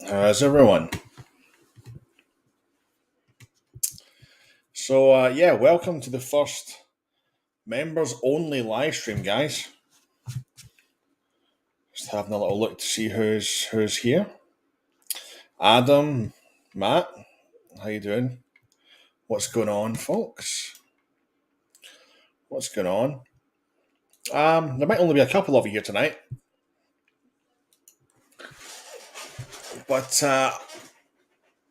How's everyone? So, yeah, welcome to the first members only live stream, guys. Just having a little look to see who's here. Adam, Matt, how you doing? What's going on, folks? What's going on? There might only be a couple of you here tonight, but I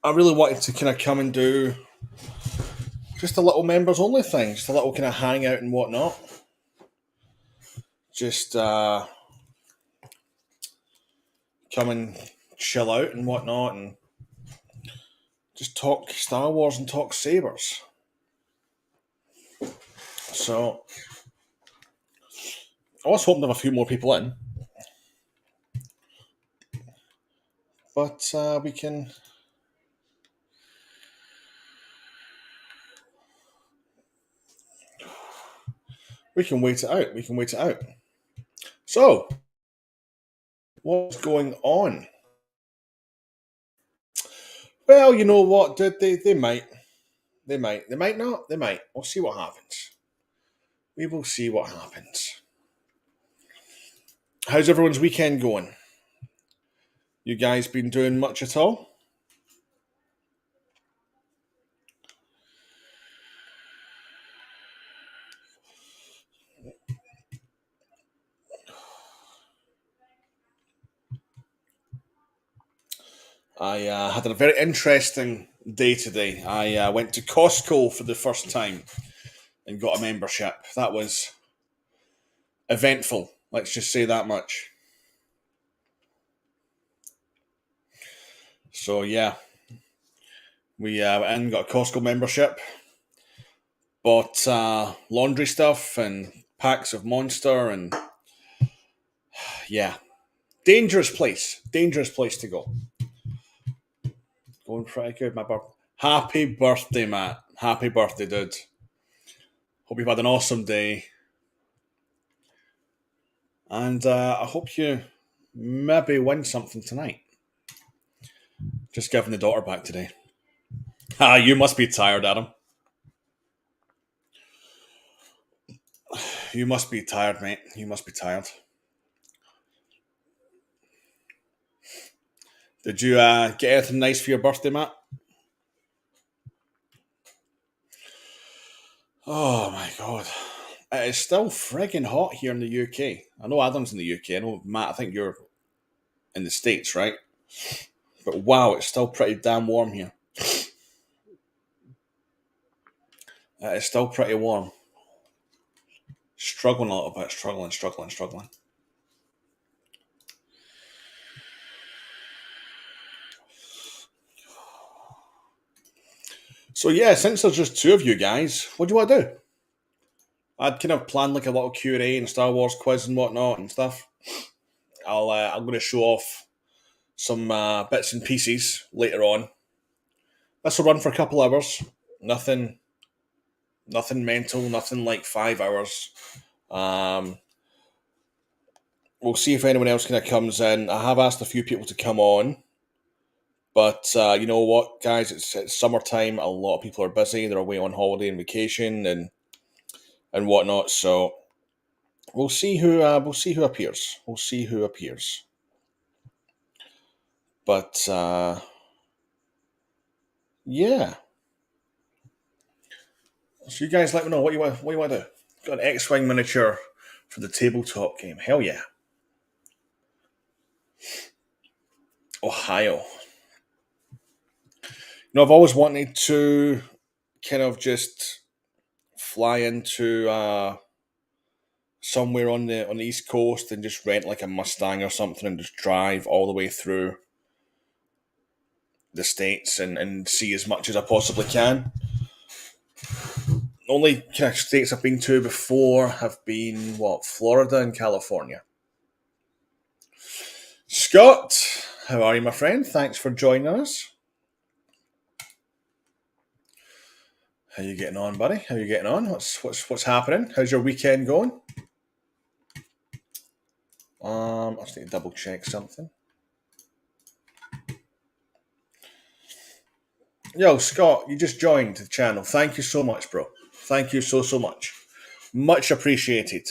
really wanted to kind of come and do just a little members only thing, just a little kind of hangout and whatnot. Just come and chill out and whatnot, and just talk Star Wars and talk sabers. So I was hoping to have a few more people in, but we can wait it out. We can wait it out. So, what's going on? Well, you know what? They might. They might. They might not. They might. We'll see what happens. We will see what happens. How's everyone's weekend going? You guys been doing much at all? I had a very interesting day today. I went to Costco for the first time and got a membership. That was eventful. Let's just say that much. So yeah, we went and got a Costco membership, bought laundry stuff and packs of Monster, and yeah, dangerous place to go. Going pretty good, my birthday. Happy birthday, Matt. Happy birthday, dude. Hope you've had an awesome day, and I hope you maybe win something tonight. Just giving the daughter back today. Ah, you must be tired, Adam. You must be tired, mate. You must be tired. Did you get anything nice for your birthday, Matt? Oh my god. It is still friggin' hot here in the UK. I know Adam's in the UK. I know, Matt, I think you're in the States, right? But wow, it's still pretty damn warm here. It's still pretty warm. Struggling a little bit. Struggling. So yeah, since there's just two of you guys, what do you want to do? I'd kind of planned like a little Q&A and Star Wars quiz and whatnot and stuff. I'm going to show off some bits and pieces later on. This will run for a couple hours. Nothing mental. Nothing like 5 hours. Um, we'll see if anyone else kind of comes in. I have asked a few people to come on, but you know what, guys? It's summertime. A lot of people are busy. They're away on holiday and vacation and whatnot. So we'll see who appears. We'll see who appears. But yeah. So you guys let me know what you want to do. Got an X-wing miniature for the tabletop game. Hell yeah. Ohio. I've always wanted to kind of just fly into somewhere on the East Coast and just rent like a Mustang or something and just drive all the way through the states and see as much as I possibly can. Only kind of states I've been to before have been Florida and California. Scott, how are you, my friend? Thanks for joining us. How you getting on, buddy? How you getting on? What's happening? How's your weekend going? I just need to double check something. Yo, Scott, you just joined the channel. Thank you so much, bro. Thank you so much. Much appreciated.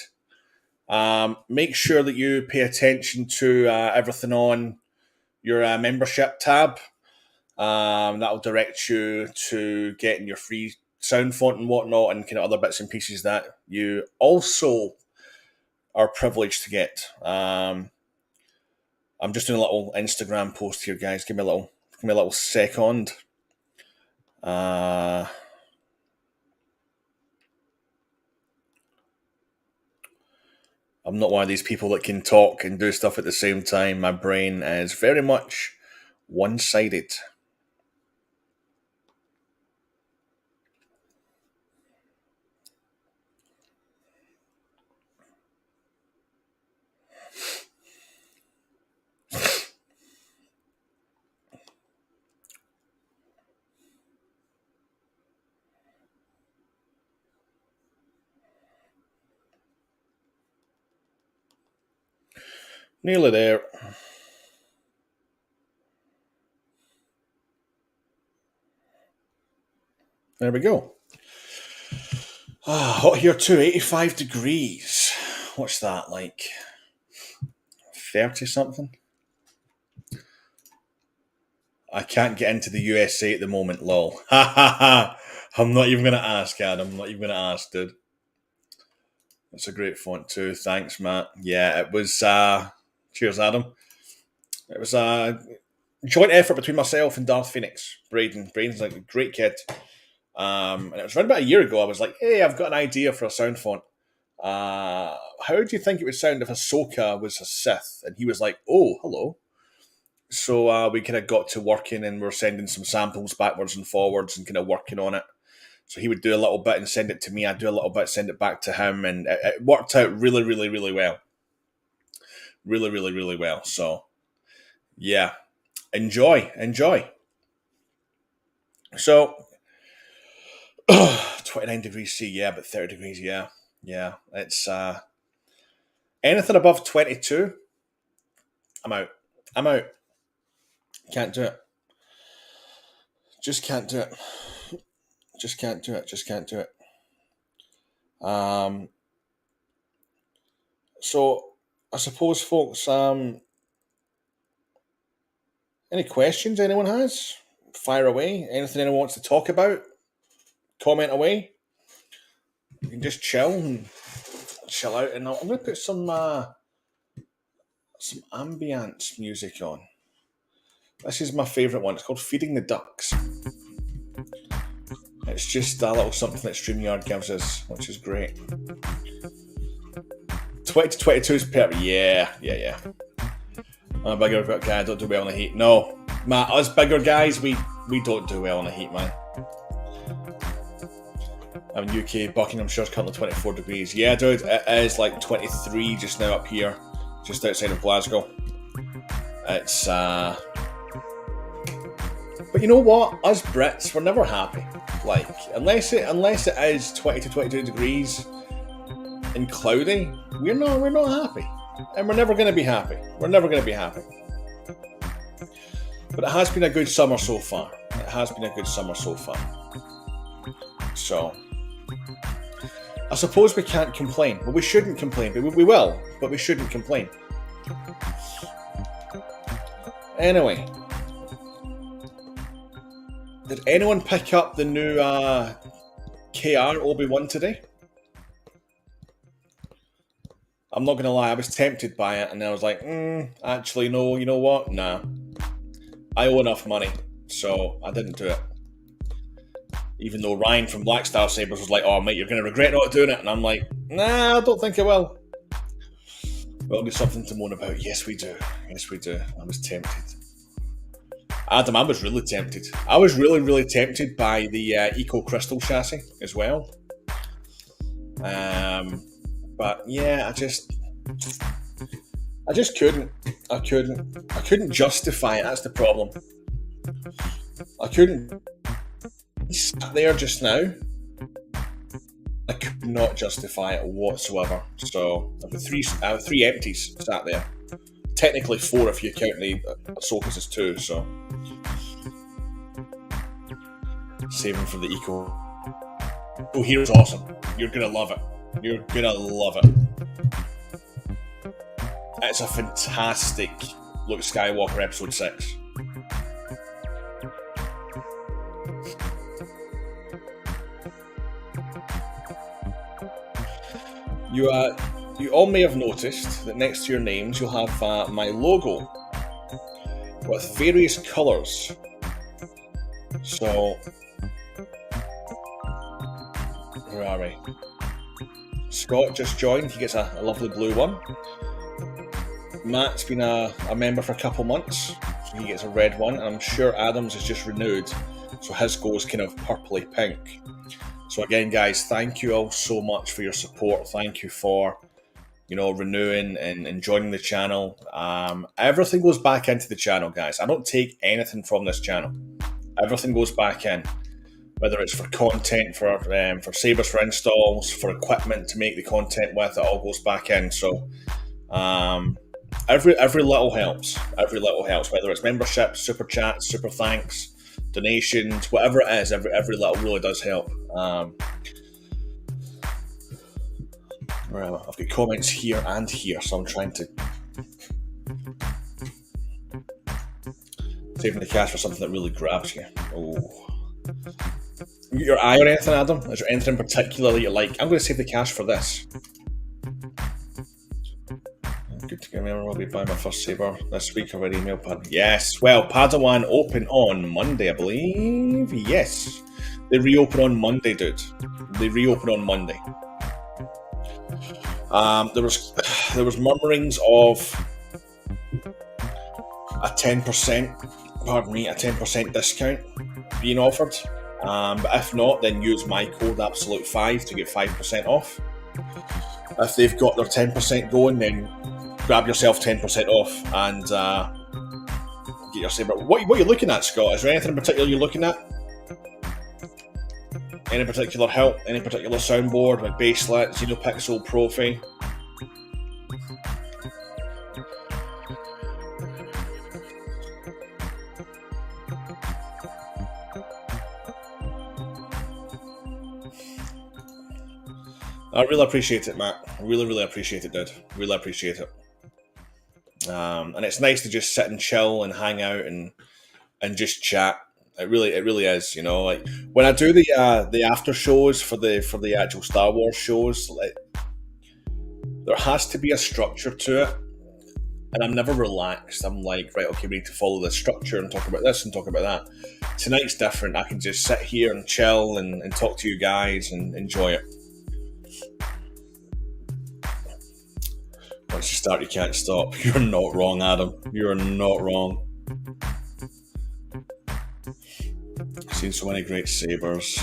Make sure that you pay attention to everything on your membership tab. That'll direct you to getting your free sound font and whatnot, and kind of other bits and pieces that you also are privileged to get. I'm just doing a little Instagram post here, guys. Give me a little second. I'm not one of these people that can talk and do stuff at the same time. My brain is very much one-sided. Nearly there. There we go. Hot here too, 85 degrees. What's that, like 30 something? I can't get into the USA at the moment, lol. Ha ha ha. I'm not even going to ask, Adam. I'm not even going to ask, dude. It's a great font too. Thanks, Matt. Yeah, it was, cheers, Adam. It was a joint effort between myself and Darth Phoenix. Braden. Braden's like a great kid. And it was around about a year ago. I was like, hey, I've got an idea for a sound font. How do you think it would sound if Ahsoka was a Sith? And he was like, oh, hello. So we kind of got to working, and we're sending some samples backwards and forwards and kind of working on it. So he would do a little bit and send it to me. I'd do a little bit, send it back to him. And it worked out really well. Really well. So, yeah. Enjoy. So, 29 degrees C, yeah, but 30 degrees, yeah. It's anything above 22, I'm out. Can't do it. Just can't do it. So I suppose, folks, any questions anyone has? Fire away. Anything anyone wants to talk about? Comment away. You can just chill out, and I'm going to put some ambience music on. This is my favourite one. It's called Feeding the Ducks. It's just a little something that StreamYard gives us, which is great. 2022 is perfect. Yeah. I'm a bigger guy. I don't do well in the heat. No, Matt, us bigger guys, we don't do well in the heat, man. I'm in UK, Buckinghamshire's currently 24 degrees. Yeah, dude, it is like 23 just now up here, just outside of Glasgow. It's, but you know what? Us Brits, we're never happy. Like, unless it is 20 to 22 degrees and cloudy, we're not happy. And we're never going to be happy. But it has been a good summer so far. So, I suppose we can't complain. Well, we shouldn't complain, but we will. But we shouldn't complain. Anyway, did anyone pick up the new KR Obi-Wan today? I'm not going to lie, I was tempted by it, and then I was like, actually, no, you know what? Nah. I owe enough money, so I didn't do it. Even though Ryan from Black Star Sabers was like, oh, mate, you're going to regret not doing it. And I'm like, nah, I don't think I will. We'll get something to moan about. Yes, we do. I was tempted. Adam, I was really tempted. I was really tempted by the Eco Crystal chassis as well. But yeah, I just couldn't. I couldn't justify it. That's the problem. I couldn't. Sat there just now. I could not justify it whatsoever. So I've got three empties sat there. Technically 4 if you count the Ahsoka's as 2. So Saving for the eco. Oh, here's awesome. You're gonna love it. You're gonna love it. It's a fantastic Luke Skywalker Episode 6. You all may have noticed that next to your names you'll have my logo with various colours. So, where are we? Scott just joined, he gets a lovely blue one. Matt's been a member for a couple months, so he gets a red one, and I'm sure Adams is just renewed, so his goes kind of purpley pink. So again, guys, thank you all so much for your support. Thank you for, renewing and joining the channel. Everything goes back into the channel, guys. I don't take anything from this channel. Everything goes back in, whether it's for content, for Sabers for installs, for equipment to make the content with. It all goes back in. So every little helps. Every little helps. Whether it's memberships, super chats, super thanks, donations, whatever it is, every little really does help. I've got comments here and here, so I'm trying to saving the cash for something that really grabs you. Oh, you got your eye on anything, Adam? Is there anything in particular that you like? I'm going to save the cash for this. Good to remember, I'll be buying my first Saber this week. Already email pad. Yes, well, Padawan open on Monday, I believe. Yes, they reopen on Monday, dude. They reopen on Monday. There was murmurings of a 10% discount being offered. But if not, then use my code Absolute5 to get 5% off. If they've got their 10% going, then grab yourself 10% off and get your Saber. What are you looking at, Scott? Is there anything in particular you're looking at? Any particular help? Any particular soundboard? Like Basslet, Xenopixel, Profi? I really appreciate it, Matt. I really appreciate it, dude. Really appreciate it. And it's nice to just sit and chill and hang out and just chat. It really is. Like when I do the after shows for the actual Star Wars shows, like there has to be a structure to it, and I'm never relaxed. I'm like, right, okay, we need to follow this structure and talk about this and talk about that. Tonight's different. I can just sit here and chill and talk to you guys and enjoy it. Once you start, you can't stop. You're not wrong, Adam. You're not wrong. I've seen so many great Sabers.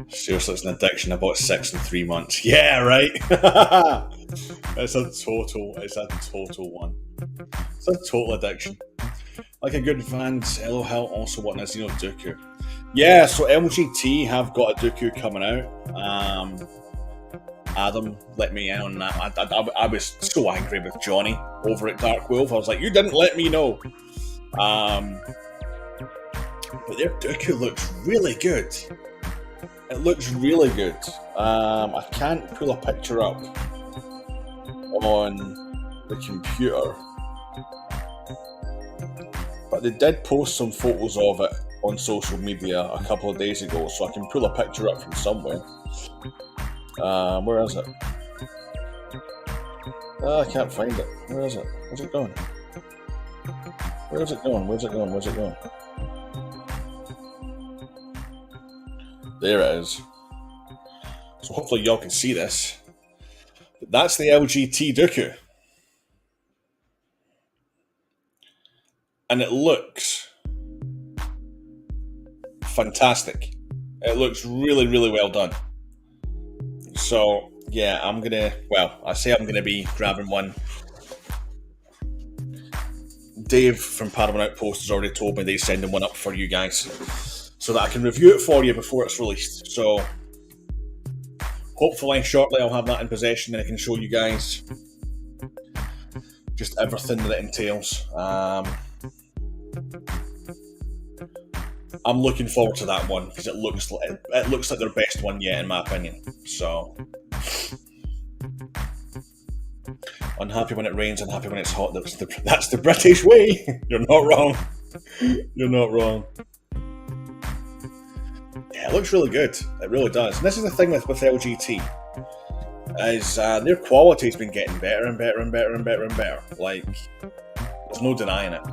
Seriously, it's an addiction. I bought 6 in 3 months. Yeah, right? It's a total one. It's a total addiction. Like a good fan, Elohel also wanting a Xeno Dooku. Yeah, so LGT have got a Dooku coming out. Adam let me in on that. I was so angry with Johnny over at Dark Wolf. I was like, you didn't let me know. But their Dooku looks really good. It looks really good. I can't pull a picture up on the computer, but they did post some photos of it on social media a couple of days ago, so I can pull a picture up from somewhere. Where is it? I can't find it. Where is it? Where's it going? Where's it going? Where's it going? Where's it going? There it is. So hopefully y'all can see this. But that's the LGT Dooku. And it looks fantastic. It looks really well done. So yeah, I'm gonna be grabbing one. Dave from Padawan Outpost has already told me they're sending one up for you guys, so that I can review it for you before it's released. So hopefully shortly I'll have that in possession and I can show you guys just everything that it entails. I'm looking forward to that one because it looks like their best one yet, in my opinion. So unhappy when it rains, unhappy when it's hot. That's the British way. You're not wrong. You're not wrong. Yeah, it looks really good. It really does. And this is the thing with LGT is their quality's been getting better and better and better and better and better. Like, there's no denying it.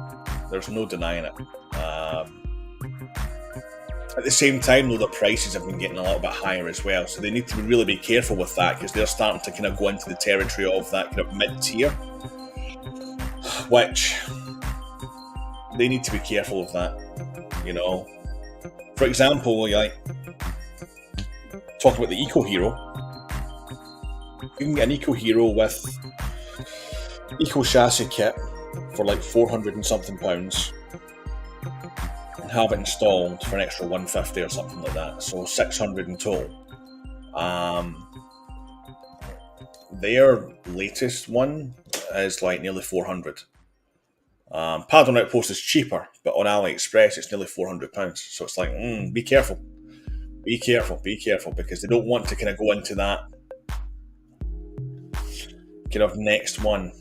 There's no denying it. At the same time, though, the prices have been getting a little bit higher as well, so they need to really be careful with that because they're starting to kind of go into the territory of that kind of mid-tier, which they need to be careful of that. You know, for example, like talking about the Eco Hero, you can get an Eco Hero with Eco chassis kit for like 400 and something pounds. And have it installed for an extra 150 or something like that, so 600 in total. Their latest one is like nearly 400. Pad on Outpost is cheaper, but on AliExpress it's nearly £400. So it's like, be careful, because they don't want to kind of go into that kind of next one.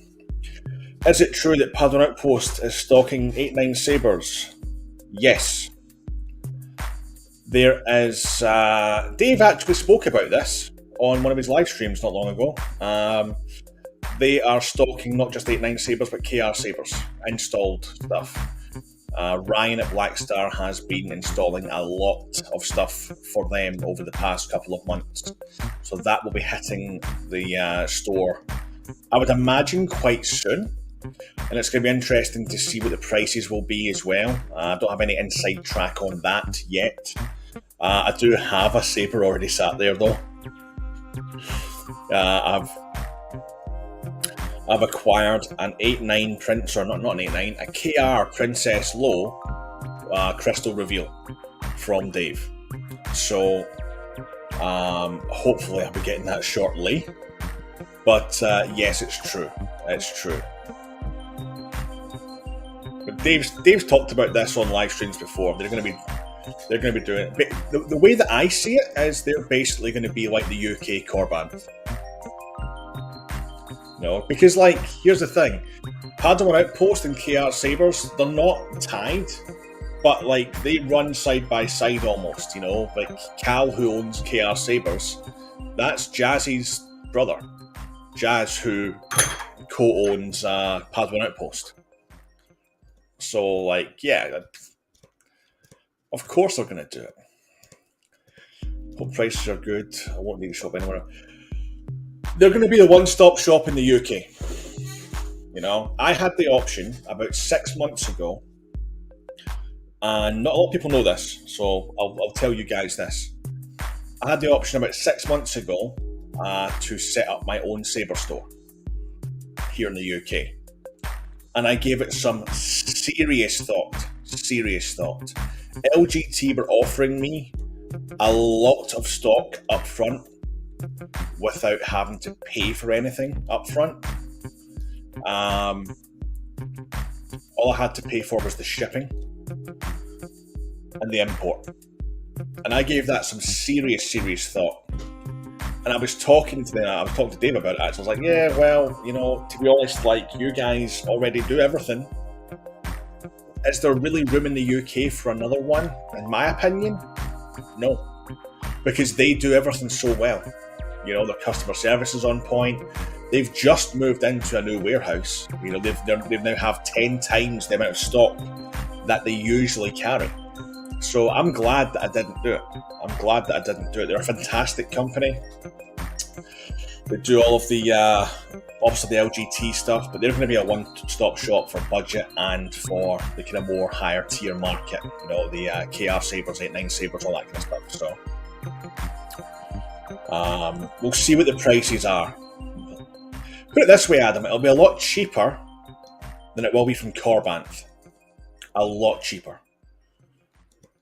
Is it true that Pad on Outpost is stocking 8.9 Sabers? Yes. There is. Dave actually spoke about this on one of his live streams not long ago. They are stocking not just 8.9 Sabers, but KR Sabers, installed stuff. Ryan at Blackstar has been installing a lot of stuff for them over the past couple of months. So that will be hitting the store, I would imagine, quite soon. And it's going to be interesting to see what the prices will be as well. I don't have any inside track on that yet. I do have a Saber already sat there though. I've acquired an 8.9 Prince, or not an 8.9, a KR Princess Low crystal reveal from Dave. So hopefully I'll be getting that shortly. But yes, it's true. It's true. But Dave's talked about this on live streams before. They're going to be doing it. But the way that I see it is they're basically going to be like the UK Corban. No, because like here's the thing, Padawan Outpost and KR Sabers, they're not tied, but like they run side by side almost. You know, like Cal, who owns KR Sabers, that's Jazzy's brother, Jazz, who co-owns Padawan Outpost. So, like, yeah, of course they're going to do it. Hope prices are good. I won't need to shop anywhere. They're going to be the one-stop shop in the UK. You know, I had the option about 6 months ago, and not a lot of people know this, so I'll tell you guys this. I had the option about 6 months ago to set up my own Saber store here in the UK. And I gave it some serious thought. LGT were offering me a lot of stock up front without having to pay for anything up front. All I had to pay for was the shipping and the import. And I gave that some serious thought. And I was talking to Dave about it. I was like, yeah, well, you know, to be honest, like, you guys already do everything. Is there really room in the UK for another one? In my opinion, no. Because they do everything so well. You know, their customer service is on point. They've just moved into a new warehouse. You know, they've now have 10 times the amount of stock that they usually carry. So I'm glad that I didn't do it. They're a fantastic company. They do all of the, obviously the LGT stuff, but they're going to be a one-stop shop for budget and for the kind of more higher tier market. You know, the KR Sabers, 8.9 Sabers, all that kind of stuff. So we'll see what the prices are. Put it this way, Adam, it'll be a lot cheaper than it will be from Corbanth. A lot cheaper.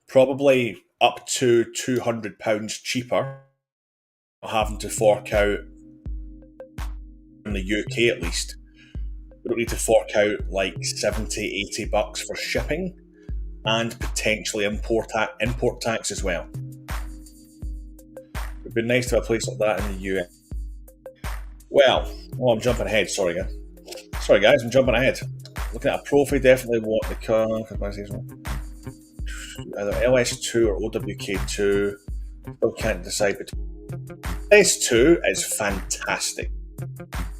Probably up to £200 cheaper, having to fork out in the UK at least. We don't need to fork out like $70-80 for shipping. and potentially import tax as well. It'd be nice to have a place like that in the US. Well, I'm jumping ahead. Sorry, guys, I'm jumping ahead. Looking at a Profi, definitely want the car. Either LS2 or OWK2. Still can't decide between. LS2 is fantastic.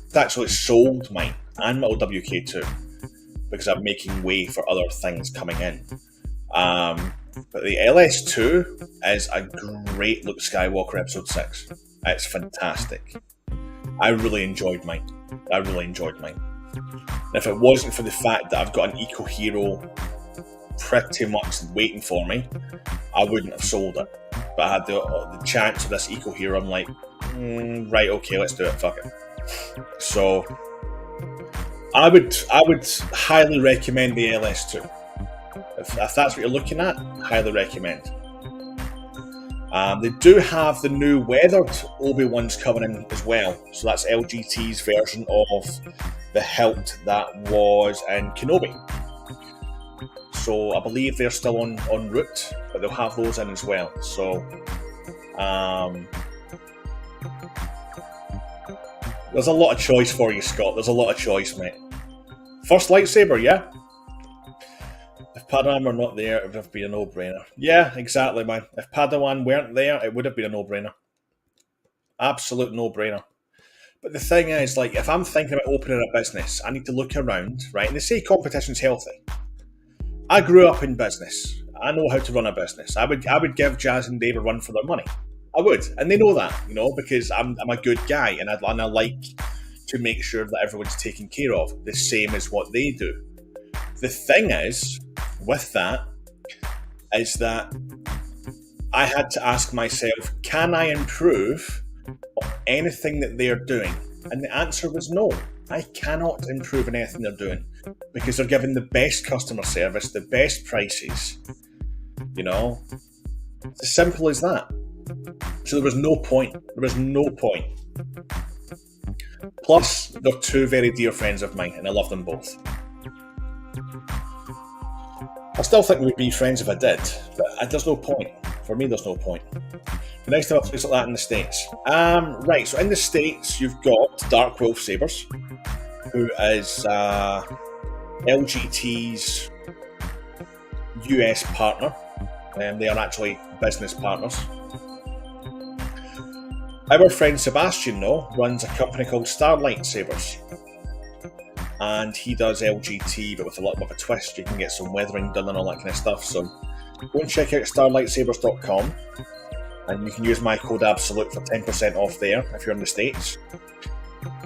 It's actually sold mine and my OWK2 because I'm making way for other things coming in. But the LS2 is a great Luke Skywalker Episode 6. It's fantastic. I really enjoyed mine. And if it wasn't for the fact that I've got an Eco Hero pretty much waiting for me, I wouldn't have sold it. But I had the chance of this Eco Hero. I'm like, right, okay, let's do it. Fuck it. So I would highly recommend the LS2. If that's what you're looking at, highly recommend. They do have the new weathered Obi-Wans coming in as well. So that's LGT's version of the hilt that was in Kenobi. So I believe they're still en route, but they'll have those in as well. So there's a lot of choice for you, Scott. There's a lot of choice, mate. First lightsaber, yeah? If Padawan were not there, it would have been a no-brainer. Yeah, exactly, man. If Padawan weren't there, it would have been a no-brainer. Absolute no-brainer. But the thing is, like, if I'm thinking about opening a business, I need to look around, right? And they say competition's healthy. I grew up in business. I know how to run a business. I would give Jazz and Dave a run for their money. I would, and they know that, because I'm a good guy, and I like to make sure that everyone's taken care of, the same as what they do. The thing is, with that, is that I had to ask myself, can I improve on anything that they're doing? And the answer was no. I cannot improve on anything they're doing because they're giving the best customer service, the best prices. It's as simple as that. So there was no point. Plus, they're two very dear friends of mine, and I love them both. I still think we'd be friends if I did, but there's no point. For me, there's no point. It'd be nice to have a place like that in the States. Right, so in the States, you've got Dark Wolf Sabers, who is LGT's US partner. They are actually business partners. Our friend Sebastian, though, runs a company called Starlight Sabers. And he does LGT, but with a little bit of a twist. You can get some weathering done and all that kind of stuff. So go and check out starlightsabers.com, and you can use my code ABSOLUTE for 10% off there if you're in the States.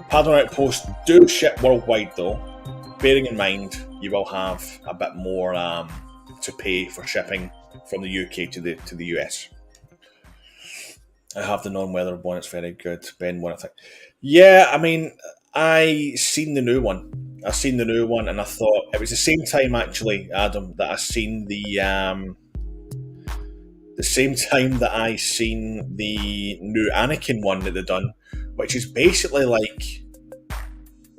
Padawan Outposts do ship worldwide, though. Bearing in mind, you will have a bit more to pay for shipping from the UK to the US. I have the non-weather one. It's very good. Ben one, I think. Yeah, I mean, I seen the new one. And I thought it was the same time, actually, Adam, that I seen the same time that I seen the new Anakin one that they've done, which is basically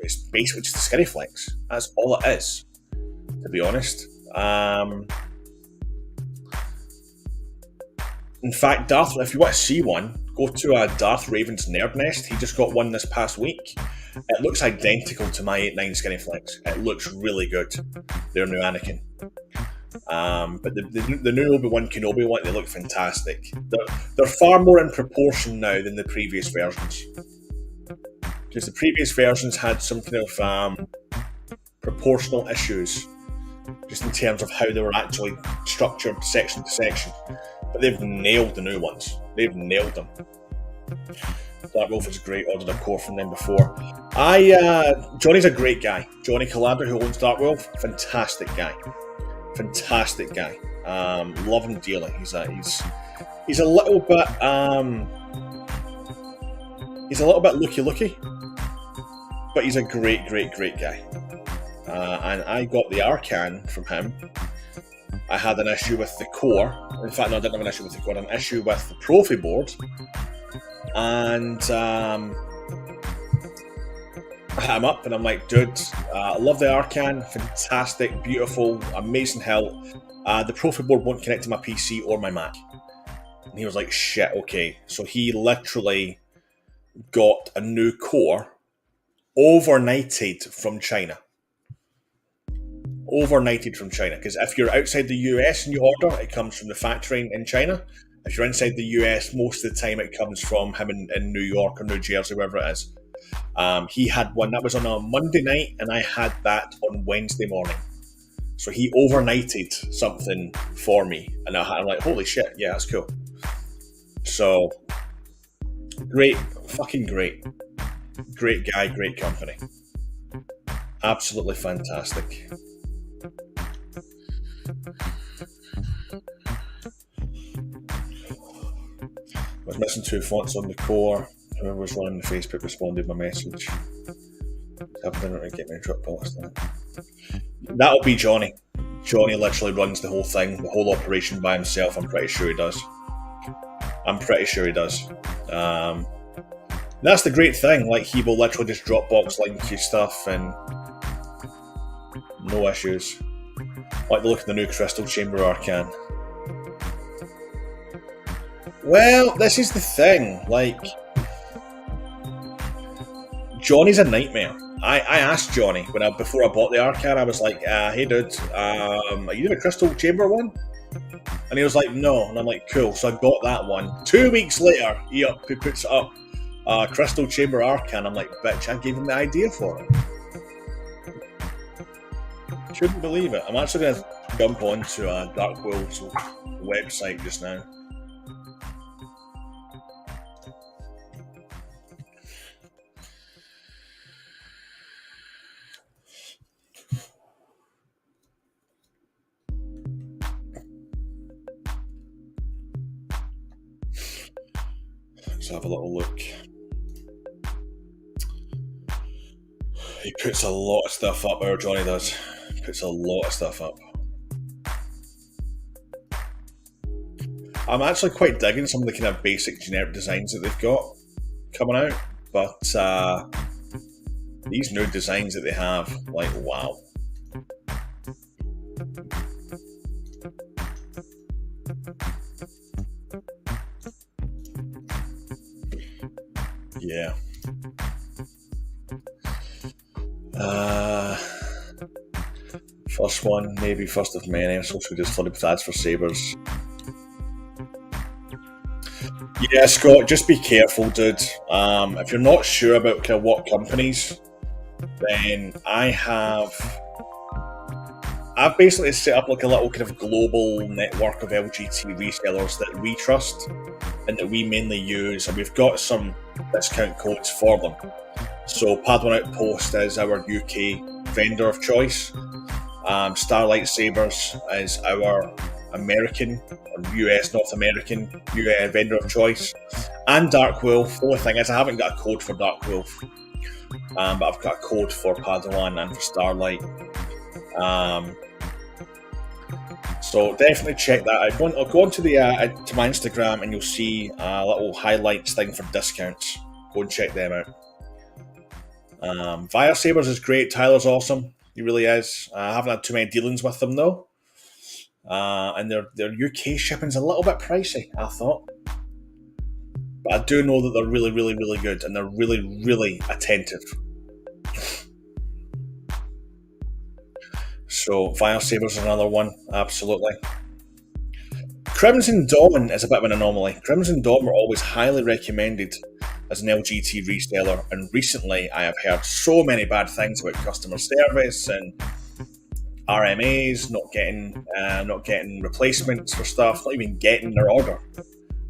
just a skinny flex. That's all it is, to be honest. In fact, if you want to see one, go to Darth Raven's Nerd Nest. He just got one this past week. It looks identical to my 8.9 Skinny Flex. It looks really good. Their new Anakin. But the new Obi-Wan Kenobi one, they look fantastic. They're far more in proportion now than the previous versions. Because the previous versions had some kind of proportional issues, just in terms of how they were actually structured section to section. But they've nailed the new ones. They've nailed them. Dark Wolf is great. Ordered a core from them before. Johnny's a great guy. Johnny Calabria, who owns Dark Wolf, fantastic guy. Love him dearly. He's a little bit looky, but he's a great guy. And I got the Arcan from him. I had an issue with the core. In fact, no, I didn't have an issue with the core. I had an issue with the Profi board. And I'm up and I'm like, dude, I love the Arcan, fantastic, beautiful, amazing hilt. The Profi board won't connect to my PC or my Mac. And he was like, shit, okay. So he literally got a new core overnighted from China. Overnighted from China. Because if you're outside the US and you order, it comes from the factory in China. If you're inside the US, most of the time it comes from him in New York or New Jersey, wherever it is. He had one that was on a Monday night, and I had that on Wednesday morning. So he overnighted something for me, and I'm like, holy shit, yeah, that's cool. So great, fucking great. Great guy, great company. Absolutely fantastic. I was missing 2 fonts on the core. Whoever was running the Facebook responded my message. I didn't get me a Dropbox. That'll be Johnny. Johnny literally runs the whole thing, the whole operation by himself. I'm pretty sure he does. That's the great thing. Like, he will literally just Dropbox link you stuff and no issues. Like the look of the new Crystal Chamber Arcan. Well, this is the thing. Like, Johnny's a nightmare. I asked Johnny before I bought the Arcan. I was like, "Hey, dude, are you doing a Crystal Chamber one?" And he was like, "No." And I'm like, "Cool." So I got that one. 2 weeks later, he puts it up. Crystal Chamber Arcan. I'm like, "Bitch, I gave him the idea for it." Couldn't believe it. I'm actually going to jump onto Dark Will's website just now. Let's have a little look. He puts a lot of stuff up, or Johnny does. He puts a lot of stuff up. I'm actually quite digging some of the kind of basic generic designs that they've got coming out, but these new designs that they have, like, wow. Yeah. First one, maybe first of many. Social media flooded with ads for Sabers. Yeah, Scott, just be careful, dude. If you're not sure about kind of what companies, then I've basically set up like a little kind of global network of LGT resellers that we trust and that we mainly use, and we've got some discount codes for them. So Padawan Outpost is our UK vendor of choice. Starlight Sabers is our American or US North American vendor of choice, and Dark Wolf. The only thing is I haven't got a code for Dark Wolf, but I've got a code for Padawan and for Starlight. So definitely check that out. Go onto to my Instagram and you'll see a little highlights thing for discounts. Go and check them out. Via Sabers is great. Tyler's awesome. He really is. I haven't had too many dealings with them though. And their UK shipping's a little bit pricey, I thought. But I do know that they're really, really, really good, and they're really, really attentive. So Fire Sabers is another one, absolutely. Crimson Dawn is a bit of an anomaly. Crimson Dawn were always highly recommended as an LGT reseller, and recently I have heard so many bad things about customer service and RMAs not getting replacements for stuff, not even getting their order.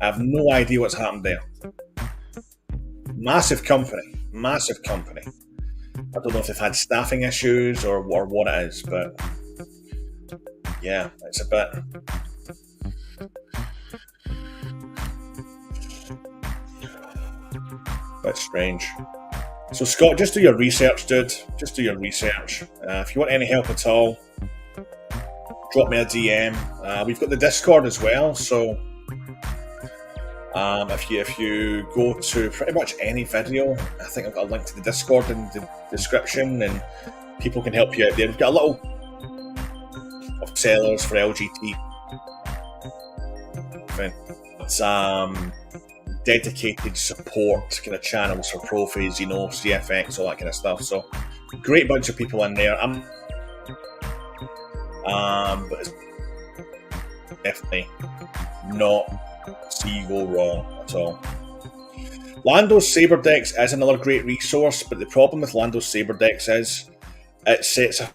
I have no idea what's happened there. Massive company. I don't know if they've had staffing issues or what it is, but yeah, it's a bit strange. So Scott, just do your research, dude. Just do your research. If you want any help at all, drop me a DM. We've got the Discord as well, so If you go to pretty much any video, I think I've got a link to the Discord in the description, and people can help you out there. We've got a little of sellers for LGT. It's dedicated support kind of channels for Profi, CFX, all that kind of stuff. So great bunch of people in there. But it's definitely not see you go wrong at all. Lando's Saber decks is another great resource, but the problem with Lando's Saber decks is it sets a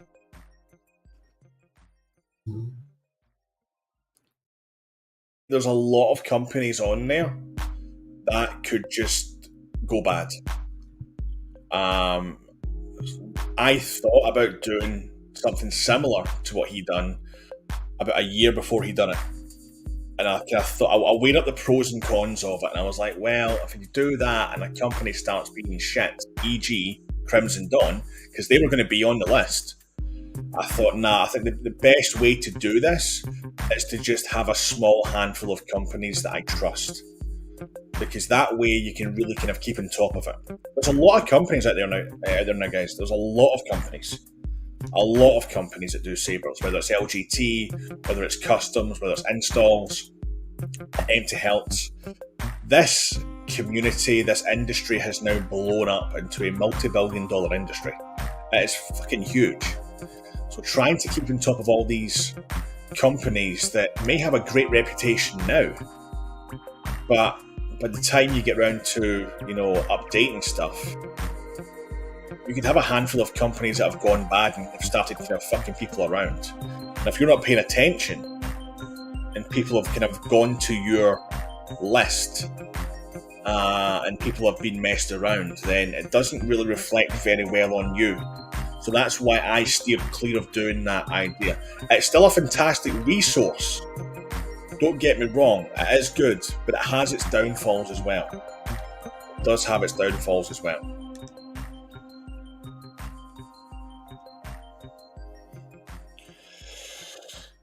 there's a lot of companies on there that could just go bad. I thought about doing something similar to what he done about a year before he done it, and I kind of thought I weighed up the pros and cons of it, and I was like, well, if you do that and a company starts being shit, e.g. Crimson Dawn, because they were going to be on the list, I thought, nah, I think the best way to do this is to just have a small handful of companies that I trust, because that way you can really kind of keep on top of it. There's a lot of companies out there now, guys. There's a lot of companies that do Sabers, whether it's LGT, whether it's customs, whether it's installs, empty helts. This community, this industry has now blown up into a multi-billion-dollar industry. It is fucking huge. So trying to keep on top of all these companies that may have a great reputation now, but by the time you get around to, updating stuff, you could have a handful of companies that have gone bad and have started kind of fucking people around. And if you're not paying attention and people have kind of gone to your list and people have been messed around, then it doesn't really reflect very well on you. So that's why I steered clear of doing that idea. It's still a fantastic resource. Don't get me wrong, it is good, but it has its downfalls as well. It does have its downfalls as well.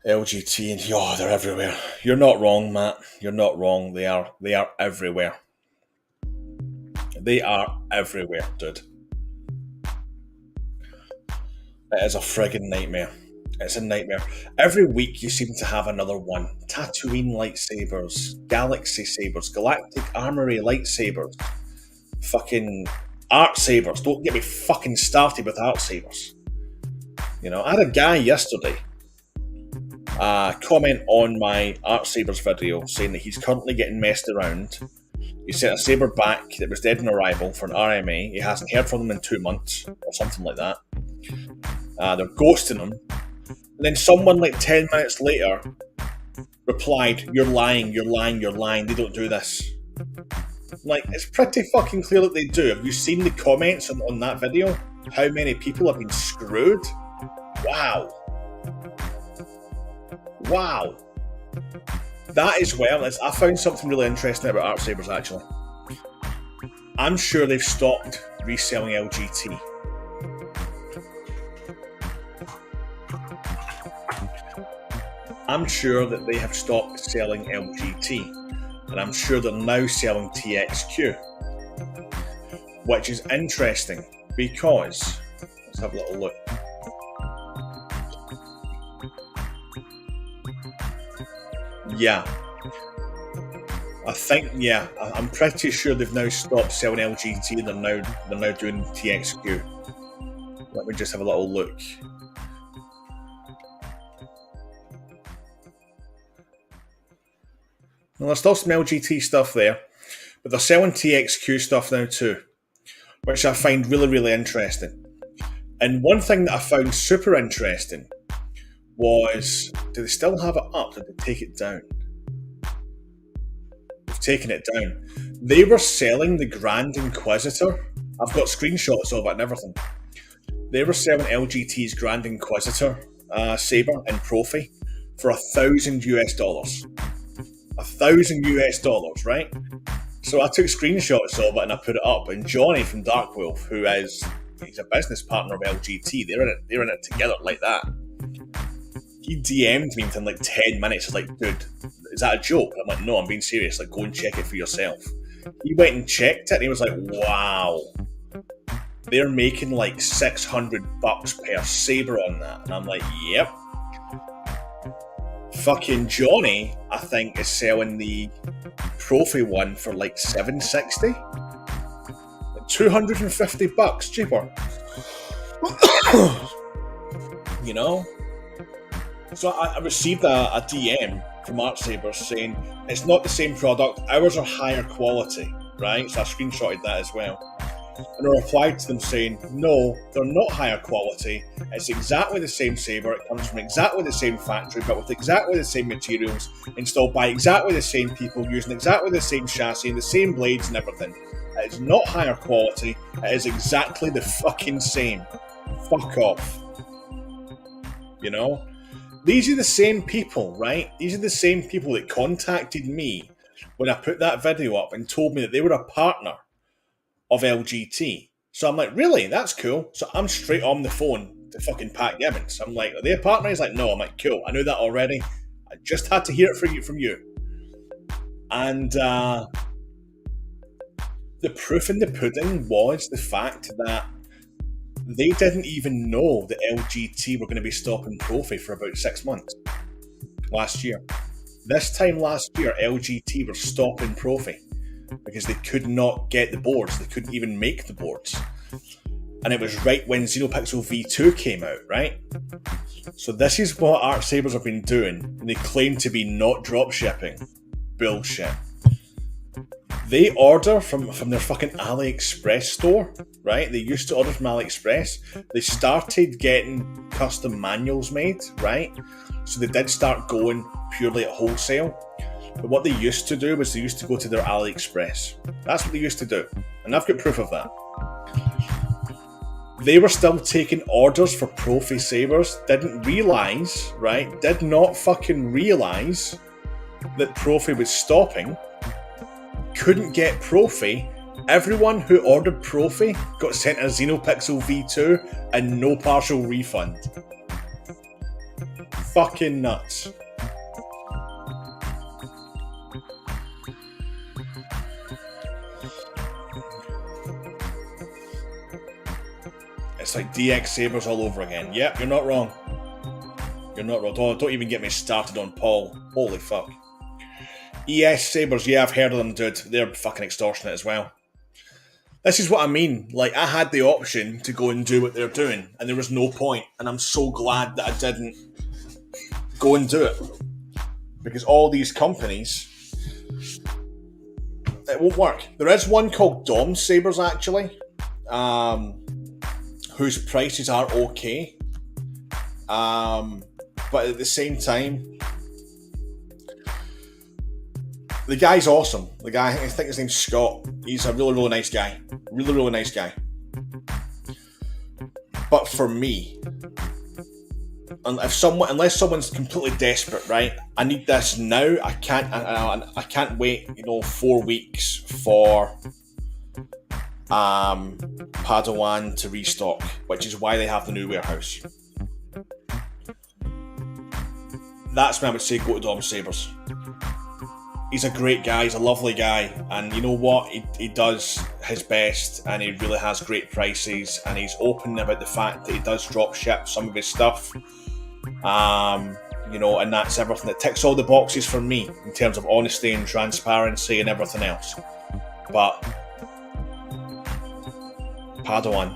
LGT and they're everywhere. You're not wrong, Matt. You're not wrong. They are everywhere. They are everywhere, dude. It is a friggin' nightmare. It's a nightmare. Every week you seem to have another one. Tatooine lightsabers, Galaxy sabers, Galactic Armory lightsabers, fucking art sabers. Don't get me fucking started with art sabers. I had a guy yesterday comment on my art sabers video saying that he's currently getting messed around. He sent a saber back that was dead on arrival for an RMA. He hasn't heard from them in 2 months or something like that. They're ghosting him. And then someone like 10 minutes later replied, you're lying, they don't do this. Like, it's pretty fucking clear that they do. Have you seen the comments on that video? How many people have been screwed? Wow. That is well. I found something really interesting about art sabers actually. I'm sure they've stopped reselling LGT. I'm sure that they have stopped selling LGT, and I'm sure they're now selling TXQ, which is interesting because, let's have a little look. Yeah, I'm pretty sure they've now stopped selling LGT and they're now doing TXQ. Let me just have a little look. Well, there's still some LGT stuff there, but they're selling TXQ stuff now too, which I find really, really interesting. And one thing that I found super interesting was, do they still have it up? Did they take it down? They've taken it down. They were selling the Grand Inquisitor. I've got screenshots of it and everything. They were selling LGT's Grand Inquisitor Saber in Profi for $1,000 US. $1,000 US, right? So I took screenshots of it and I put it up. And Johnny from Dark Wolf, he's a business partner of LGT, they're in it together like that. He DM'd me within like 10 minutes. He's like, dude, is that a joke? I'm like, no, I'm being serious. Like, go and check it for yourself. He went and checked it, and he was like, wow, they're making like $600 per Saber on that. And I'm like, yep. Fucking Johnny, I think, is selling the Profi one for like $760. $250 cheaper. You know? So I received a DM from Art Saber saying it's not the same product, ours are higher quality, right? So I screenshotted that as well. And I replied to them saying, no, they're not higher quality. It's exactly the same Saber. It comes from exactly the same factory, but with exactly the same materials, installed by exactly the same people, using exactly the same chassis, the same blades and everything. It is not higher quality. It is exactly the fucking same. Fuck off. You know? These are the same people, right? These are the same people that contacted me when I put that video up and told me that they were a partner of LGT. So I'm like, really? That's cool. So I'm straight on the phone to fucking Pat Gibbons. I'm like, are they a partner? He's like, no. I'm like, cool. I knew that already. I just had to hear it from you. And the proof in the pudding was the fact that they didn't even know that LGT were going to be stopping Profi for about 6 months last year. This time last year, LGT were stopping Profi because they could not get the boards. They couldn't even make the boards. And it was right when Xenopixel V2 came out, right? So this is what Art Sabers have been doing. And they claim to be not drop shipping. Bullshit. They order from their fucking AliExpress store, right? They used to order from AliExpress. They started getting custom manuals made, right? So they did start going purely at wholesale. But what they used to do was they used to go to their AliExpress. That's what they used to do. And I've got proof of that. They were still taking orders for Profi Sabers, didn't realise, right? Did not fucking realise that Profi was stopping. Couldn't get Profi. Everyone who ordered Profi got sent a Xenopixel V2 and no partial refund. Fucking nuts. It's like DX Sabers all over again. Yep, you're not wrong. You're not wrong. Don't even get me started on Paul. Holy fuck. ES Sabers, yeah, I've heard of them, dude. They're fucking extortionate as well. This is what I mean. Like, I had the option to go and do what they're doing, and there was no point. And I'm so glad that I didn't go and do it. Because all these companies, it won't work. There is one called Dom Sabers, actually, whose prices are okay. But at the same time, the guy's awesome. The guy, I think his name's Scott. He's a really, really nice guy. Really, really nice guy. But for me, unless someone's completely desperate, right? I need this now. I can't wait, 4 weeks for Padawan to restock, which is why they have the new warehouse. That's when I would say go to Dom Sabers. He's a great guy, he's a lovely guy, and you know what? He does his best, and he really has great prices, and he's open about the fact that he does drop ship some of his stuff. And that's everything that ticks all the boxes for me in terms of honesty and transparency and everything else. But Padawan,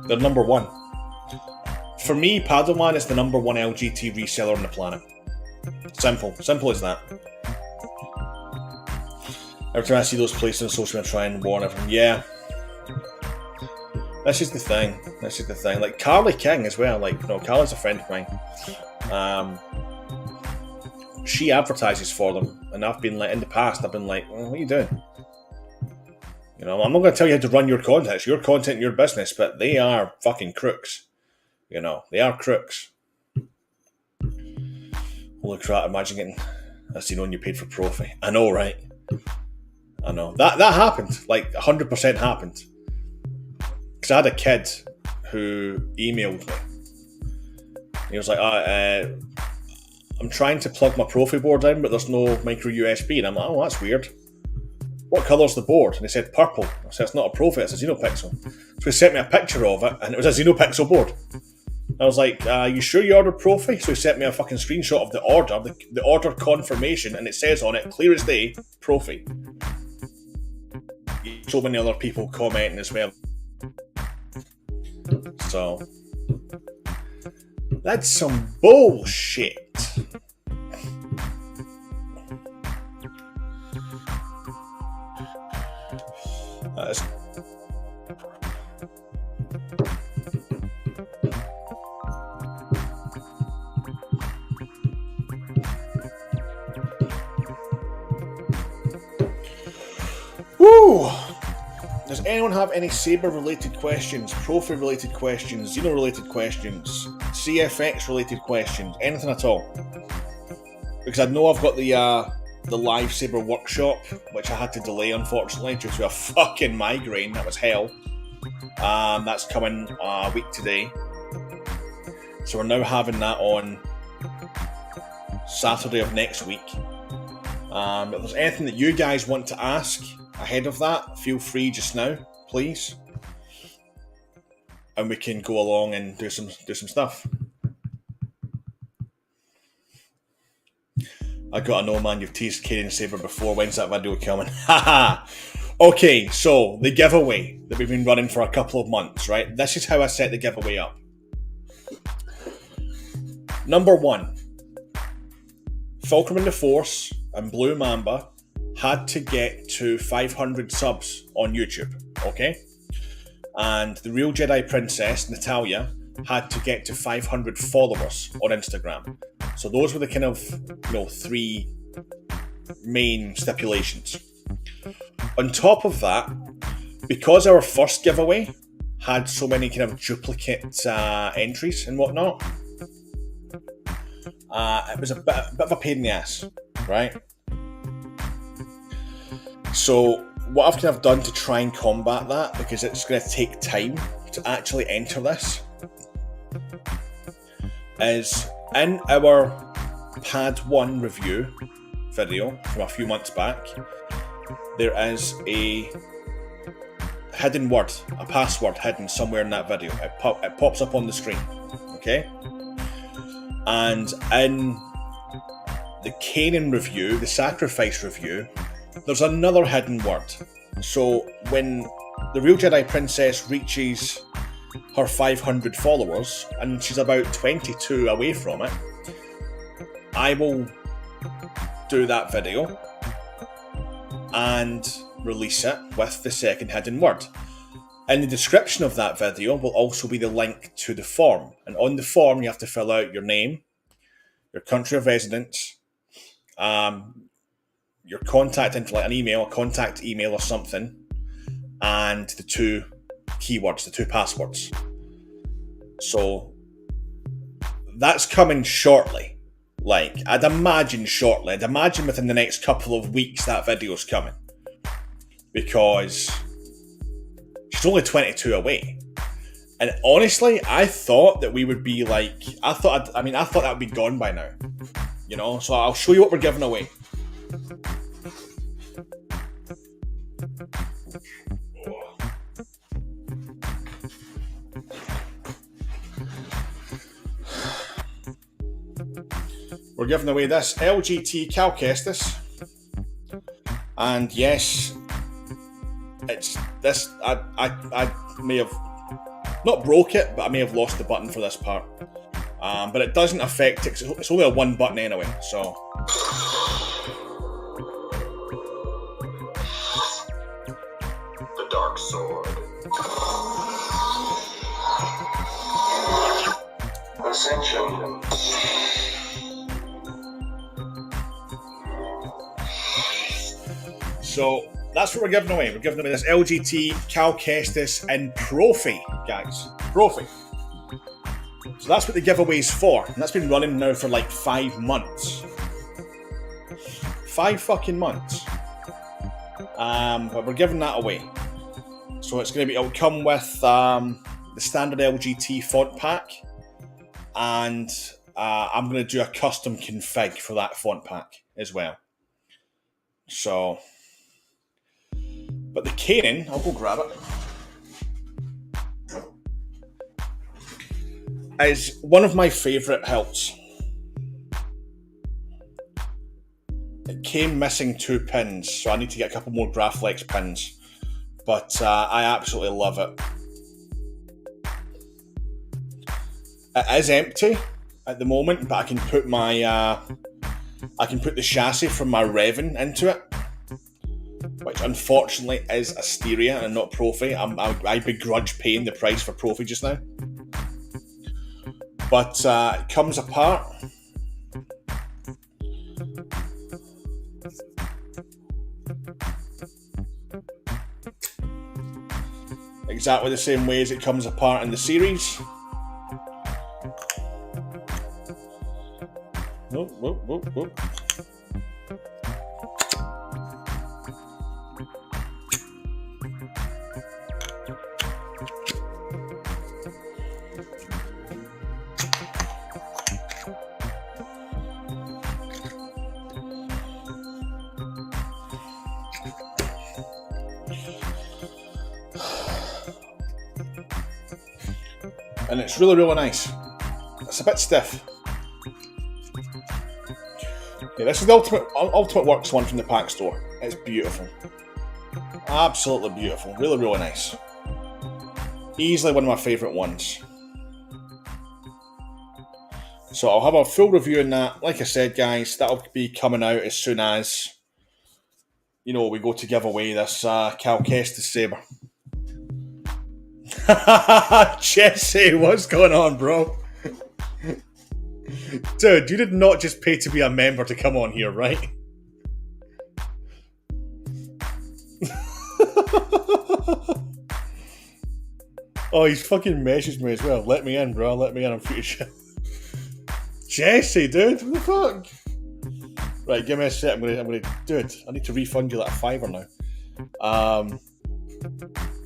they're number one. For me, Padawan is the number one LGT reseller on the planet. Simple as that. Every time I see those places on social media, I try and warn everyone. Yeah, this is the thing. Like Carly King as well. Carly's a friend of mine. She advertises for them, and I've been like, in the past, I've been like, what are you doing? I'm not going to tell you how to run your content. It's your content, your business, but they are fucking crooks. They are crooks. Holy crap! Imagine getting that's when you paid for Profi. I know, right? I know that happened. Like 100% happened. Because I had a kid who emailed me. He was like, I'm trying to plug my Profi board in, but there's no micro USB, and I'm like, oh, that's weird. What colour's the board? And he said purple. I said, it's not a Profi, it's a Xenopixel. So he sent me a picture of it, and it was a Xenopixel board. I was like, you sure you ordered Profi? So he sent me a fucking screenshot of the order, the order confirmation, and it says on it, clear as day, Profi. So many other people commenting as well. So, that's some bullshit. Woo! Does anyone have any Saber related questions, Profi related questions, Xeno related questions, CFX related questions, anything at all? Because I know I've got the live Saber workshop, which I had to delay unfortunately due to a fucking migraine. That was hell. That's coming a week today. So we're now having that on Saturday of next week. If there's anything that you guys want to ask ahead of that, feel free just now, please. And we can go along and do some stuff. I gotta know, man, you've teased Katie and Saber before. When's that video coming? Haha! Okay, so the giveaway that we've been running for a couple of months, right? This is how I set the giveaway up. Number 1, Fulcrum in the Force and Blue Mamba had to get to 500 subs on YouTube, okay? And the Real Jedi Princess, Natalia, had to get to 500 followers on Instagram. So those were the kind of, 3 main stipulations. On top of that, because our first giveaway had so many kind of duplicate entries and whatnot, it was a bit of a pain in the ass, right? So what I've kind of done to try and combat that, because it's going to take time to actually enter this, is in our Pad 1 review video from a few months back, there is a hidden word, a password hidden somewhere in that video. It pops up on the screen, okay? And in the Kanan review, the Sacrifice review, there's another hidden word. So when the Real Jedi Princess reaches her 500 followers, and she's about 22 away from it, I will do that video and release it with the second hidden word. In the description of that video will also be the link to the form, and on the form you have to fill out your name, your country of residence, your contact info, like an email, a contact email or something, and the 2 keywords, the 2 passwords. So that's coming shortly. Like, I'd imagine shortly. I'd imagine within the next couple of weeks that video's coming. Because she's only 22 away. And honestly, I thought that we would be like, I thought that would be gone by now. So I'll show you what we're giving away. We're giving away this LGT Cal Kestis, and yes, it's this. I may have not broke it, but I may have lost the button for this part. But it doesn't affect it. It's only a 1 button anyway, so. The Dark Sword. Ascension. So that's what we're giving away. We're giving away this LGT Cal Kestis and Profi, guys. Profi. So that's what the giveaway's for. And that's been running now for like 5 months. 5 fucking months. But we're giving that away. So it'll come with the standard LGT font pack and I'm going to do a custom config for that font pack as well. So, but the caning, I'll go grab it, is one of my favourite hilts. It came missing 2 pins, so I need to get a couple more Graflex pins. But I absolutely love it. It is empty at the moment, but I can put the chassis from my Revan into it, which unfortunately is Asteria and not Profi. I begrudge paying the price for Profi just now. But it comes apart. Exactly the same way as it comes apart in the series. Whoop, whoop, whoop, whoop. And it's really, really nice. It's a bit stiff. Yeah, this is the Ultimate Works one from the pack store. It's beautiful. Absolutely beautiful. Really, really nice. Easily one of my favourite ones. So I'll have a full review on that. Like I said, guys, that'll be coming out as soon as, we go to give away this Cal Kestis Saber. Jesse, what's going on, bro? Dude, you did not just pay to be a member to come on here, right? Oh, he's fucking messaged me as well. Let me in, bro. Let me in. I'm free to chill. Jesse, dude, what the fuck? Right, give me a sec. I'm gonna, dude. I need to refund you that $5 now.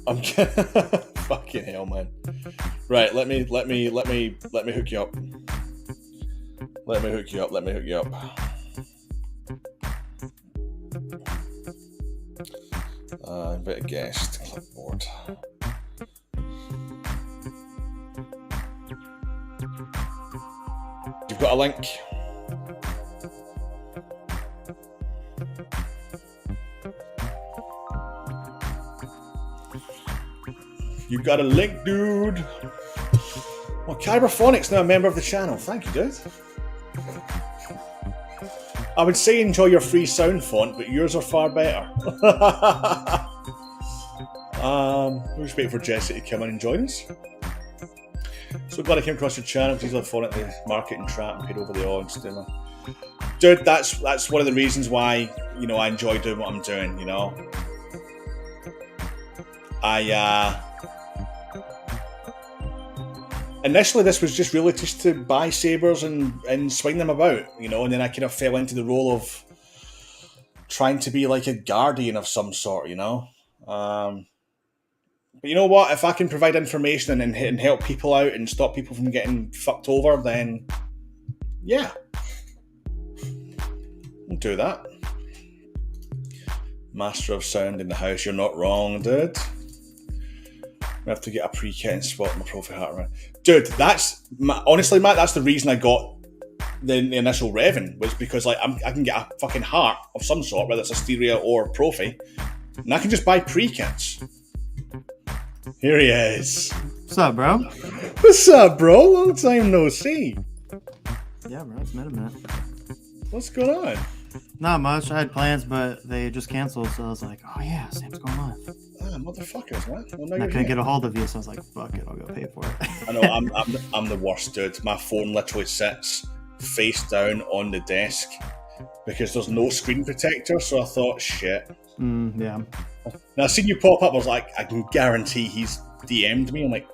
I'm fucking hell, man. Right, let me hook you up. Let me hook you up. Bit of guest clipboard. You've got a link. You got a link, dude. Well, Kyberphonics now a member of the channel. Thank you, dude. I would say enjoy your free sound font, but yours are far better. We'll just wait for Jesse to come in and join us. So glad I came across your channel. He's on phone at the market and trap and paid over the odds. Dude, that's one of the reasons why I enjoy doing what I'm doing. Initially, this was just really just to buy sabers and swing them about, and then I kind of fell into the role of trying to be like a guardian of some sort, But you know what? If I can provide information and help people out and stop people from getting fucked over, then yeah, I'll do that. Master of sound in the house. You're not wrong, dude. I have to get a pre-kit and swap my Profi hat around. Dude, honestly, Matt, that's the reason I got the initial Revan, was because I can get a fucking heart of some sort, whether it's Asteria or Profi, and I can just buy pre-kits. Here he is. What's up, bro? What's up, bro? Long time no see. Yeah, bro, it's been a minute. What's going on? Not much. I had plans, but they just canceled, so I was like, oh yeah, Sam's going live. Ah, motherfuckers, man. Well, I couldn't get a hold of you, so I was like, fuck it, I'll go pay for it. I know, I'm the worst, dude. My phone literally sits face down on the desk because there's no screen protector, so I thought, shit. Yeah. Now, I seen you pop up, I was like, I can guarantee he's DM'd me. I'm like,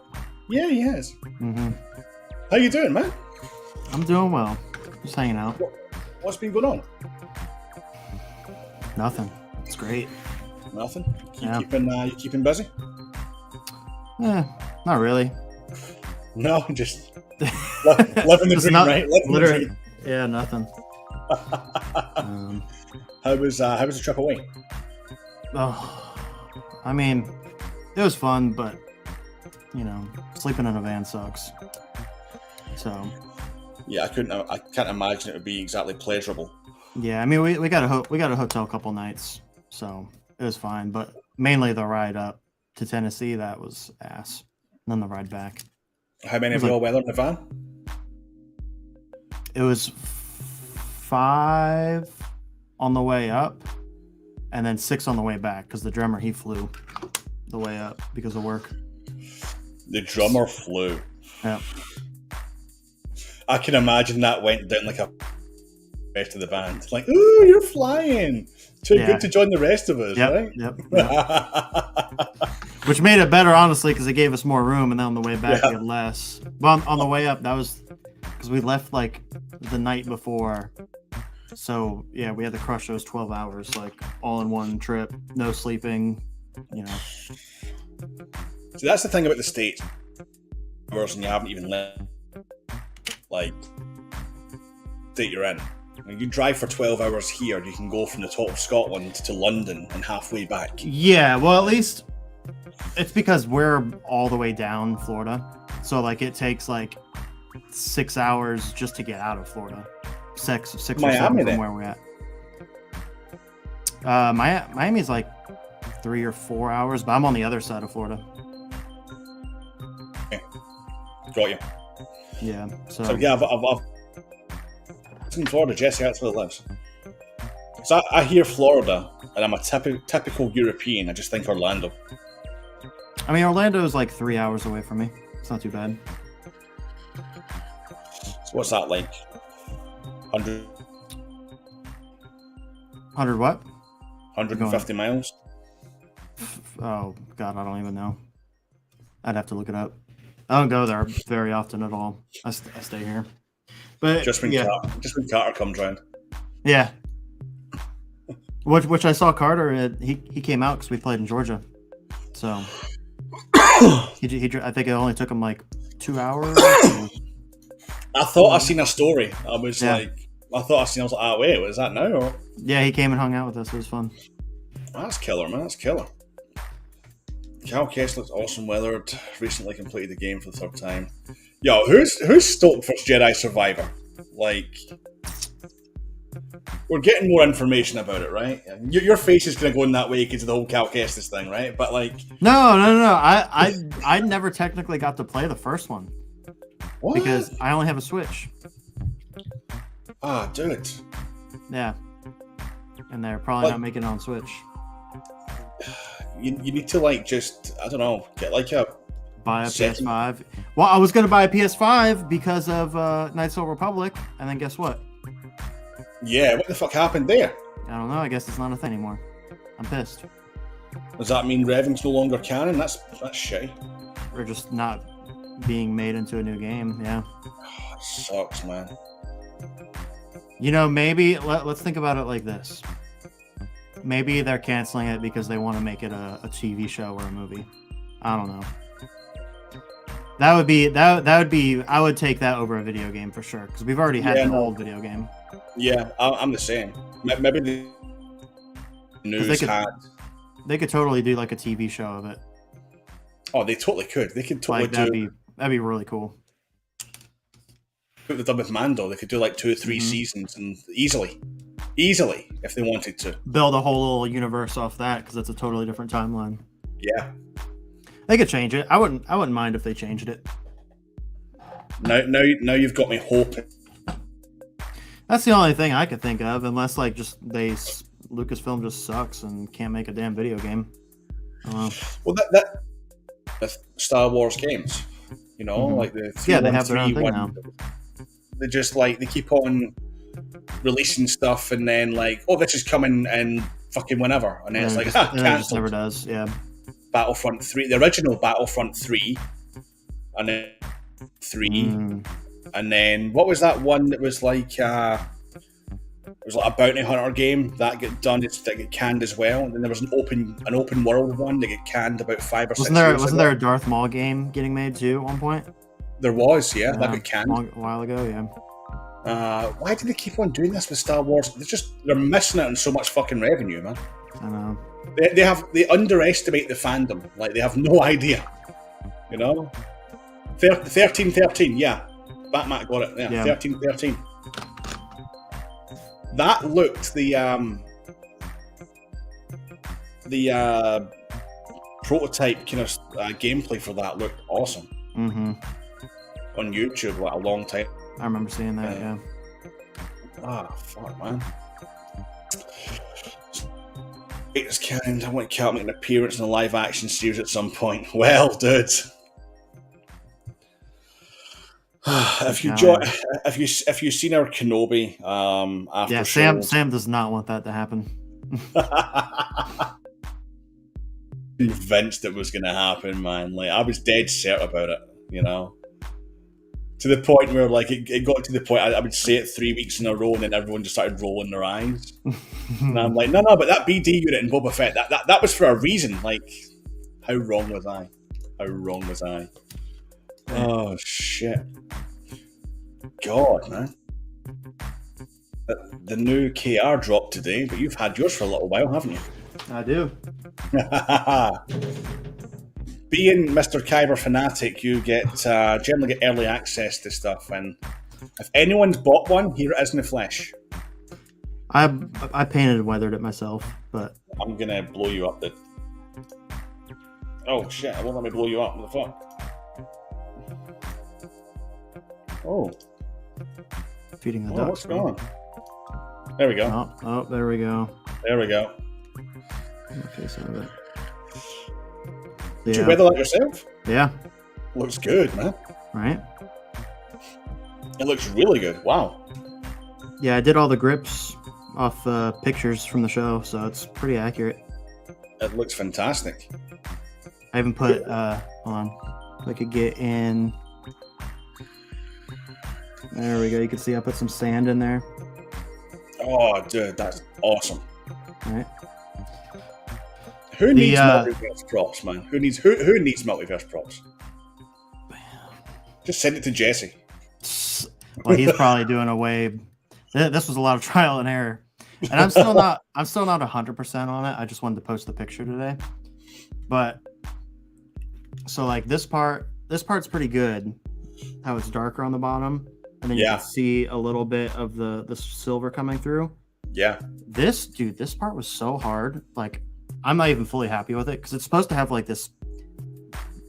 yeah, he has. Mm-hmm. How you doing, man? I'm doing well. Just hanging out. What's been going on? Nothing. It's great. Nothing? You keeping busy? Not really. No, just Living the Just dream, not- right? Living the literally, dream. yeah, nothing. How was the trip away? Oh, I mean, it was fun, but sleeping in a van sucks. So Yeah, I can't imagine it would be exactly pleasurable. yeah, I mean, we got a hotel a couple nights, so it was fine. But mainly the ride up to Tennessee, that was ass. And then the ride back. How many It was of y'all were in the van? It was 5 on the way up, and then 6 on the way back because the drummer he flew the way up because of work. The drummer flew. Yeah. I can imagine that went down like a rest of the band. Like, ooh, you're flying. Too Yeah. good to join the rest of us, Yep. right? Yep. Which made it better, honestly, because it gave us more room, and then on the way back, we had less. But on the way up, that was because we left like the night before. So yeah, we had to crush those 12 hours, like all in one trip, no sleeping. So that's the thing about the States. And you haven't even left, like, state you're in. When you drive for 12 hours here, you can go from the top of Scotland to London and halfway back. Yeah, well, at least it's because we're all the way down Florida. So like it takes like 6 hours just to get out of Florida. Six or Miami, 7 from then. where we're at. Miami's like 3 or 4 hours, but I'm on the other side of Florida. Got you. Yeah. So yeah, I've in Florida. Jesse, that's where it lives. So I hear Florida, and I'm a typical European. I just think Orlando. I mean, Orlando is like 3 hours away from me. It's not too bad. So what's that like? 100, 100 what? 150 miles? Oh God, I don't even know. I'd have to look it up. I don't go there very often at all. I stay here. But Just when Carter comes round. Yeah. Which I saw Carter. He came out because we played in Georgia. So I think it only took him like 2 hours. I thought I seen a story. I was Yeah. like, I was like, ah, wait, was that now? Or Yeah, he came and hung out with us. It was fun. that's killer, man. That's killer. Cal Kessler's awesome weathered. Recently completed the game for the 3rd time. Yo, who's stoked for Jedi Survivor? Like, we're getting more information about it, right? Your face is going to go in that way because of the whole Cal Kestis thing, right? But like, No. I never technically got to play the first one what? because I only have a Switch. Ah, dude. Yeah. And they're probably Like- not making it on Switch. You need to like just, I don't know, get like a Buy a second- PS5. Well, I was going to buy a PS5 because of Knights of the Republic, and then guess what? Yeah, what the fuck happened there? I don't know. I guess it's not a thing anymore. I'm pissed. Does that mean Reving's no longer canon? That's shitty. Or just not being made into a new game. Yeah. Oh, it sucks, man. Maybe let's think about it like this. Maybe they're canceling it because they want to make it a TV show or a movie. I don't know. That would be I would take that over a video game for sure because we've already had Yeah, an no. old video game. Yeah, I'm the same. Maybe the news had. They could totally do like a TV show of it. Oh, they totally could. They could totally Like that'd be really cool. what they've done with Mando. They could do like 2 or 3 seasons and easily, if they wanted to. Build a whole little universe off that because it's a totally different timeline. Yeah. They could change it. I wouldn't mind if they changed it. Now you've got me hoping. That's the only thing I could think of, unless like just Lucasfilm just sucks and can't make a damn video game. I don't know. Well, that with Star Wars games, like the They have their own thing 3-1, now. They just like they keep on releasing stuff, and then like, oh, this is coming in fucking whenever, and then it's like, and it just cancelled. never does. Yeah. Battlefront 3, the original Battlefront 3, and then 3, and then what was that one that was like it was like a bounty hunter game that got done, that got canned as well, and then there was an open world one that got canned about 5 or 6 years Wasn't ago. there a Darth Maul game getting made too at one point? There was, yeah, that got canned. A while ago, yeah. Why do they keep on doing this with Star Wars? They're missing out on so much fucking revenue, man. I know. They underestimate the fandom. Like, they have no idea. You know? 1313, yeah. Batman got it. Yeah, 1313. That looked the prototype kind of gameplay for that looked awesome. Mm-hmm. On YouTube, like a long time. I remember seeing that. Yeah. Fuck, man. It's kind. I want Cal to make an appearance in a live action series at some point. Well, dude. If you've seen our Kenobi after Sam does not want that to happen. Convinced it was going to happen, man. Like, I was dead set about it, you know, to the point where, like, it got to the point I would say it 3 weeks in a row, and then everyone just started rolling their eyes. And I'm like, no, but that BD unit in Boba Fett, that was for a reason. Like, how wrong was I? Oh shit! God, man. The new KR dropped today, but you've had yours for a little while, haven't you? I do. Being Mr. Kyber fanatic, you generally get early access to stuff, and if anyone's bought one, here it is in the flesh. I painted and weathered it myself, but I'm gonna blow you up, dude. Oh shit! I won't let me blow you up. What the fuck? Oh. Feeding the ducks. What's going on? There we go. Oh, there we go. There we go. Okay, so that. Did you weather that yourself? Yeah. Looks good, man. Right? It looks really good. Wow. Yeah, I did all the grips off pictures from the show, so it's pretty accurate. It looks fantastic. I even put hold on. If I could get in. There we go. You can see I put some sand in there. Oh, dude, that's awesome. All right. Who needs multiverse props, man? Who needs multiverse props? Just send it to Jesse. Well, he's probably doing a way. This was a lot of trial and error, and I'm still not 100% on it. I just wanted to post the picture today, but so like this part's pretty good. How it's darker on the bottom, and then you can see a little bit of the silver coming through. Yeah. This part was so hard. Like, I'm not even fully happy with it because it's supposed to have like this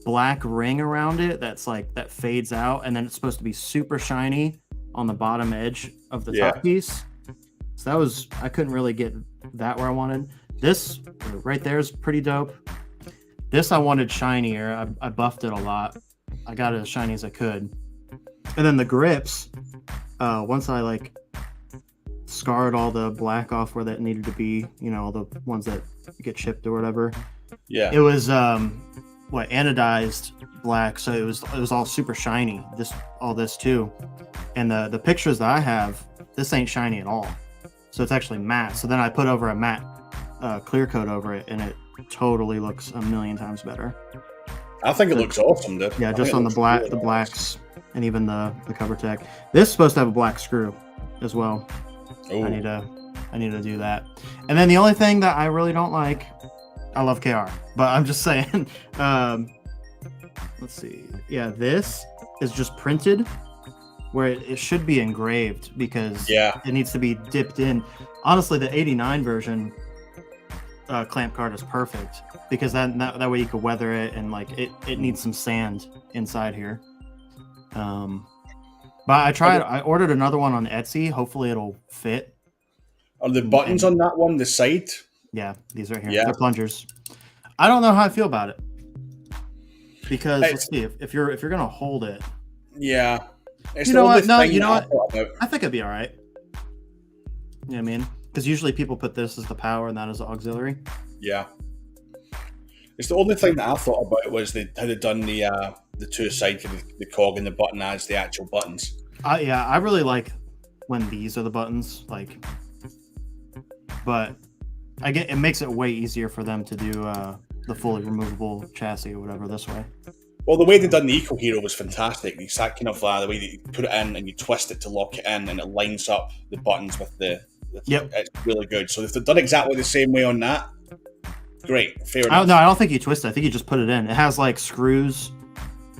black ring around it that's like that fades out, and then it's supposed to be super shiny on the bottom edge of the top piece. So I couldn't really get that where I wanted. This right there is pretty dope. This I wanted shinier. I buffed it a lot. I got it as shiny as I could. And then the grips, once I like scarred all the black off where that needed to be, you know, the ones that get chipped or whatever. Yeah. It was anodized black, so it was all super shiny. All this too. And the pictures that I have, this ain't shiny at all. So it's actually matte. So then I put over a matte clear coat over it, and it totally looks a million times better. I think it looks awesome, dude. Yeah, just on the blacks, and even the cover tech. This is supposed to have a black screw as well. Ooh. I need to do that. And then the only thing that I really don't like, I love KR, but I'm just saying. Let's see. Yeah, this is just printed where it should be engraved because it needs to be dipped in. Honestly, the 89 version clamp card is perfect because that way you could weather it, and like it needs some sand inside here. But I ordered another one on Etsy. Hopefully it'll fit. Are the buttons on that one the side? Yeah, these right here. Yeah. They're plungers. I don't know how I feel about it. Because let's see, if you're gonna hold it. Yeah. It's you know what? No, you know what? I think it'd be alright. You know what I mean? Because usually people put this as the power and that as the auxiliary. Yeah. It's the only thing that I thought about was how they'd done the two sides of the cog and the button as the actual buttons. I really like when these are the buttons, like, but it makes it way easier for them to do the fully removable chassis or whatever this way. Well, the way they done the Eco Hero was fantastic. The exact kind of the way that you put it in and you twist it to lock it in, and it lines up the buttons with the. Yep. It's really good. So if they've done exactly the same way on that, great, fair enough. I don't think you twist it. I think you just put it in. It has like screws,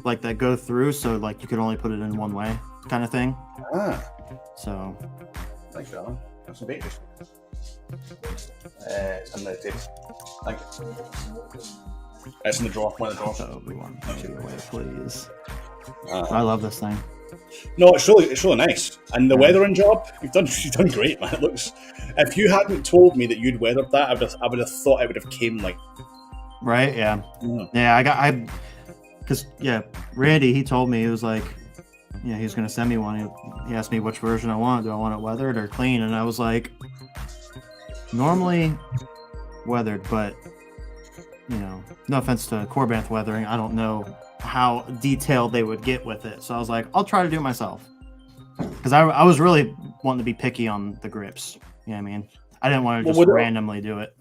like that go through, so like you could only put it in one way, kind of thing. Ah, So. thanks, Alan. That's some bakers. It's in the table. Thank you. It's in the drawer. One of the drawers. So we want to away, please. Uh, I love this thing. No, it's really nice. And the weathering job, you've done great, man. It looks. If you hadn't told me that you'd weathered that, I would have thought it would have came like. Right? Yeah. Yeah. Because Randy, he told me, he was like, he was gonna send me one. He asked me which version I want. Do I want it weathered or clean? And I was like, normally weathered, but no offense to Corbanth weathering, I don't know how detailed they would get with it. So I was like, I'll try to do it myself. Because I was really wanting to be picky on the grips. You know what I mean? I didn't want to just randomly do it.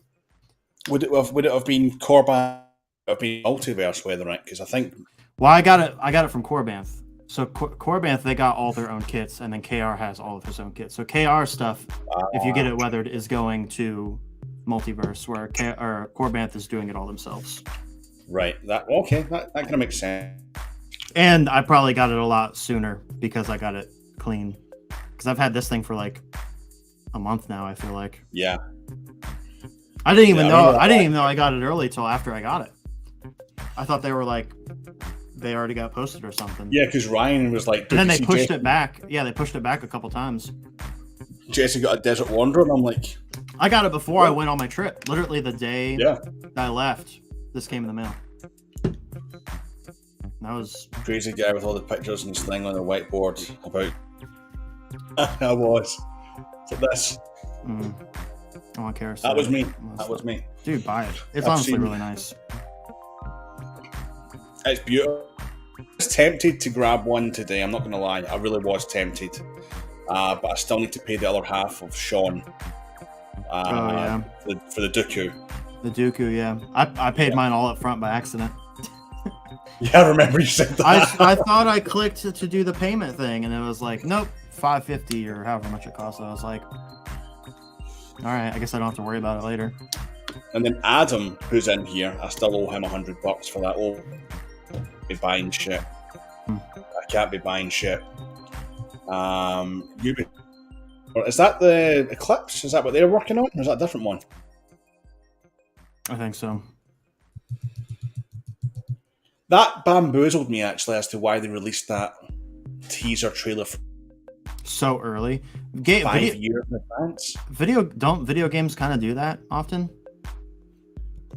Would it have been Corbanth? Have been multiverse weathering? Because I think. Well, I got it from Corbanth. So Corbanth, they got all their own kits, and then KR has all of his own kits. So KR stuff, if you get it weathered, is going to Multiverse, where Corbanth is doing it all themselves. Right. That kind of makes sense. And I probably got it a lot sooner because I got it clean. Because I've had this thing for like a month now. I feel like. Yeah. I didn't even know I got it early till after I got it. I thought they were like, they already got posted or something. Yeah, because Ryan was like. And then they pushed it back. Yeah, they pushed it back a couple times. Jesse got a Desert Wanderer, and I'm like. I got it before I went on my trip. Literally the day that I left, this came in the mail. That was crazy guy with all the pictures and thing on the whiteboard about. I was. So this. Oh, I care. That was me. That was me. Dude, buy it. It's honestly really nice. It's beautiful. I was tempted to grab one today. I'm not going to lie. I really was tempted. But I still need to pay the other half of Sean. For the Dooku. The Dooku, yeah. I paid mine all up front by accident. Yeah, I remember you said that. I thought I clicked to do the payment thing, and it was like, nope, $5.50 or however much it costs. I was like, all right, I guess I don't have to worry about it later. And then Adam, who's in here, I still owe him $100 for that. Oh, be buying shit. I can't be buying shit. Is that the Eclipse? Is that what they're working on? Or is that a different one? I think so. That bamboozled me, actually, as to why they released that teaser trailer so early. 5 years in advance. Video games kind of do that often?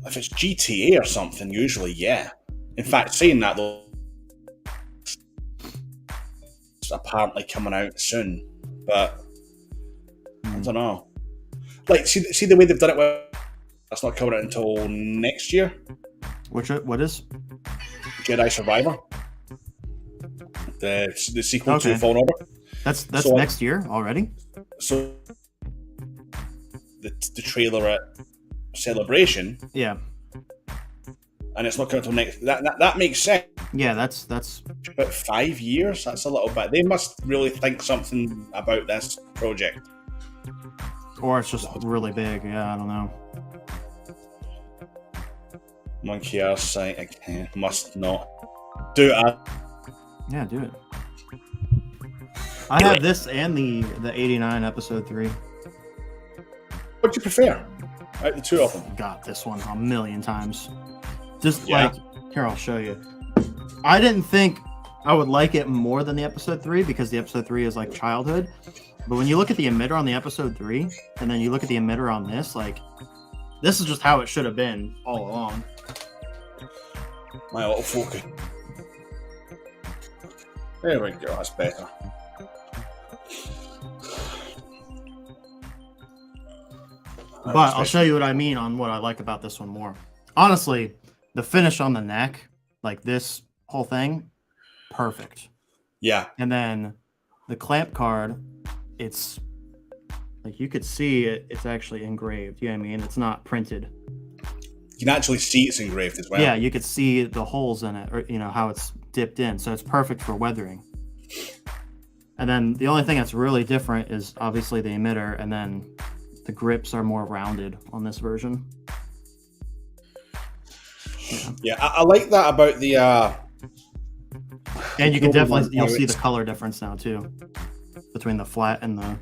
If it's GTA or something, usually, yeah. In fact, saying that, though, it's apparently coming out soon, but I don't know. Like, see the way they've done it with... That's not coming out until next year. What is? Jedi Survivor. The sequel to Fallen Order. That's so, next year already? So, the trailer at Celebration. Yeah. And it's not coming until next... That makes sense. Yeah, that's... About 5 years? That's a little bit. They must really think something about this project. Or it's just really big. Yeah, I don't know. Monkey ass site. I must not. Do it. Yeah, do it. I have this and the 89 episode 3. What do you prefer? Out the two of them? Got this one a million times. Just like, here, I'll show you. I didn't think I would like it more than the episode 3 because the episode 3 is like childhood. But when you look at the emitter on the episode 3 and then you look at the emitter on this, like, this is just how it should have been all along. My autofocus. There we go, that's better. But I'll show you what I mean on what I like about this one more. Honestly, the finish on the neck, like this whole thing, perfect. Yeah. And then the clamp card, it's like you could see it's actually engraved. You know what I mean? It's not printed. You can actually see it's engraved as well. Yeah, you could see the holes in it, or how it's dipped in, so it's perfect for weathering. And then the only thing that's really different is obviously the emitter, and then the grips are more rounded on this version. Yeah, I like that about the. And you can you'll see the color difference now too, between the flat and the.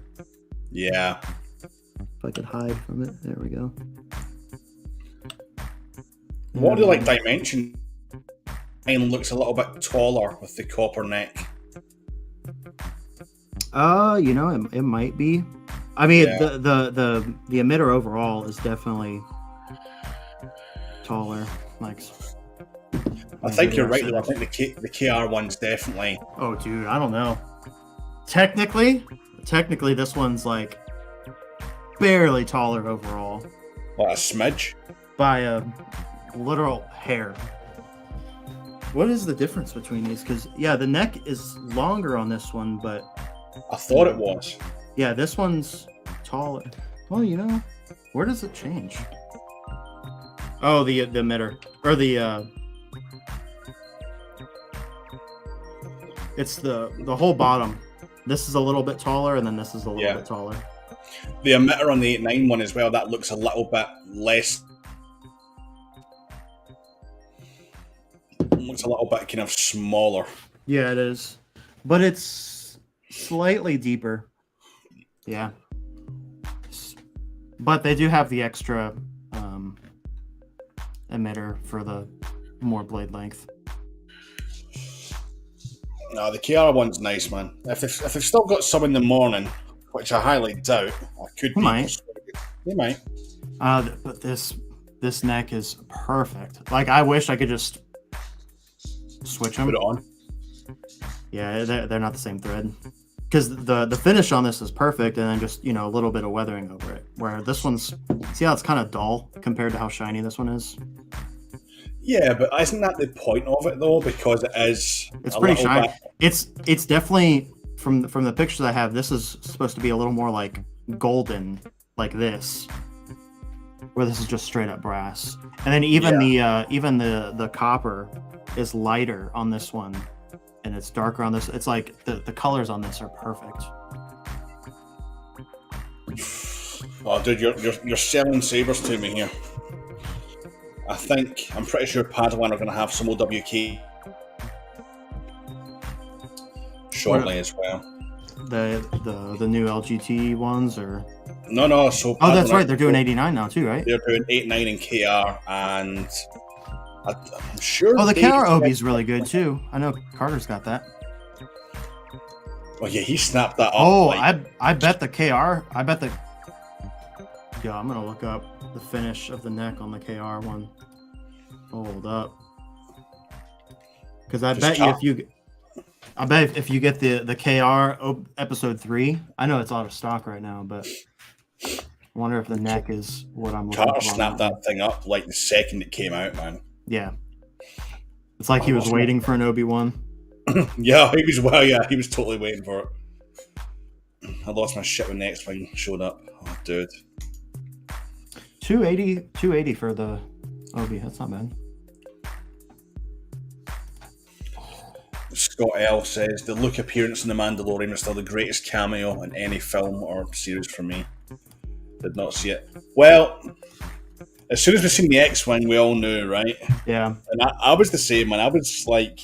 Yeah. If I could hide from it, there we go. What do you like dimension? Mine looks a little bit taller with the copper neck. It might be. I mean, Yeah. the emitter overall is definitely taller. Like, I think you're right though. I think the KR one's definitely. Oh, dude, I don't know. Technically, this one's like barely taller overall What, a smidge? by a literal hair. What is the difference between these? Because the neck is longer on this one, but I thought it was. yeah, this one's taller. Well, where does it change? Oh, the emitter or the it's the whole bottom. This is a little bit taller, and then this is a little bit taller. The emitter on the 8.9 one as well, that looks a little bit less. Looks a little bit kind of smaller. Yeah, it is. But it's slightly deeper. Yeah. But they do have the extra emitter for the more blade length. No, the KR one's nice, man. If they've still got some in the morning, which I highly doubt, I could be. They might. But this neck is perfect. Like, I wish I could just switch them. Put it on. Yeah, they're not the same thread. Because the finish on this is perfect, and then just, a little bit of weathering over it. Where this one's, see how it's kind of dull compared to how shiny this one is? Yeah, but isn't that the point of it though? Because it is. It's pretty shiny. It's definitely from the pictures I have. This is supposed to be a little more like golden, like this, where this is just straight up brass. And then even the copper is lighter on this one, and it's darker on this. It's like the colors on this are perfect. Oh, dude, you're selling sabers to me here. I'm pretty sure Padawan are going to have some OWK shortly as well. The new LGT ones, or no. So oh, that's right. They're doing 89 now too, right? They're doing 8.9 and KR, and I'm sure. Oh, the KR Obi's really good too. I know Carter's got that. Oh yeah, he snapped that up. Oh, I bet the KR. Yeah, I'm gonna look up the finish of the neck on the KR one. Hold up, because I bet if you get the KR episode 3, I know it's out of stock right now, but I wonder if the neck is what I'm looking for. Carter snapped that thing up like the second it came out, man. Yeah, it's like he was waiting for an Obi-Wan. Yeah, he was totally waiting for it. I lost my shit when the X-Wing showed up. Oh, dude. 280 for the Obi. That's not bad. Scott L says the Luke appearance in The Mandalorian is still the greatest cameo in any film or series for me. Did not see it. Well, as soon as we seen the X-Wing, we all knew, right? Yeah. And I was the same, man. I was like,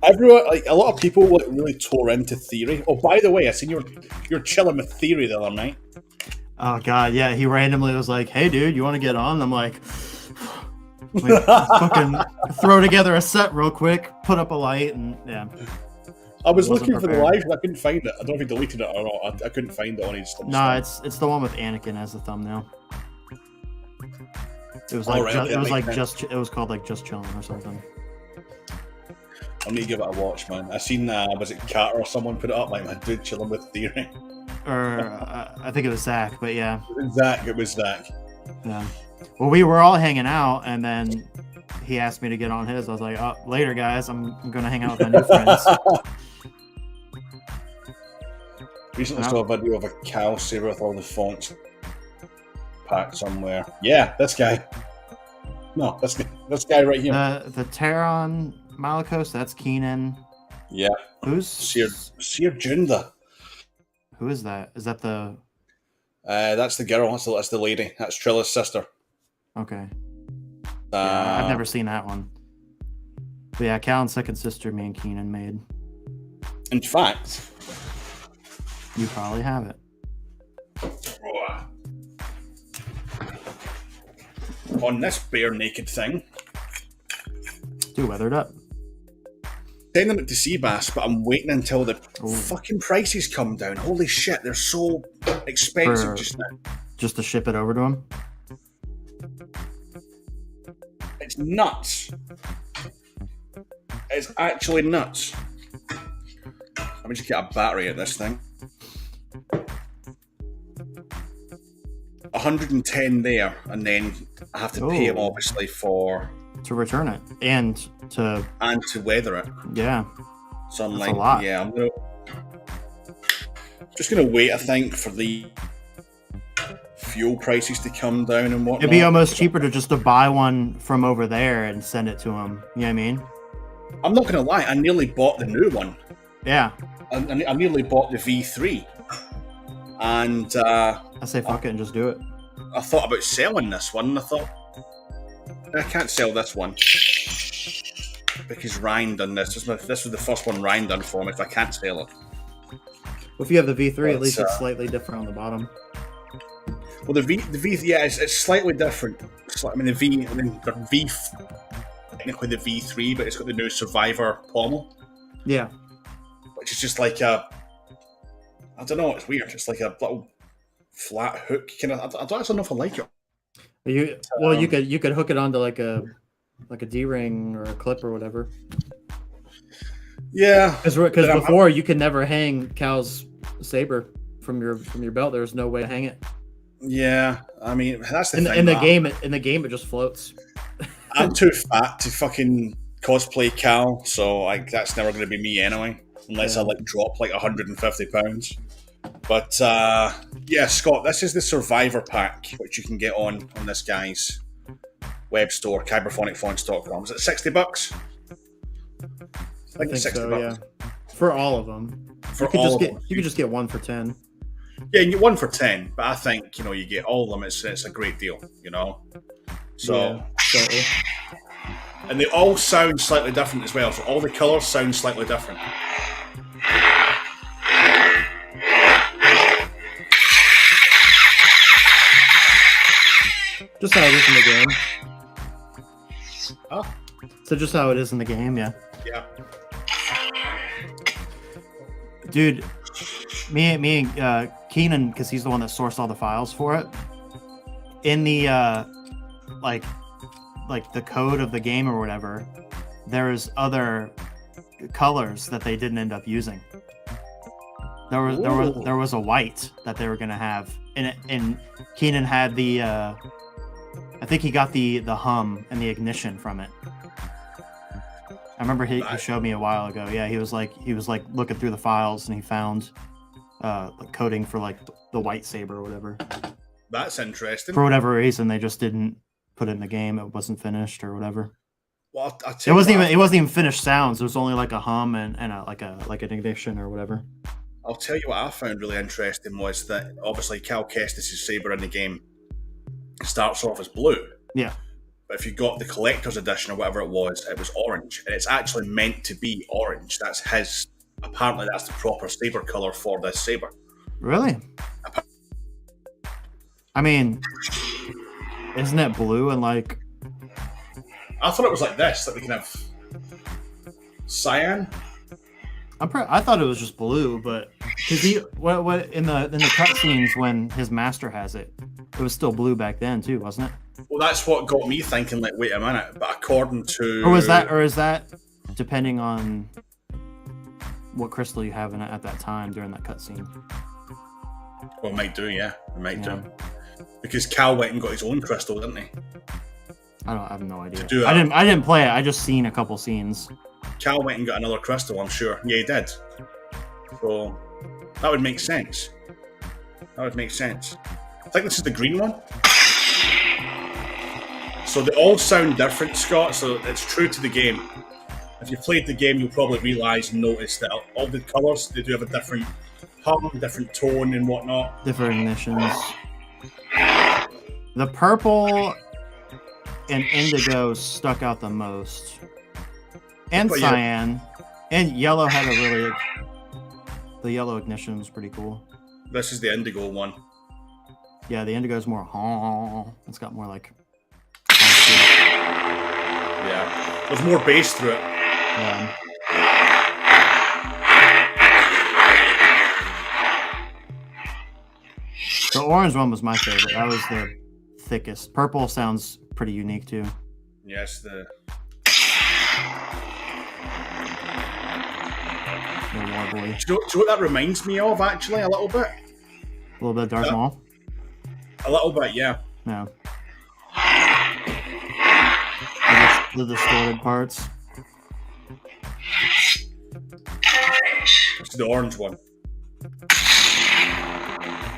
everyone, like a lot of people, like, really tore into Theory. Oh, by the way, I seen you're chilling with Theory the other night. Oh god, yeah. He randomly was like, "Hey, dude, you want to get on?" I'm like, fucking throw together a set real quick, put up a light, and yeah. I was looking for the live, but I couldn't find it. I don't know if he deleted it or not. I couldn't find it on his stuff. Nah, it's the one with Anakin as the thumbnail. It was like it was called like Just Chilling or something. I need to give it a watch, man. I seen was it Carter or someone put it up, like, my dude chilling with Theory. Or I think it was Zach, but yeah. It was Zach. Yeah. Well, we were all hanging out, and then he asked me to get on his. I was like, "Oh, later, guys. I'm gonna hang out with my new friends." Recently saw a video of a Cal Saber with all the fonts packed somewhere. Yeah, this guy. No, this guy right here. The Terran Malicos, that's Keenan. Yeah. Who's Seer Junda. Who is that? Is that the That's the girl. That's the lady. That's Trilla's sister. Okay. Yeah, I've never seen that one. But yeah, Callan's second sister, me and Keenan made. In fact, you probably have it. On this bare naked thing, Dude, weathered up. Sending it to Seabass, but I'm waiting until the fucking prices come down. Holy shit, they're so expensive just now. Just to ship it over to him? It's nuts. It's actually nuts. Let me just get a battery at this thing. 110 there, and then I have to pay him obviously to return it and to weather it. Yeah. So I'm That's a lot. yeah, I'm just gonna wait. I think for the fuel prices to come down and whatnot. It'd be almost cheaper to buy one from over there and send it to him. You know what I mean? I'm not gonna lie. I nearly bought the new one. Yeah. I nearly bought the V3, and I say fuck it and just do it. I thought about selling this one, and I thought I can't sell this one because Ryan done this. This was the first one Ryan done for me. If I can't sell it, Well, if you have the V3, at least it's slightly different on the bottom. Well, the V, yeah, it's slightly different. The V, technically the V3, but it's got the new Survivor pommel. Yeah. Which is just like I don't know, it's weird. It's like a little flat hook kind of. I don't actually know if I like it. You could hook it onto like a D-ring or a clip or whatever. Yeah, because before you could never hang Cal's Saber from your belt. There's no way to hang it. Yeah, I mean that's the thing. In the game, it just floats. I'm too fat to fucking cosplay Cal, so that's never going to be me anyway, unless I drop 150 pounds. But yeah, Scott, this is the Survivor pack, which you can get on this guy's web store, kyberphonicfonts.com. Is it $60? I think it's $60. So, yeah. For all of them. You could just get one for 10. Yeah, you get one for 10, but I think you get all of them. It's a great deal, So, yeah, and they all sound slightly different as well. So all the colours sound slightly different. Just how it is in the game. Huh? So just how it is in the game, yeah. Yeah. Dude, me and Keenan, because he's the one that sourced all the files for it. In the like the code of the game or whatever, there's other colors that they didn't end up using. There was a white that they were gonna have, and Keenan had the I think he got the hum and the ignition from it. I remember he showed me a while ago. Yeah, he was looking through the files and he found coding for the white Saber or whatever. That's interesting. For whatever reason, they just didn't put it in the game. It wasn't finished or whatever. Well, it wasn't even finished sounds. It was only like a hum and an ignition or whatever. I'll tell you what I found really interesting was that obviously Cal Kestis' Saber in the game starts off as blue. Yeah. But if you got the collector's edition or whatever it was orange. And it's actually meant to be orange. Apparently that's the proper Saber colour for this Saber. Really? I mean, isn't it blue and I thought it was like this, that we can have cyan. I thought it was just blue, but because what in the cutscenes when his master has it was still blue back then too, wasn't it? Well, that's what got me thinking. Wait a minute. But according to, or is that depending on what crystal you have in it at that time during that cutscene? Well, it might do, yeah, it might do. Because Cal went and got his own crystal, didn't he? I have no idea. I didn't play it. I just seen a couple scenes. Cal went and got another crystal, I'm sure. Yeah, he did. So that would make sense. I think this is the green one. So they all sound different, Scott. So it's true to the game. If you've played the game, you'll probably realise and notice that all the colours, they do have a different hum, different tone and whatnot. Different ignitions. The purple and indigo stuck out the most. And But yeah. cyan. And yellow had a really... The yellow ignition was pretty cool. This is the indigo one. Yeah, the indigo's more... It's got more like... Yeah. There's more bass through it. Yeah. The orange one was my favorite. That was the thickest. Purple sounds pretty unique too. Yes, More warbly. Do you know what that reminds me of, actually, a little bit? A little bit of Darth Maul. A little bit, yeah. Yeah. The distorted parts. It's the orange one.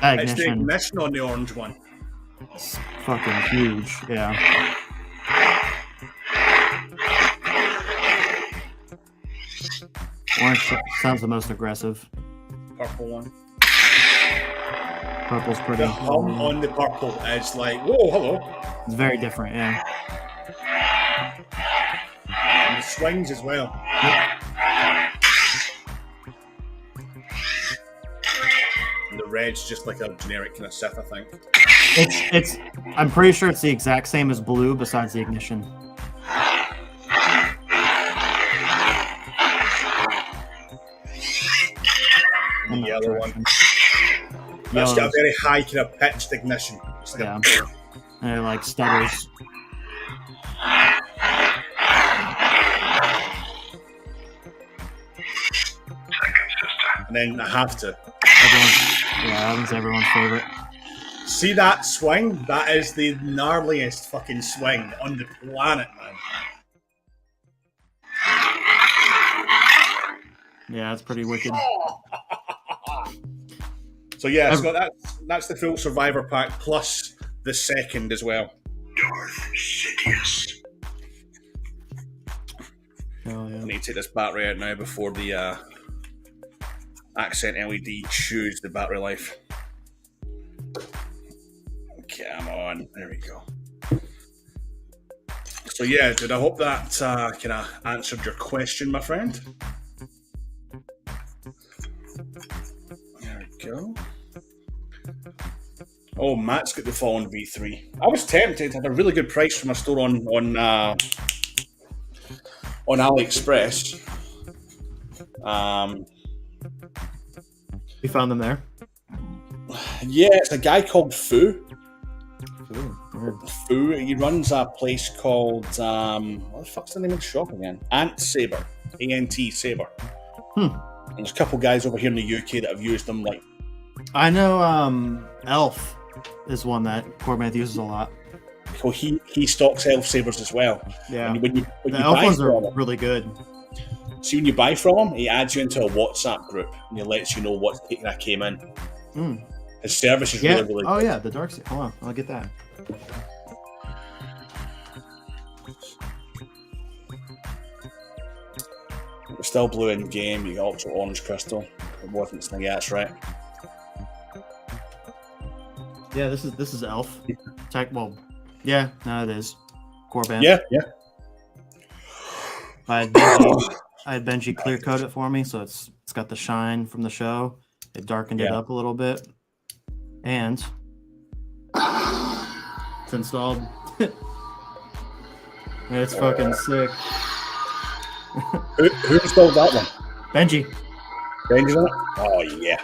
That It's the ignition. ignition on the orange one. It's fucking huge. Yeah. Orange sounds the most aggressive. Purple one. Purple's pretty. The hum on the purple is like, whoa, hello. It's very different, yeah. And the swings as well. And the red's just like a generic kind of Sith, I think. It's I'm pretty sure it's the exact same as blue besides the ignition. And the yellow one. That's Yellow's- got a very high kind of pitched ignition. It's like Yeah. And it like stutters. and then I have to. That one's everyone's favorite. See that swing? That is the gnarliest fucking swing on the planet, man. Yeah, it's pretty wicked. So yeah, Scott, that's the full Survivor pack plus the second as well. Darth Sidious. Hell yeah. I need to take this battery out now before the accent LED chews the battery life. Come on, there we go. So yeah, dude, I hope that kind of answered your question, my friend. There we go. Oh, Matt's got the Fallen V3. I was tempted. Had a really good price from a store on AliExpress. You found them there? Yeah, it's a guy called Fu. Weird. Fu. He runs a place called what the fuck's the name of the shop again? Saber. ANT Saber. And there's a couple guys over here in the UK that have used them. Like, I know Elf is one that Cormac uses a lot. well, he stocks Elf Sabers as well. Yeah. When you The Elf buy ones from are him, really good. see when you buy from him, he adds you into a WhatsApp group and he lets you know what that came in. Mm. His service is Yeah. really, really Oh good. yeah, the dark side. Hold on, I'll get that. It was still blue in game. You got Ultra Orange Crystal. It wasn't something. Yeah, that's right. Yeah, this is Elf. Yeah, no, it is. Core band. Yeah, yeah. I had Benji clear coat it for me, so it's got the shine from the show. It darkened it Yeah. up a little bit, and it's installed. It's fucking sick. Who installed that one? Benji. Benji's on it? Oh, yeah.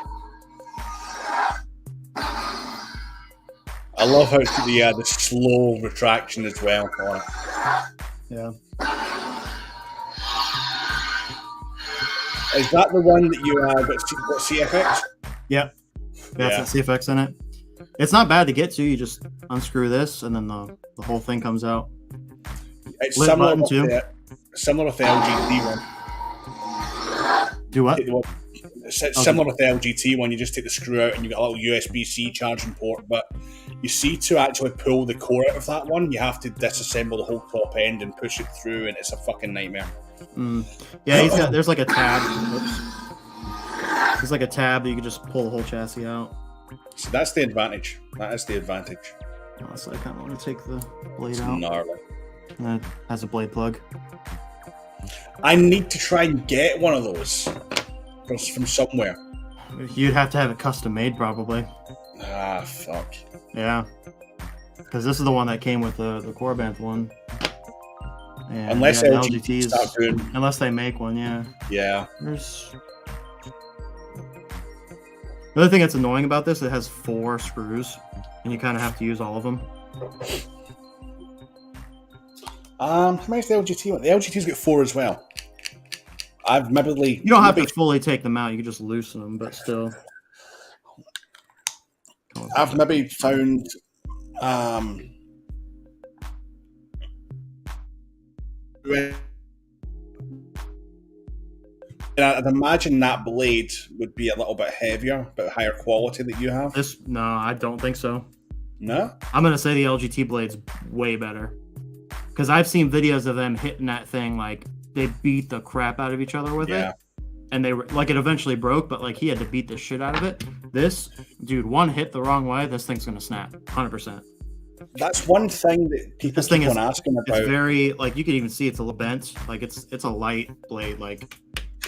I love how it's got the slow retraction as well on it. Yeah. Is that the one that you got CFX? Yep. That's the CFX in it. It's not bad to get to. You just unscrew this, and then the whole thing comes out. It's Lit similar button with, too. similar with the LGD one. Do what? It's similar with the LGT one. You just take the screw out and you got a little USB-C charging port. But you see, to actually pull the core out of that one, you have to disassemble the whole top end and push it through, and it's a fucking nightmare. Yeah, there's like a tab. Oops. There's like a tab that you can just pull the whole chassis out. So that's the advantage. That is the advantage. So I kind of want to take the blade It's out. gnarly. And it has a blade plug. I need to try and get one of those from somewhere. You'd have to have it custom made, probably. Ah, fuck. Yeah. Because this is the one that came with the Corband one. And Unless yeah, LGT start doing... Unless they make one, yeah. Yeah. There's... The other thing that's annoying about this, it has 4 screws, and you kind of have to use all of them. How many's the LGT one? The LGT's got 4 as well. I've maybe... You don't have to fully take them out, you can just loosen them, but still. I've maybe found... I'd imagine that blade would be a little bit heavier, but higher quality that you have. No, I don't think so. No? I'm going to say the LGT blade's way better. Because I've seen videos of them hitting that thing, like, they beat the crap out of each other with it. And they were, like, it eventually broke, but, like, he had to beat the shit out of it. This, dude, one hit the wrong way, this thing's going to snap. 100%. That's one thing that people keep on asking about. It's very, like, you can even see it's a little bent. Like, it's a light blade. Like,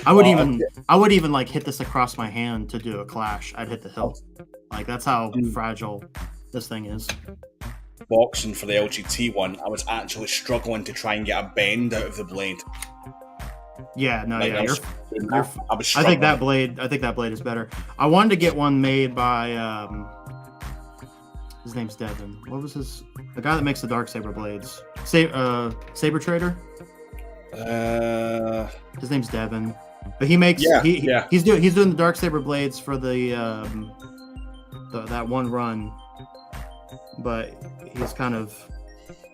I would even like hit this across my hand to do a clash. I'd hit the hilt. Like, that's how fragile this thing is. Boxing for the LGT one, I was actually struggling to try and get a bend out of the blade. Yeah, no, like, yeah, I was I think that blade is better. I wanted to get one made by his name's Devin. What was the guy that makes the Darksaber blades? Saber Trader? His name's Devin. But he makes he's doing the Darksaber blades for the that one run. But he's kind of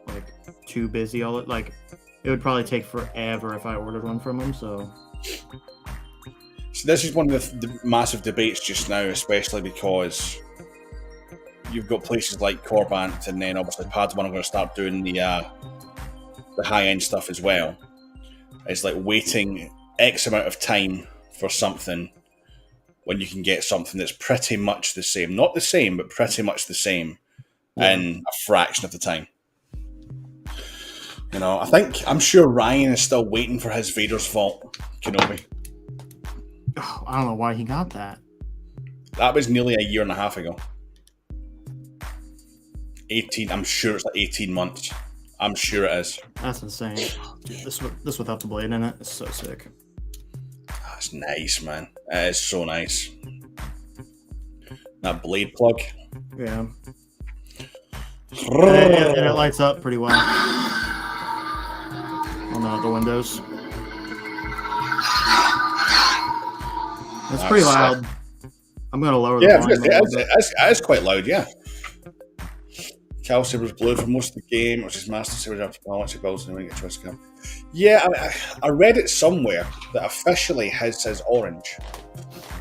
like too busy. It would probably take forever if I ordered one from him. So this is one of the massive debates just now, especially because you've got places like Corbant, and then obviously Padawan are going to start doing the high end stuff as well. It's like waiting X amount of time for something when you can get something that's pretty much the same. Not the same, but pretty much the same in a fraction of the time. You know, I'm sure Ryan is still waiting for his Vader's Vault Kenobi. Oh, I don't know why he got that. That was nearly a year and a half ago. 18, I'm sure it's like 18 months. I'm sure it is. That's insane. Dude, this without the blade in it is so sick. That's nice, man. It is so nice. That blade plug. Yeah. And it lights up pretty well on the windows. It's pretty loud. I'm going to lower the volume. It's quite loud, yeah. Cal Saber's blue for most of the game, which is Master Saber after balance builds and get choice cam. Yeah, I read it somewhere that officially his is orange.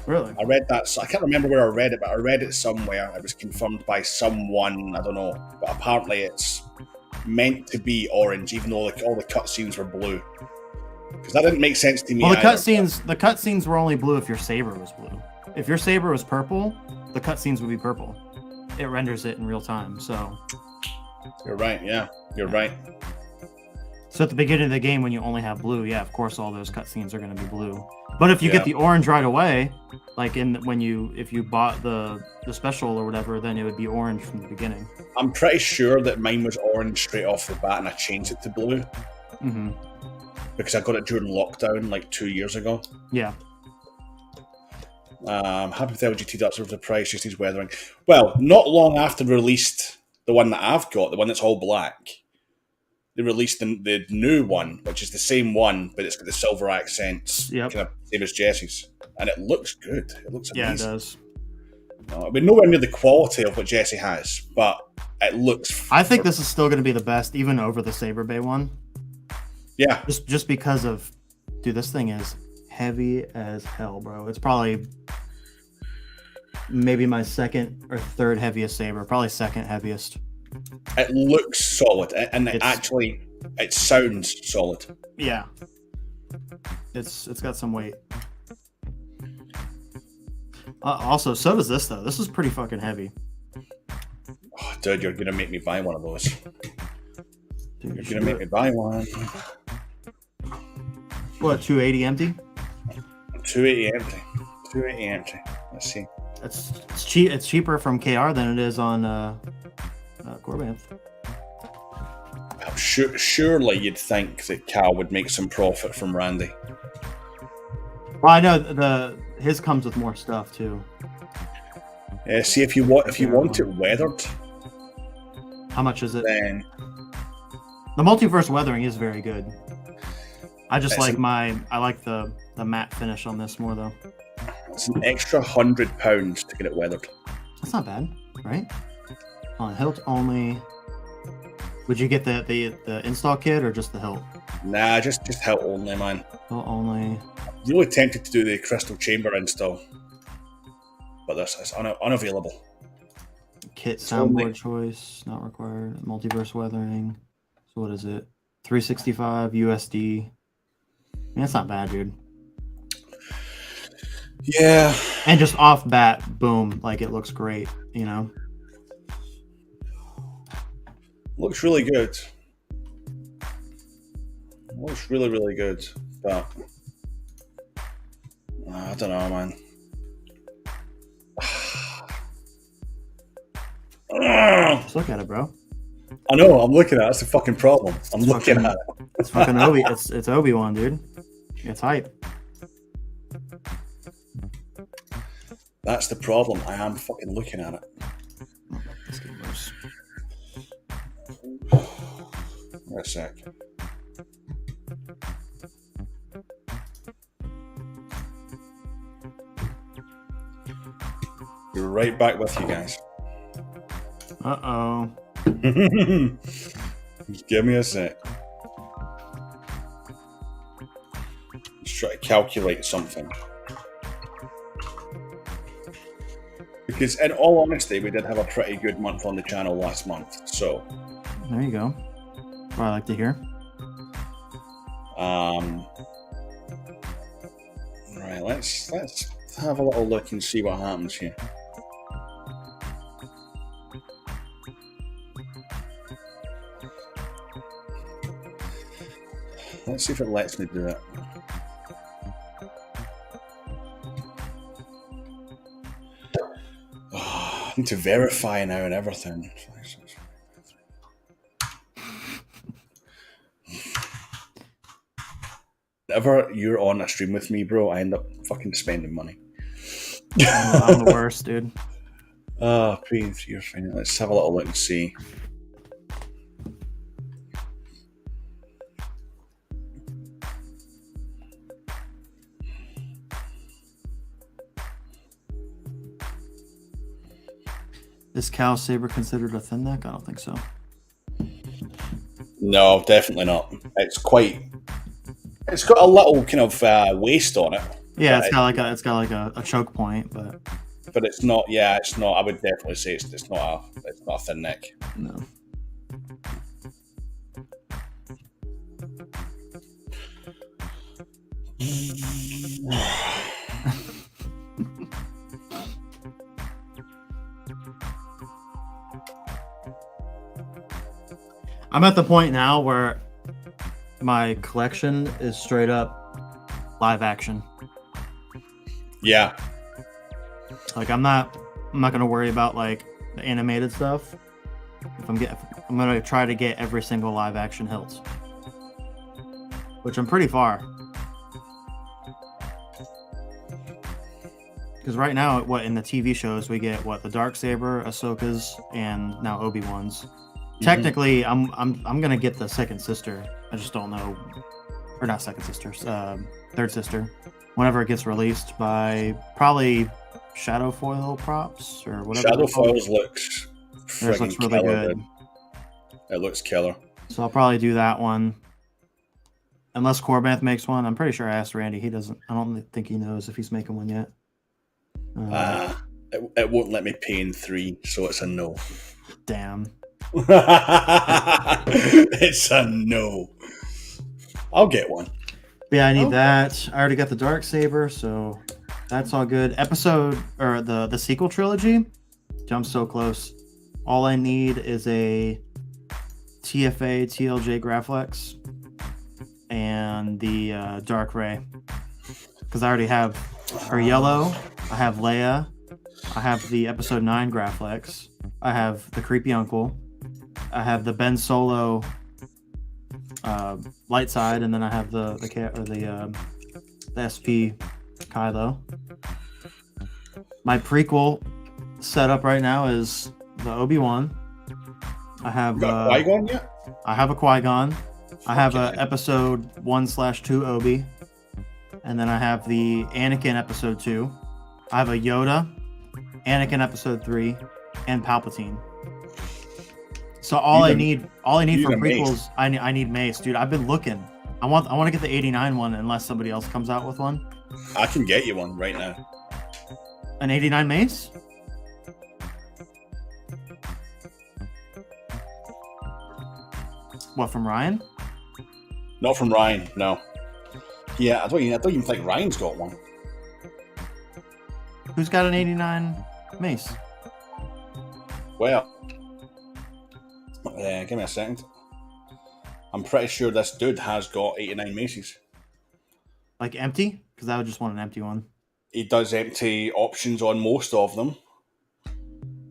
Really? I read that. So I can't remember where I read it, but I read it somewhere. It was confirmed by someone. I don't know, but apparently it's meant to be orange, even though all the cutscenes were blue. Because that didn't make sense to me. Well, the cutscenes were only blue if your saber was blue. If your saber was purple, the cutscenes would be purple. It renders it in real time. So you're right. Yeah, you're right. So at the beginning of the game, when you only have blue, yeah, of course, all those cutscenes are going to be blue. But if you get the orange right away, like if you bought the special or whatever, then it would be orange from the beginning. I'm pretty sure that mine was orange straight off the bat, and I changed it to blue. Mm-hmm. Because I got it during lockdown like 2 years ago. Yeah. Happy with LGT Darts over the price, just needs weathering. Well, not long after they released the one that I've got, the one that's all black, they released the new one, which is the same one, but it's got the silver accents, kind of same as Jesse's. And it looks good. It looks amazing. Yeah, it does. We're nowhere near the quality of what Jesse has, but it looks... I think this is still going to be the best, even over the Saber Bay one. Yeah. Just because of... Dude, this thing is heavy as hell, bro. It's probably maybe my second or third heaviest saber. Probably second heaviest. It looks solid, and It's- it sounds solid. Yeah. It's got some weight. Also, so does this though. This is pretty fucking heavy. Oh, dude, you're gonna make me buy one of those. Dude, You're gonna make me buy one. What, 280 empty? 280 empty. 280 empty. Let's see. It's cheap. It's cheaper from KR than it is on Corbanth. Surely you'd think that Cal would make some profit from Randy. Well, I know his comes with more stuff too. See, if you want it weathered, How much is it? then The multiverse weathering is very good. I just It's I like the matte finish on this more though. it's an extra £100 to get it weathered. That's not bad, right? On hilt only. Would you get the install kit or just the hilt? Nah, just help only, man. Hilt only. Really tempted to do the crystal chamber install, but this is unavailable. Kit It's only- soundboard choice not required. Multiverse weathering. So what is it? 365 USD. That's not bad, dude. Yeah, And just off bat, boom, like it looks great, you know. looks really good. Looks really, really good, but I don't know, man. Just look at it, bro. I know, I'm looking at it. That's the fucking problem. I'm looking fucking- at it. It's fucking Obi. It's Obi-Wan, dude. It's hype. That's the problem. I am fucking looking at it. Let's get worse. Wait a sec. You're right back with you guys. Uh-oh. Just give me a sec. Let's try to calculate something. Because in all honesty, we did have a pretty good month on the channel last month. So, There you go. What I like to hear. right, let's have a little look and see what happens here. Let's see if it lets me do it. Oh, I need to verify now and everything. Whenever you're on a stream with me, bro, I end up fucking spending money. I'm the worst, dude. Oh, please, you're fine. Let's have a little look and see. Is Cal Saber considered a thin neck? I don't think so. No, definitely not. It's got a little kind of waist on it. Yeah, But it's got like a choke point, but it's not. Yeah, it's not. I would definitely say it's not a thin neck. no. I'm at the point now where my collection is straight up live action. Yeah, Like I'm not gonna worry about like the animated stuff. I'm gonna try to get every single live action hilts, which I'm pretty far. Because right now, what in the TV shows we get the Darksaber, Ahsoka's, and now Obi-Wan's. Technically, I'm gonna get the second sister. I just don't know, or not second sister, third sister. Whenever it gets released by probably Shadow Foil props or whatever. Shadow they're called. Foils looks Theirs friggin' looks really killer, good. dude. It looks killer. So I'll probably do that one. Unless Corbanth makes one. I'm pretty sure I asked Randy. He doesn't. I don't think he knows if he's making one yet. It won't let me pay in 3, so it's a no. Damn. It's a no. I'll get one. Yeah, I need that. I already got the Dark Saber, so that's all good. The sequel trilogy, jump so close. All I need is a TFA TLJ Graflex and the Dark Ray, because I already have her yellow. I have Leia. I have the Episode 9 Graflex. I have the Creepy Uncle. I have the Ben Solo light side, and then I have the SP Kylo. My prequel setup right now is the Obi-Wan. I have Qui-Gon yet? I have a Qui-Gon. I have a Episode 1/2 Obi, and then I have the Anakin Episode 2. I have a Yoda, Anakin Episode 3, and Palpatine. So all I need for prequels, I need Mace, dude. I've been looking. I want to get the 89 one unless somebody else comes out with one. I can get you one right now. An 89 Mace? What, from Ryan? Not from Ryan, no. Yeah, I don't even think Ryan's got one. Who's got an 89 Mace? Well, give me a second. I'm pretty sure this dude has got 89 Maces. Like empty? Because I would just want an empty one. He does empty options on most of them.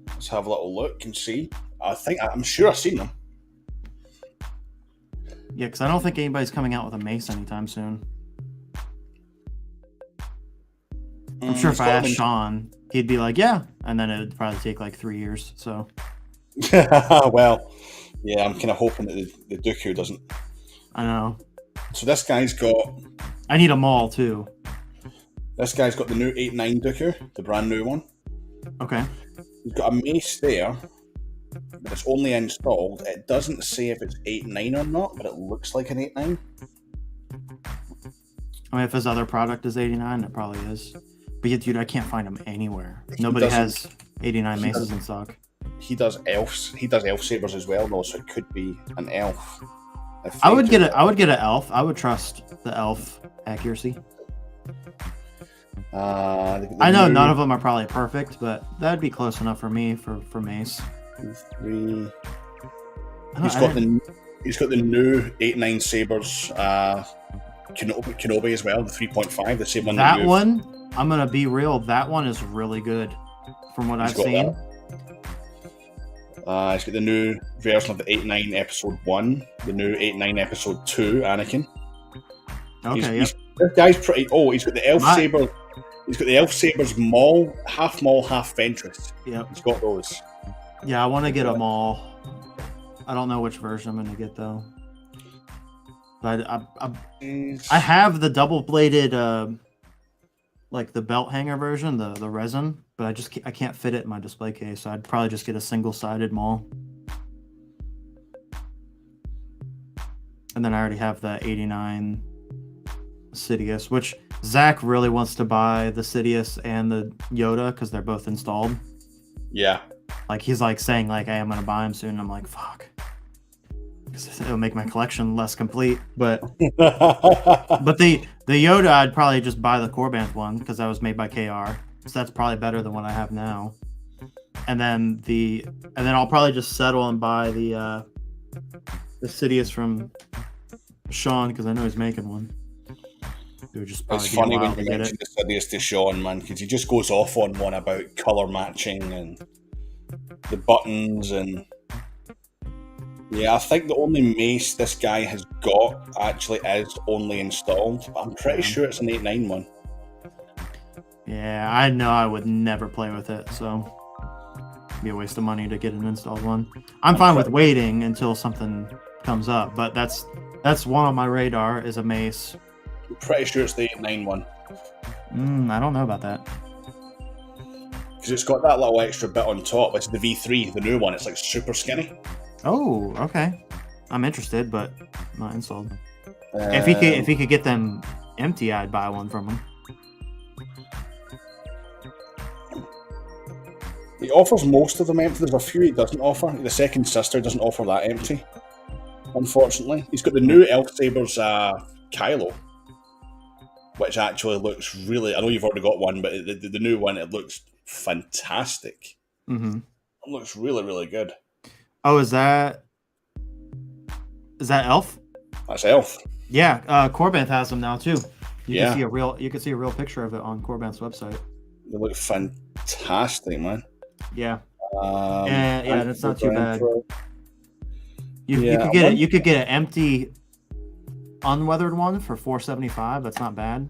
Let's have a little look and see. I'm sure I've seen them. Yeah, because I don't think anybody's coming out with a Mace anytime soon. I'm sure if I asked Sean, he'd be like, yeah. And then it would probably take like 3 years. So. Well, yeah, I'm kind of hoping that the Dooku doesn't. I know. So this guy's got. I need a Maul too. This guy's got the new 8-9 Dooku, the brand new one. Okay. He's got a Mace there, but it's only installed. It doesn't say if it's 8-9 or not, but it looks like an 8-9. I mean, if his other product is 89, it probably is. But yeah, dude, I can't find them anywhere. Nobody has 89 Maces in stock. He does elves. He does elf sabers as well, though, so it could be an elf. I would get an elf. I would trust the elf accuracy. I know none of them are probably perfect, but that'd be close enough for me for Mace. 3. He's got the new 8-9 sabers. Kenobi as well, the 3.5, the same one. That one, I'm gonna be real. That one is really good, from what I've seen. He's got the new version of the 8-9 Episode 1, the new 8-9 Episode 2 Anakin. Okay, this guy's pretty. Oh, he's got the elf saber. He's got the elf sabers Maul, half Ventress. Yep, he's got those. Yeah, I want to get them all. I don't know which version I'm gonna get though. But I have the double-bladed, like the belt hanger version, the resin, but I can't fit it in my display case, so I'd probably just get a single-sided Maul. And then I already have the 89 Sidious, which Zach really wants to buy the Sidious and the Yoda because they're both installed. Yeah. Like he's like saying like, hey, I'm gonna buy them soon. I'm like, fuck. It'll make my collection less complete, but the Yoda, I'd probably just buy the Corbanth one because that was made by KR, so that's probably better than what I have now. And then I'll probably just settle and buy the Sidious from Sean because I know he's making one. It's funny when you mention the Sidious to Sean, man, because he just goes off on one about color matching and the buttons and. Yeah, I think the only Mace this guy has got actually is only installed. I'm pretty sure it's an 8-9 one. Yeah, I know I would never play with it, so it'd be a waste of money to get an installed one. I'm fine with waiting until something comes up, but that's one on my radar is a Mace. I'm pretty sure it's the 8-9 one. I don't know about that. Because it's got that little extra bit on top. It's the V3, the new one. It's like super skinny. Oh, okay. I'm interested, but not installed. If he could get them empty, I'd buy one from him. He offers most of them empty. There's a few he doesn't offer. The second sister doesn't offer that empty, unfortunately. He's got the new Elf Sabers Kylo, which actually looks really... I know you've already got one, but the new one, it looks fantastic. Mm-hmm. It looks really, really good. Oh, is that Elf? That's Elf. Yeah, Corbanth has them now too. You can see a real picture of it on Corbanth's website. They look fantastic, man. Yeah. Yeah, that's not too bad. You could get an empty unweathered one for $475. That's not bad.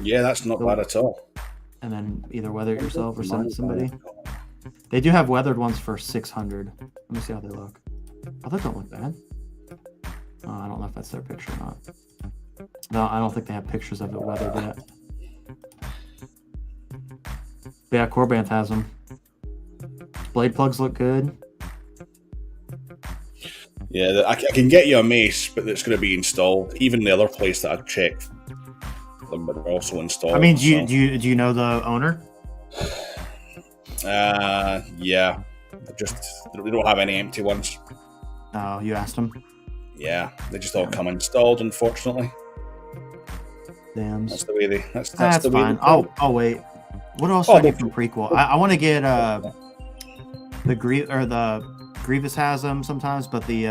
Yeah, that's not bad at all. And then either weather it yourself or send it to somebody. They do have weathered ones for $600. Let me see how they look. Oh, that don't look bad. Oh, I don't know if that's their picture or not. No, I don't think they have pictures of it weathered yet. But yeah, Corbanth has them. Blade plugs look good. Yeah, I can get you a mace, but it's going to be installed. Even the other place that I've checked, them are also installed. I mean, do you know the owner? Yeah. They don't have any empty ones. Oh, you asked him? Yeah, they just all come installed, unfortunately. Damn. That's the way they. That's the fine. Way I'll wait. What else do I need from prequel? I want to get the Grievous has them sometimes, but the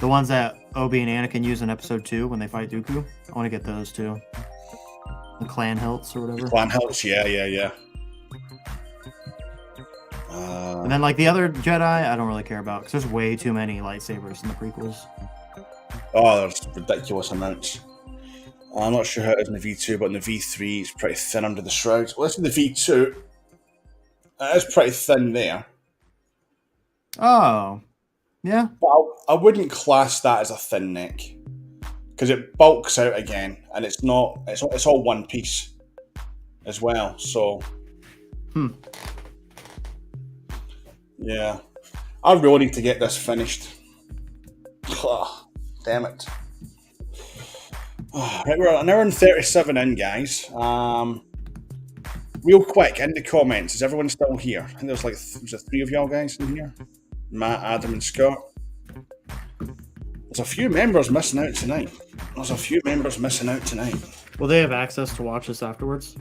ones that Obi and Anakin use in Episode 2 when they fight Dooku, I want to get those too. The clan hilts or whatever. Clan hilts, yeah. And then like the other Jedi, I don't really care about because there's way too many lightsabers in the prequels. Oh, there's ridiculous amounts. I'm not sure how it is in the V2, but in the V3 it's pretty thin under the shrouds. Well, let's do the V2. It is pretty thin there. Oh, yeah. But I wouldn't class that as a thin neck because it bulks out again, and it's not. It's all one piece as well. So, yeah, I really need to get this finished. Ugh, damn it. Right, we're an hour and 37 in, guys. Real quick, in the comments, is everyone still here? I think there's three of y'all guys in here. Matt, Adam, and Scott. There's a few members missing out tonight. Will they have access to watch this afterwards?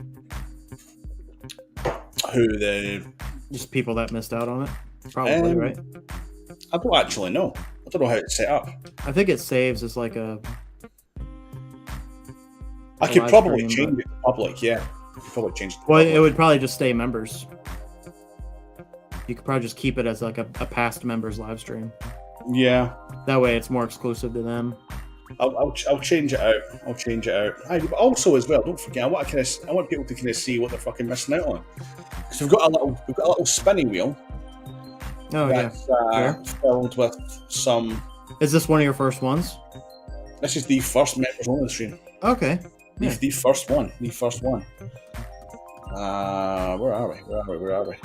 Just people that missed out on it? Probably, right? I don't actually know. I don't know how it's set up. I think it saves as like a... I could probably change it to public, yeah. Probably change it to public. It would probably just stay members. You could probably just keep it as like a past members live stream. Yeah. That way it's more exclusive to them. I'll change it out. Also, as well, don't forget, I want people to kind of see what they're fucking missing out on. Because we've got a little spinning wheel. Oh, that's, filled with some... Is this one of your first ones? This is the first members only stream. Okay. Yeah. The first one. Where are we?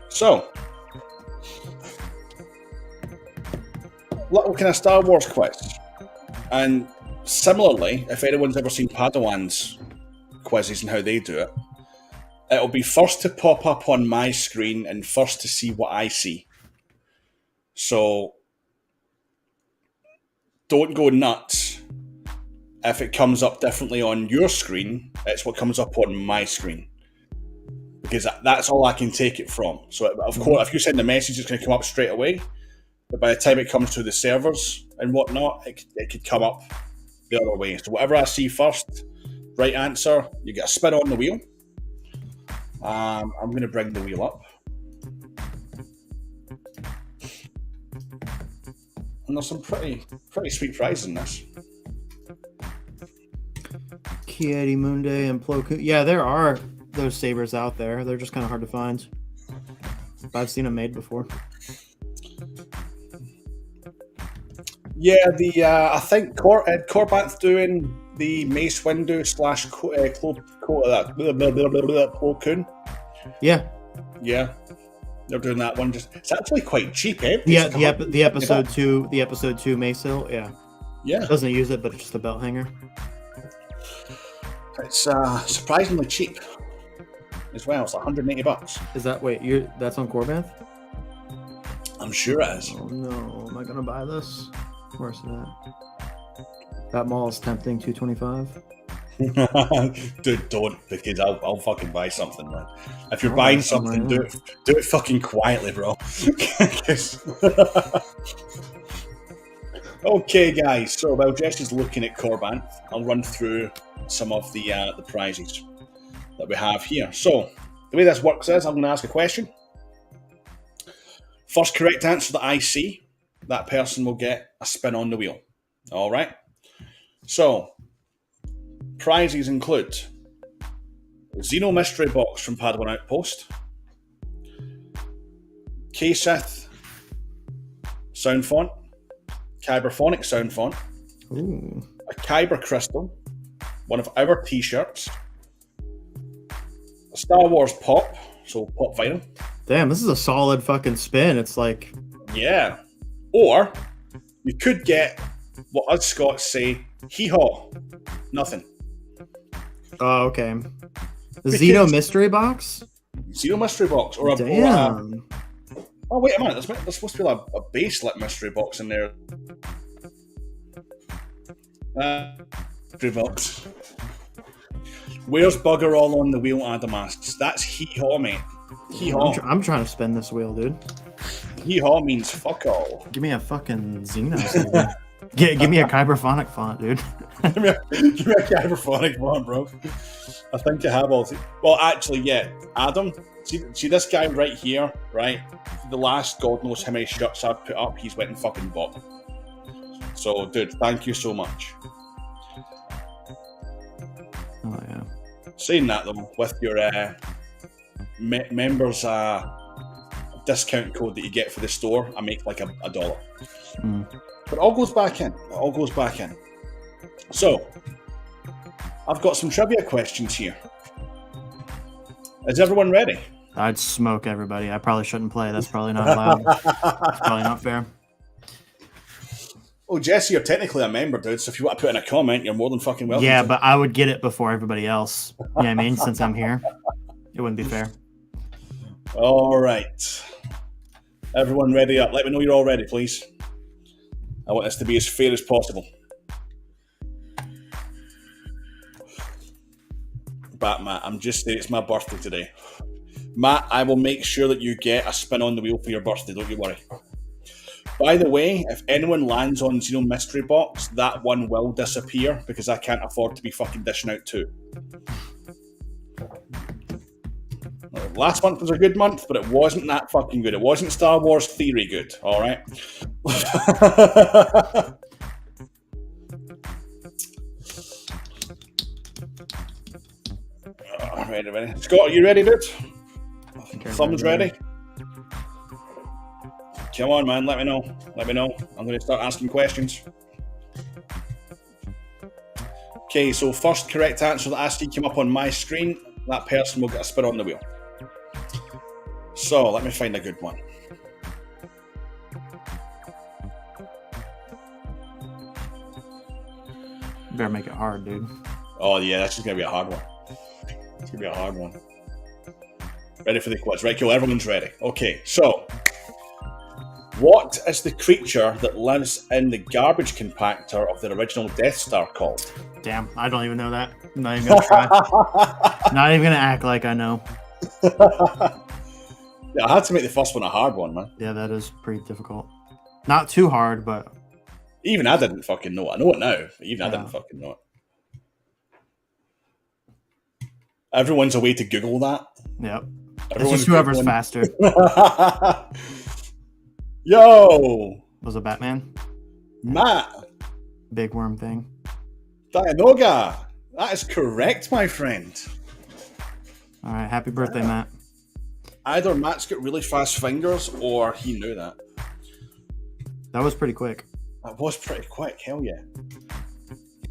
So, little kind of Star Wars quiz. And similarly, if anyone's ever seen Padawan's quizzes and how they do it, it'll be first to pop up on my screen and first to see what I see. So, don't go nuts. If it comes up differently on your screen, it's what comes up on my screen. Because that's all I can take it from. So, of course, if you send a message, it's going to come up straight away. But by the time it comes to the servers and whatnot, it could come up the other way. So whatever I see first, right answer, you get a spin on the wheel. I'm going to bring the wheel up. And there's some pretty sweet prizes in this. Kiedi Munde and Plo Koon. Yeah, there are those sabers out there. They're just kind of hard to find. I've seen them made before. Yeah, I think Corbanth's doing the Mace Windu / Plo Koon. Yeah. Yeah. They're doing that one. It's actually quite cheap, eh? The episode two Mace Hill, yeah. Yeah. Doesn't use it, but it's just a belt hanger. It's surprisingly cheap as well. It's like $180. Is that that's on Corbanth? I'm sure it is. Oh no, am I gonna buy this? Where's that? That mall is tempting, $225. Dude, don't, because I'll fucking buy something, man. If you're buying something, do it fucking quietly, bro. Okay, guys. So while Jess is looking at Corbanth, I'll run through some of the prizes that we have here. So the way this works is I'm going to ask a question. First correct answer that I see, that person will get a spin on the wheel. All right. So prizes include Xeno Mystery Box from Padawan Outpost, K-Sith Sound Font, Kyberphonic Sound Font, Ooh. a Kyber Crystal, one of our t-shirts, a Star Wars Pop, so Pop Vinyl. Damn, this is a solid fucking spin. It's like... Yeah. Or you could get what us Scots say, hee-haw. Nothing. Oh, okay. The Xeno Mystery Box? Xeno Mystery Box. Or a... Damn. Oh, wait a minute. There's supposed to be a base-lit mystery box in there. Mystery box. Where's bugger all on the wheel, Adamasks? That's hee-haw, mate. Hee-haw. I'm trying to spin this wheel, dude. Hee-haw means fuck all. Give me a fucking Xeno. Give me a Kyberphonic font, dude. give me a Kyberphonic font, bro. I think I have all... Well, actually, yeah. Adam, see this guy right here, right? The last God knows how many shirts I've put up, he's went and fucking bought. So, dude, thank you so much. Oh, yeah. Saying that, though, with your members discount code that you get for the store, I make like $1. But it all goes back in. It all goes back in. So, I've got some trivia questions here. Is everyone ready? I'd smoke everybody. I probably shouldn't play. That's probably not allowed. That's probably not fair. Oh, Jesse, you're technically a member, dude, so if you want to put in a comment, you're more than fucking welcome. Yeah, but I would get it before everybody else. You know what I mean? Since I'm here. It wouldn't be fair. All right. Everyone ready up? Let me know you're all ready, please. I want this to be as fair as possible. But, Matt, I'm just saying it's my birthday today. Matt, I will make sure that you get a spin on the wheel for your birthday, don't you worry. By the way, if anyone lands on Xeno Mystery Box, that one will disappear because I can't afford to be fucking dishing out two. Last month was a good month, but it wasn't that fucking good. It wasn't Star Wars Theory good, alright? Ready. Scott, are you ready, dude? Thumbs ready? Come on, man. Let me know. I'm going to start asking questions. Okay, so first correct answer that I see come up on my screen, that person will get a spin on the wheel. So, let me find a good one. You better make it hard, dude. Oh, yeah, that's just going to be a hard one. It's going to be a hard one. Ready for the quiz? Right, cool. Everyone's ready. Okay, so what is the creature that lives in the garbage compactor of the original Death Star called? Damn, I don't even know that. I'm not even going to try. Not even going to act like I know. Yeah, I had to make the first one a hard one, man. Yeah, that is pretty difficult. Not too hard, but... Even I didn't fucking know it. I know it now, but even I didn't fucking know it. Everyone's a way to Google that. Yep. It's just whoever's faster. Yo! Was it Batman? Matt! Big worm thing. Dianoga! That is correct, my friend. Alright, happy birthday, Matt. Either Matt's got really fast fingers, or he knew that. That was pretty quick. That was pretty quick, hell yeah.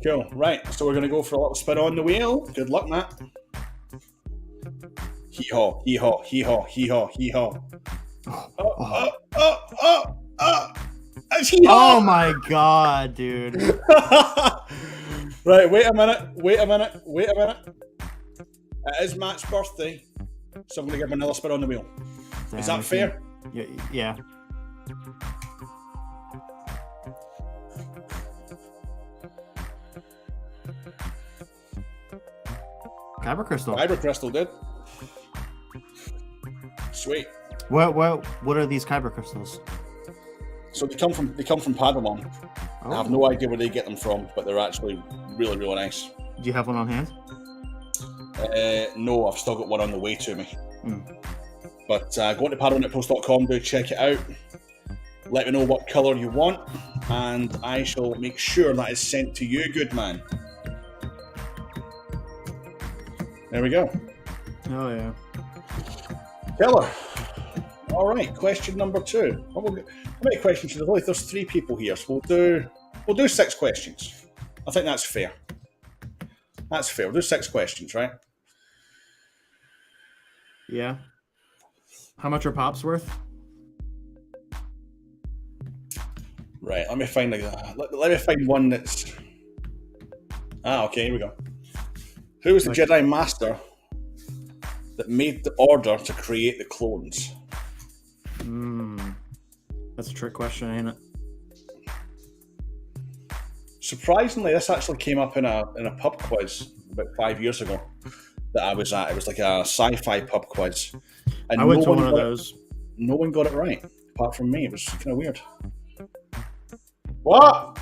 Cool, right, so we're going to go for a little spin on the wheel. Good luck, Matt. Hee-haw, hee-haw, hee-haw, hee-haw, hee-haw. Oh my god, dude. Right, wait a minute. It is Matt's birthday, so I'm going to give him another spin on the wheel. Is that fair? Yeah. Kyber crystal. Kyber crystal, dude. Sweet. What are these kyber crystals? So they come from Padawan. Oh. I have no idea where they get them from, but they're actually really, really nice. Do you have one on hand? No, I've still got one on the way to me. Mm. But go to padawanetpost.com, do check it out. Let me know what colour you want, and I shall make sure that is sent to you, good man. There we go. Oh yeah. Killer. All right, question number 2. How many questions? There's 3 people here, so we'll do 6 questions. I think that's fair. That's fair. We'll do 6 questions, right? Yeah. How much are pops worth? Right. Let me find one that's. Okay. Here we go. Who was the Jedi Master that made the order to create the clones? That's a trick question, ain't it? Surprisingly, this actually came up in a pub quiz about 5 years ago that I was at. It was like a sci-fi pub quiz, and I went to one of those. No one got it right, apart from me. It was kind of weird. What?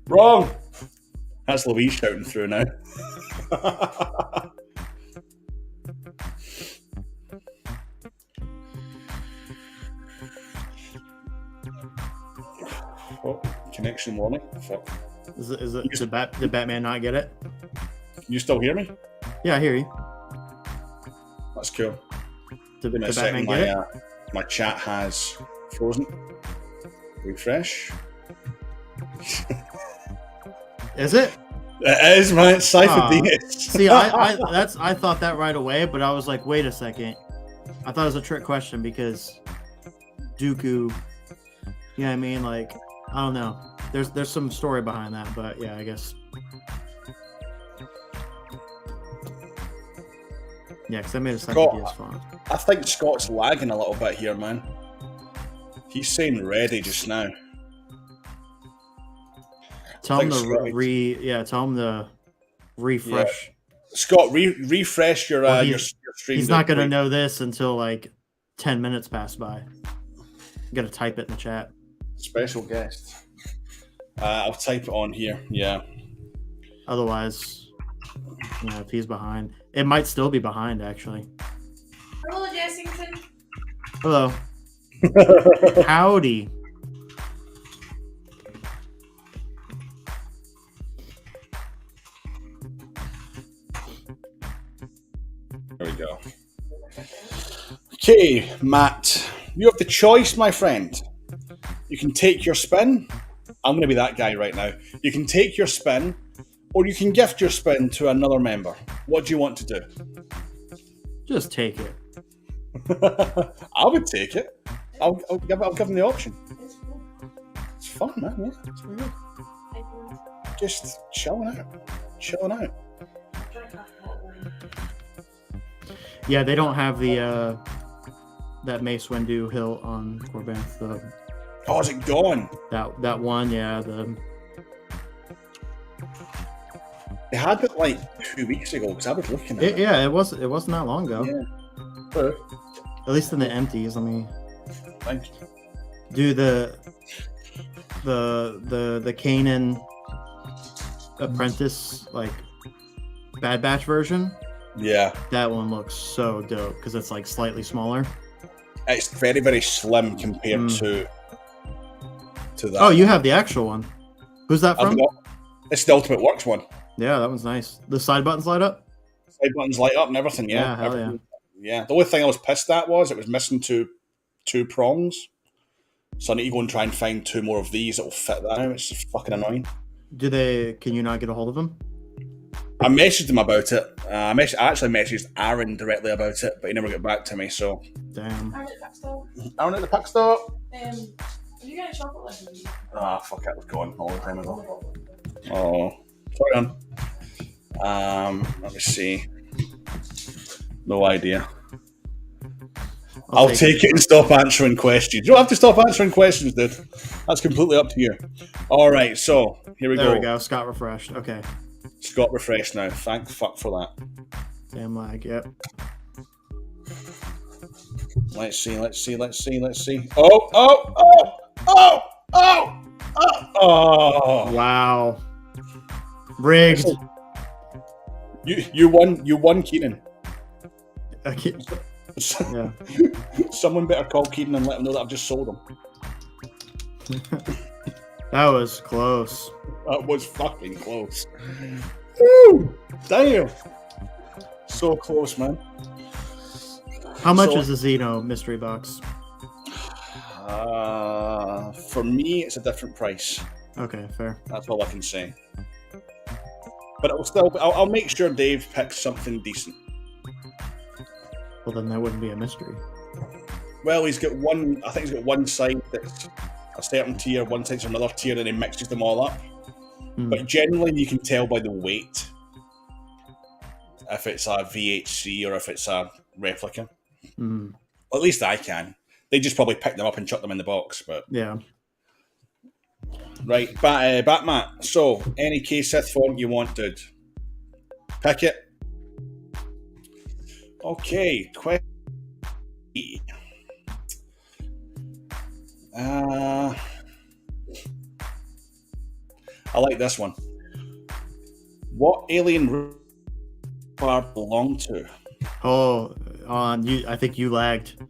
Wrong. That's Louise shouting through now. Oh, connection warning. Fuck. Did Batman not get it? Can you still hear me? Yeah, I hear you. That's cool. Did Give me a Batman second. get it? My chat has frozen. Refresh. Is it? It is, man. It's Cypher DS. See, I thought that right away, but I was like, wait a second. I thought it was a trick question because Dooku, you know what I mean? Like, I don't know. There's some story behind that, but yeah, I guess. Yeah, because I made a Cypher DS font. I think Scott's lagging a little bit here, man. He's saying ready just now. Tell him to refresh. Yeah. Scott, refresh your stream. He's not gonna know this until like 10 minutes pass by. You gotta type it in the chat. Special guest. I'll type it on here. Yeah. Otherwise, if he's behind, it might still be behind actually. Hello, Jessington. Hello. Howdy. There we go. Okay, Matt, you have the choice, my friend. You can take your spin. I'm going to be that guy right now. You can take your spin, or you can gift your spin to another member. What do you want to do? Just take it. I would take it. I'll give them the option. It's fun, man. Yeah, it's really good. Just chilling out. Yeah, they don't have the that Mace Windu hilt on Corbanth. Oh, is it gone? That one, yeah. They had it like 2 weeks ago because I was looking at it. Yeah, it wasn't that long ago. Yeah. At least in the empties. Let me Thank you. do the Kanan Apprentice like Bad Batch version. Yeah. That one looks so dope because it's like slightly smaller. It's very, very slim compared to that. Oh, you have the actual one. Who's that from? It's the Ultimate Works one. Yeah, that one's nice. The side buttons light up? Side buttons light up and everything, yeah. Hell yeah. Yeah. The only thing I was pissed at was it was missing two prongs. So I need to go and try and find 2 more of these that will fit that. It's just fucking annoying. Can you not get a hold of them? I messaged him about it. I actually messaged Aaron directly about it, but he never got back to me. So Damn. I'm at the pack store. Aaron at the pack store. Have you got a chocolate left with you? Ah, fuck it, was gone all the time ago. Oh, sorry, let me see. No idea. I'll take it and stop answering questions. You don't have to stop answering questions, dude. That's completely up to you. All right, so here we go. There we go. Scott refreshed. Okay. Scott refreshed now. Thank fuck for that. Damn lag. Yep. Let's see. Oh! Wow. Rigged. You won, Keenan. Okay. Yeah. Someone better call Keenan and let him know that I've just sold him. That was close. That was fucking close. Woo! Damn. So close, man. How much is the Xeno mystery box? For me, it's a different price. Okay, fair. That's all I can say. But I'll make sure Dave picks something decent. Well, then that wouldn't be a mystery. Well, he's got one. I think he's got one side that's a certain tier, one side's another tier, and he mixes them all up. But generally, you can tell by the weight if it's a VHC or if it's a replica. Well, at least I can. They just probably pick them up and chuck them in the box. But yeah. Right, Batman. So, any K-Sith font you want, dude. Pick it. Okay, question. I like this one. What alien bar belong to? Oh, on you. I think you lagged.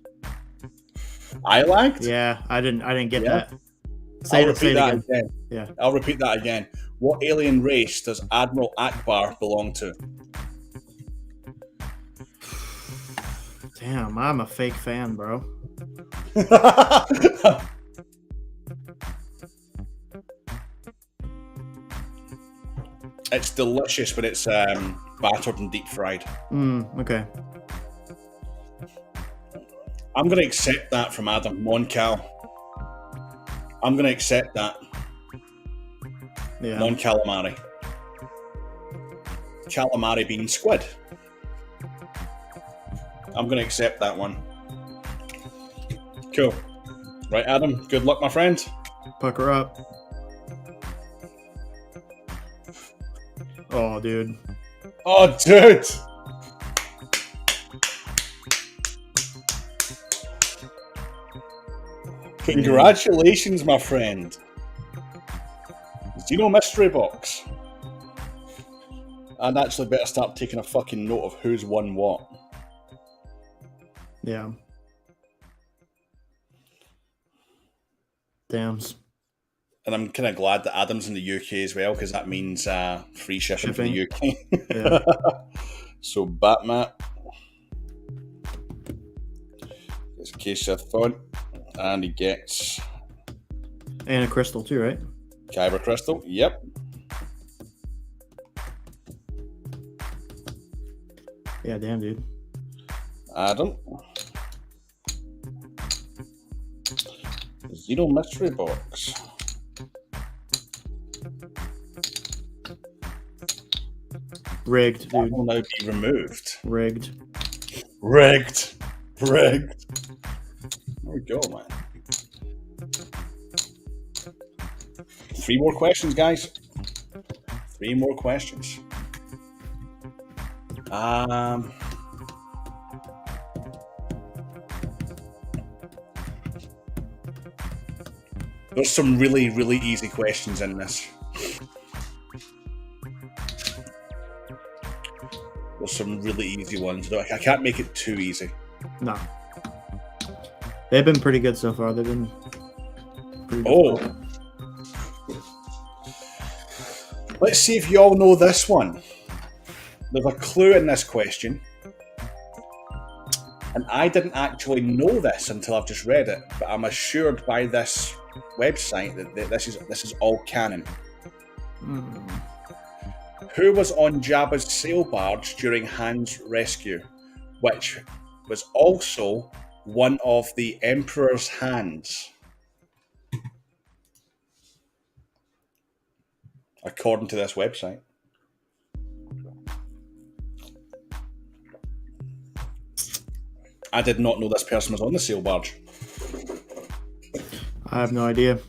I lagged? Yeah, I didn't get Yeah. that. Say it again. Yeah. I'll repeat that again. What alien race does Admiral Akbar belong to? Damn, I'm a fake fan, bro. It's delicious, but it's battered and deep fried. Okay. I'm going to accept that from Adam. Mon Cal. I'm going to accept that. Yeah. Mon calamari. Calamari being squid. I'm going to accept that one. Cool. Right, Adam. Good luck, my friend. Pucker up. Oh, dude. Oh, dude. Congratulations, my friend. Xeno Mystery Box. I'd actually better start taking a fucking note of who's won what. Yeah. Dams. And I'm kind of glad that Adam's in the UK as well, because that means free shipping from the UK. Yeah. So, Batman. Gets a case of font. And he gets... And a crystal too, right? Kyber Crystal. Yep. Yeah, damn, dude. Adam. Xeno Mystery Box. Rigged, That dude. will now be removed. Rigged. Rigged. There we go, man. 3 more questions, guys. 3 more questions. There's some really, really easy questions in this. There's some really easy ones. I can't make it too easy. No. They've been pretty good so far. They've been pretty Oh. difficult. Let's see if you all know this one. There's a clue in this question. And I didn't actually know this until I've just read it, but I'm assured by this website that this is all canon. Who was on Jabba's sail barge during Han's rescue, which was also one of the Emperor's hands? According to this website. I did not know this person was on the sail barge. I have no idea.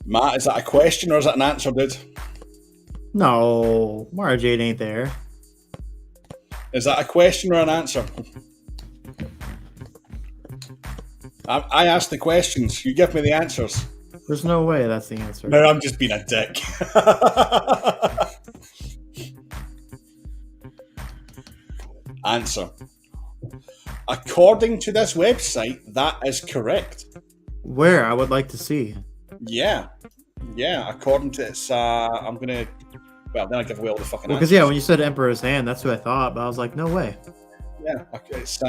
Matt, is that a question or is that an answer, dude? No, Mara Jade ain't there. Is that a question or an answer? I asked the questions. You give me the answers. There's no way that's the answer. No, I'm just being a dick. Answer. According to this website, that is correct. Where? I would like to see. Yeah. Yeah, according to it's, I'm gonna... Well, then I give away all the fucking Because, answers. yeah, when you said Emperor's Hand, that's who I thought, but I was like, no way. Yeah, it's,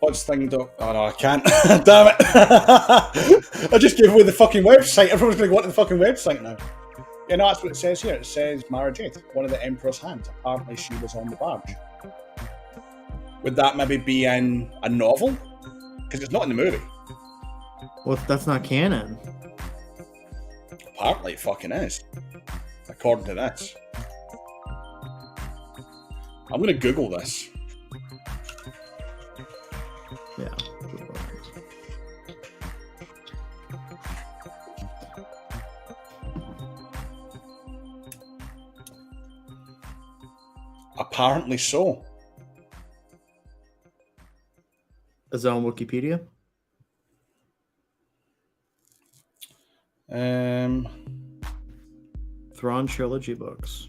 what's the thing, though? Oh, no, I can't. Damn it. I just gave away the fucking website. Everyone's gonna go to the fucking website now. Yeah, no, that's what it says here. It says Mara Jade, one of the Emperor's hands. Apparently she was on the barge. Would that maybe be in a novel? Because it's not in the movie. Well, that's not canon. Apparently it fucking is. According to this. I'm going to Google this. Yeah. Apparently so. Is that on Wikipedia? Thrawn trilogy books.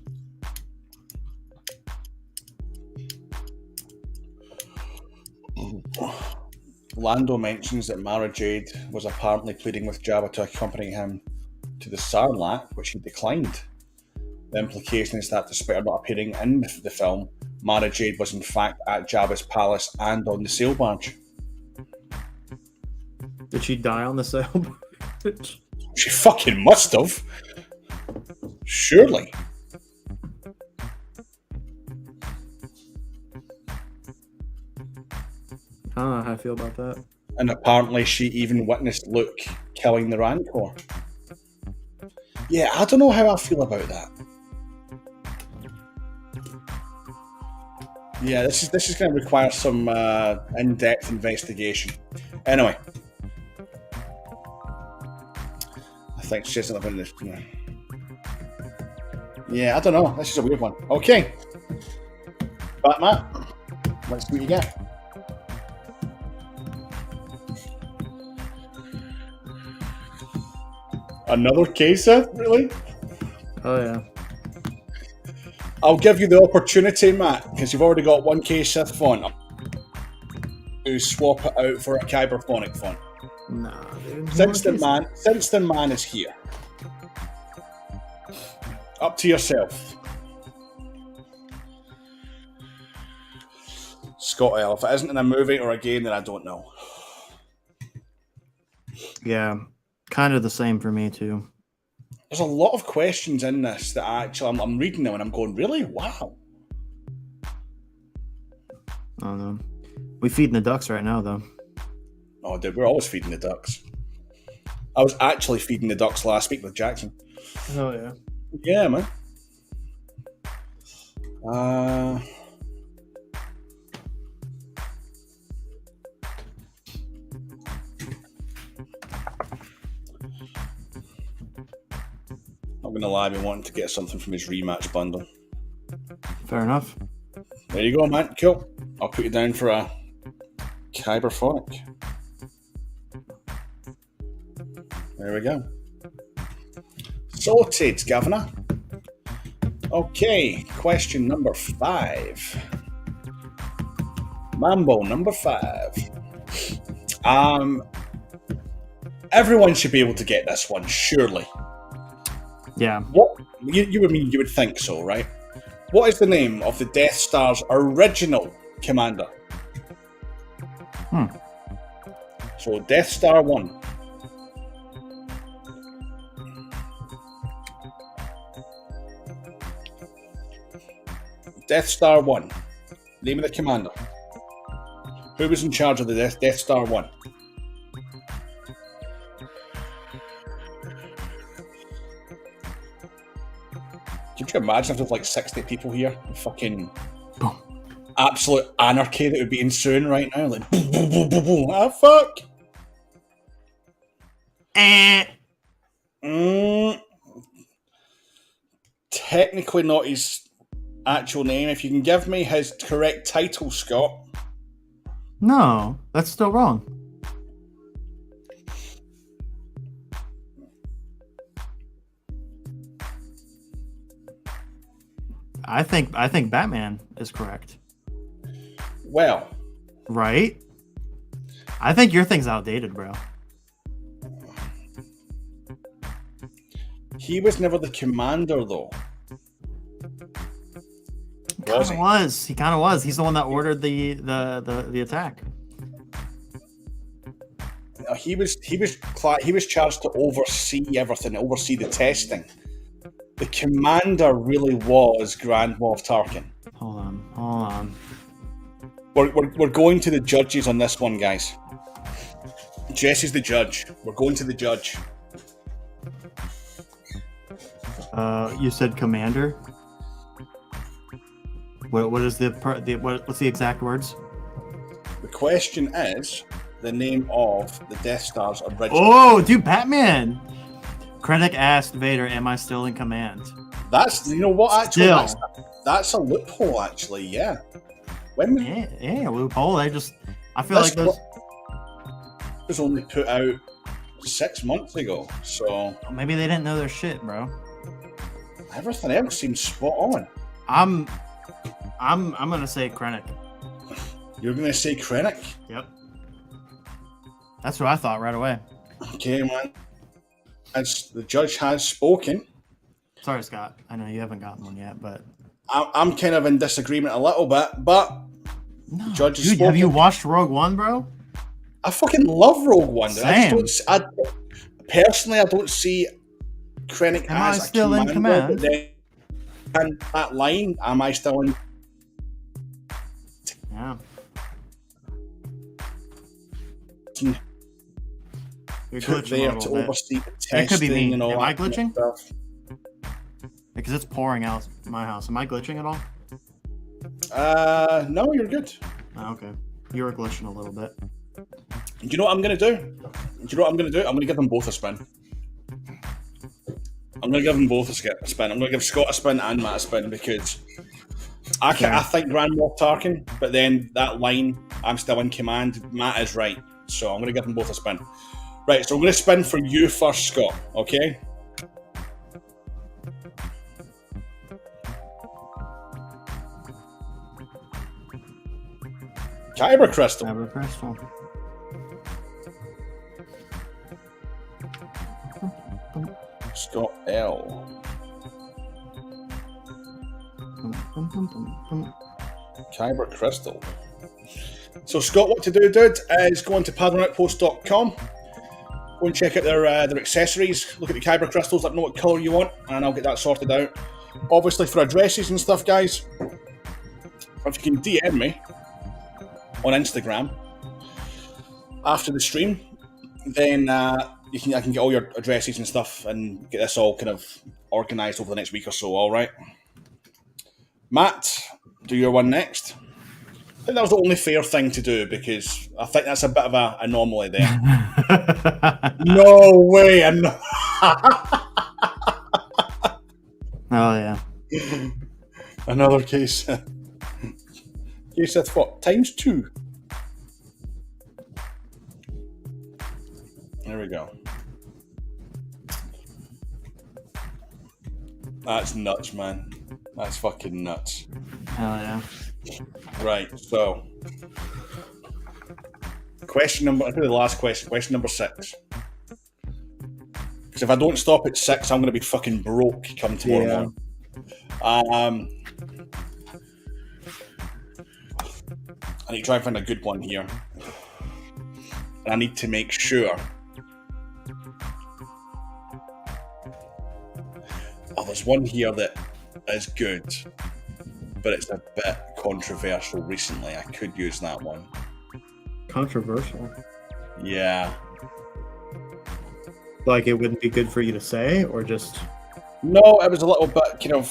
Lando mentions that Mara Jade was apparently pleading with Jabba to accompany him to the Sarlacc, which he declined. The implication is that despite her not appearing in the film, Mara Jade was in fact at Jabba's palace and on the sail barge. Did she die on the sail? She fucking must have. Surely. I don't know how I feel about that. And apparently she even witnessed Luke killing the Rancor. Yeah, I don't know how I feel about that. Yeah, this is going to require some in-depth investigation. Anyway. I think she says something in this. Yeah, I don't know. This is a weird one. Okay. But Matt, let's see what you get. Another case, Seth? Really? Oh, yeah. I'll give you the opportunity, Matt, because you've already got one case Sith font. To swap it out for a Kyberphonic font. Nah, dude. Since the man is here. Up to yourself. Scott L. If it isn't in a movie or a game, then I don't know. Yeah, kind of the same for me, too. There's a lot of questions in this that I'm reading them and I'm going, really? Wow. I don't know. We feeding the ducks right now, though. Oh, dude, we're always feeding the ducks. I was actually feeding the ducks last week with Jackson. Oh, yeah. Yeah, man. Not gonna lie, I've been wanting to get something from his rematch bundle. Fair enough. There you go, man. Cool. I'll put you down for a Kyberphonic. There we go. Sorted, Governor. Okay, question number 5. Mambo number 5. Everyone should be able to get this one, surely. Yeah. What you would think so, right? What is the name of the Death Star's original commander? So Death Star 1. Death Star 1. Name of the commander. Who was in charge of the Death Star 1? Could you imagine if there was like 60 people here? Fucking Boom. absolute anarchy that would be ensuing right now. Like, boom, boom, boom, boom, boom. Ah, fuck. Technically not his actual name. If you can give me his correct title, Scott. No, that's still wrong. I think Batman is correct. Well, Right? I think your thing's outdated, bro. he was never the commander, though. Was he? He kind of was. He's the one that ordered the attack. He was charged to oversee everything, oversee the testing. The commander really was Grand Moff Tarkin. Hold on. We're going to the judges on this one, guys. Jesse's the judge. We're going to the judge. You said commander. What is what's the exact words? The question is the name of the Death Star's original. Oh, dude, Batman. Krennic asked Vader, "Am I still in command?" That's, you know what, actually, Still. that's a loophole, actually, yeah. When Yeah, loophole. I feel This like those. was only put out 6 months ago, so Maybe they didn't know their shit, bro. everything else seems spot on. I'm gonna say Krennic. You're going to say Krennic? Yep. That's what I thought right away. Okay, man. As the judge has spoken, Sorry, Scott. I know you haven't gotten one yet, but I'm kind of in disagreement a little bit, but no, judge has dude, have you spoken. watched Rogue One, bro? I fucking love Rogue One. Same. Personally, I don't see Krennic Am I as a still in commander, command? but then, and that line, am I still in? Yeah. You're Put glitching a there little to bit. oversee the That could be testing me. and all Am that I kind of glitching? stuff. Because it's pouring out my house. Am I glitching at all? No, you're good. Oh, okay. You were glitching a little bit. Do you know what I'm going to do? I'm going to give them both a spin. I'm going to give them both a spin. I'm going to give Scott a spin and Matt a spin because I think Grand Moff Tarkin, but then that line, I'm still in command, Matt is right. So I'm going to give them both a spin. Right, so I'm going to spin for you first, Scott, okay? Kyber Crystal. Saber crystal. Scott L. Kyber Crystal. So Scott, what to do, dude, is go on to paddleoutpost.com. Go and check out their accessories. Look at the Kyber crystals. Let me know what colour you want, and I'll get that sorted out. Obviously, for addresses and stuff, guys, if you can DM me on Instagram after the stream, then I can get all your addresses and stuff and get this all kind of organised over the next week or so. All right, Matt, do your one next. I think that was the only fair thing to do because I think that's a bit of an anomaly there. No way! Oh yeah. Another case. Case of what? Times 2. There we go. That's nuts, man. That's fucking nuts. Hell yeah. Right, so question number, I think the last question number 6. Because if I don't stop at 6, I'm going to be fucking broke come tomorrow morning. I need to try and find a good one here. And I need to make sure. Oh, there's one here that is good. but it's a bit controversial recently. I could use that one. Controversial. Yeah. Like it wouldn't be good for you to say, or just No, it was a little bit kind of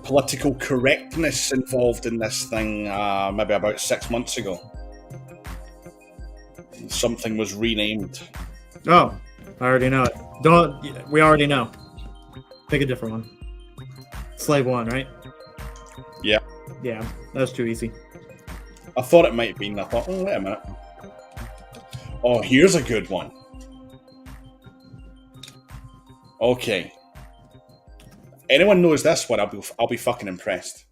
political correctness involved in this thing. Maybe about 6 months ago, something was renamed. oh, I already know it. Don't we already know? Pick a different one. Slave One, right? Yeah. Yeah, that's too easy. I thought it might be, and I thought, oh, wait a minute. Oh, here's a good one. Okay. Anyone knows this one, I'll be fucking impressed.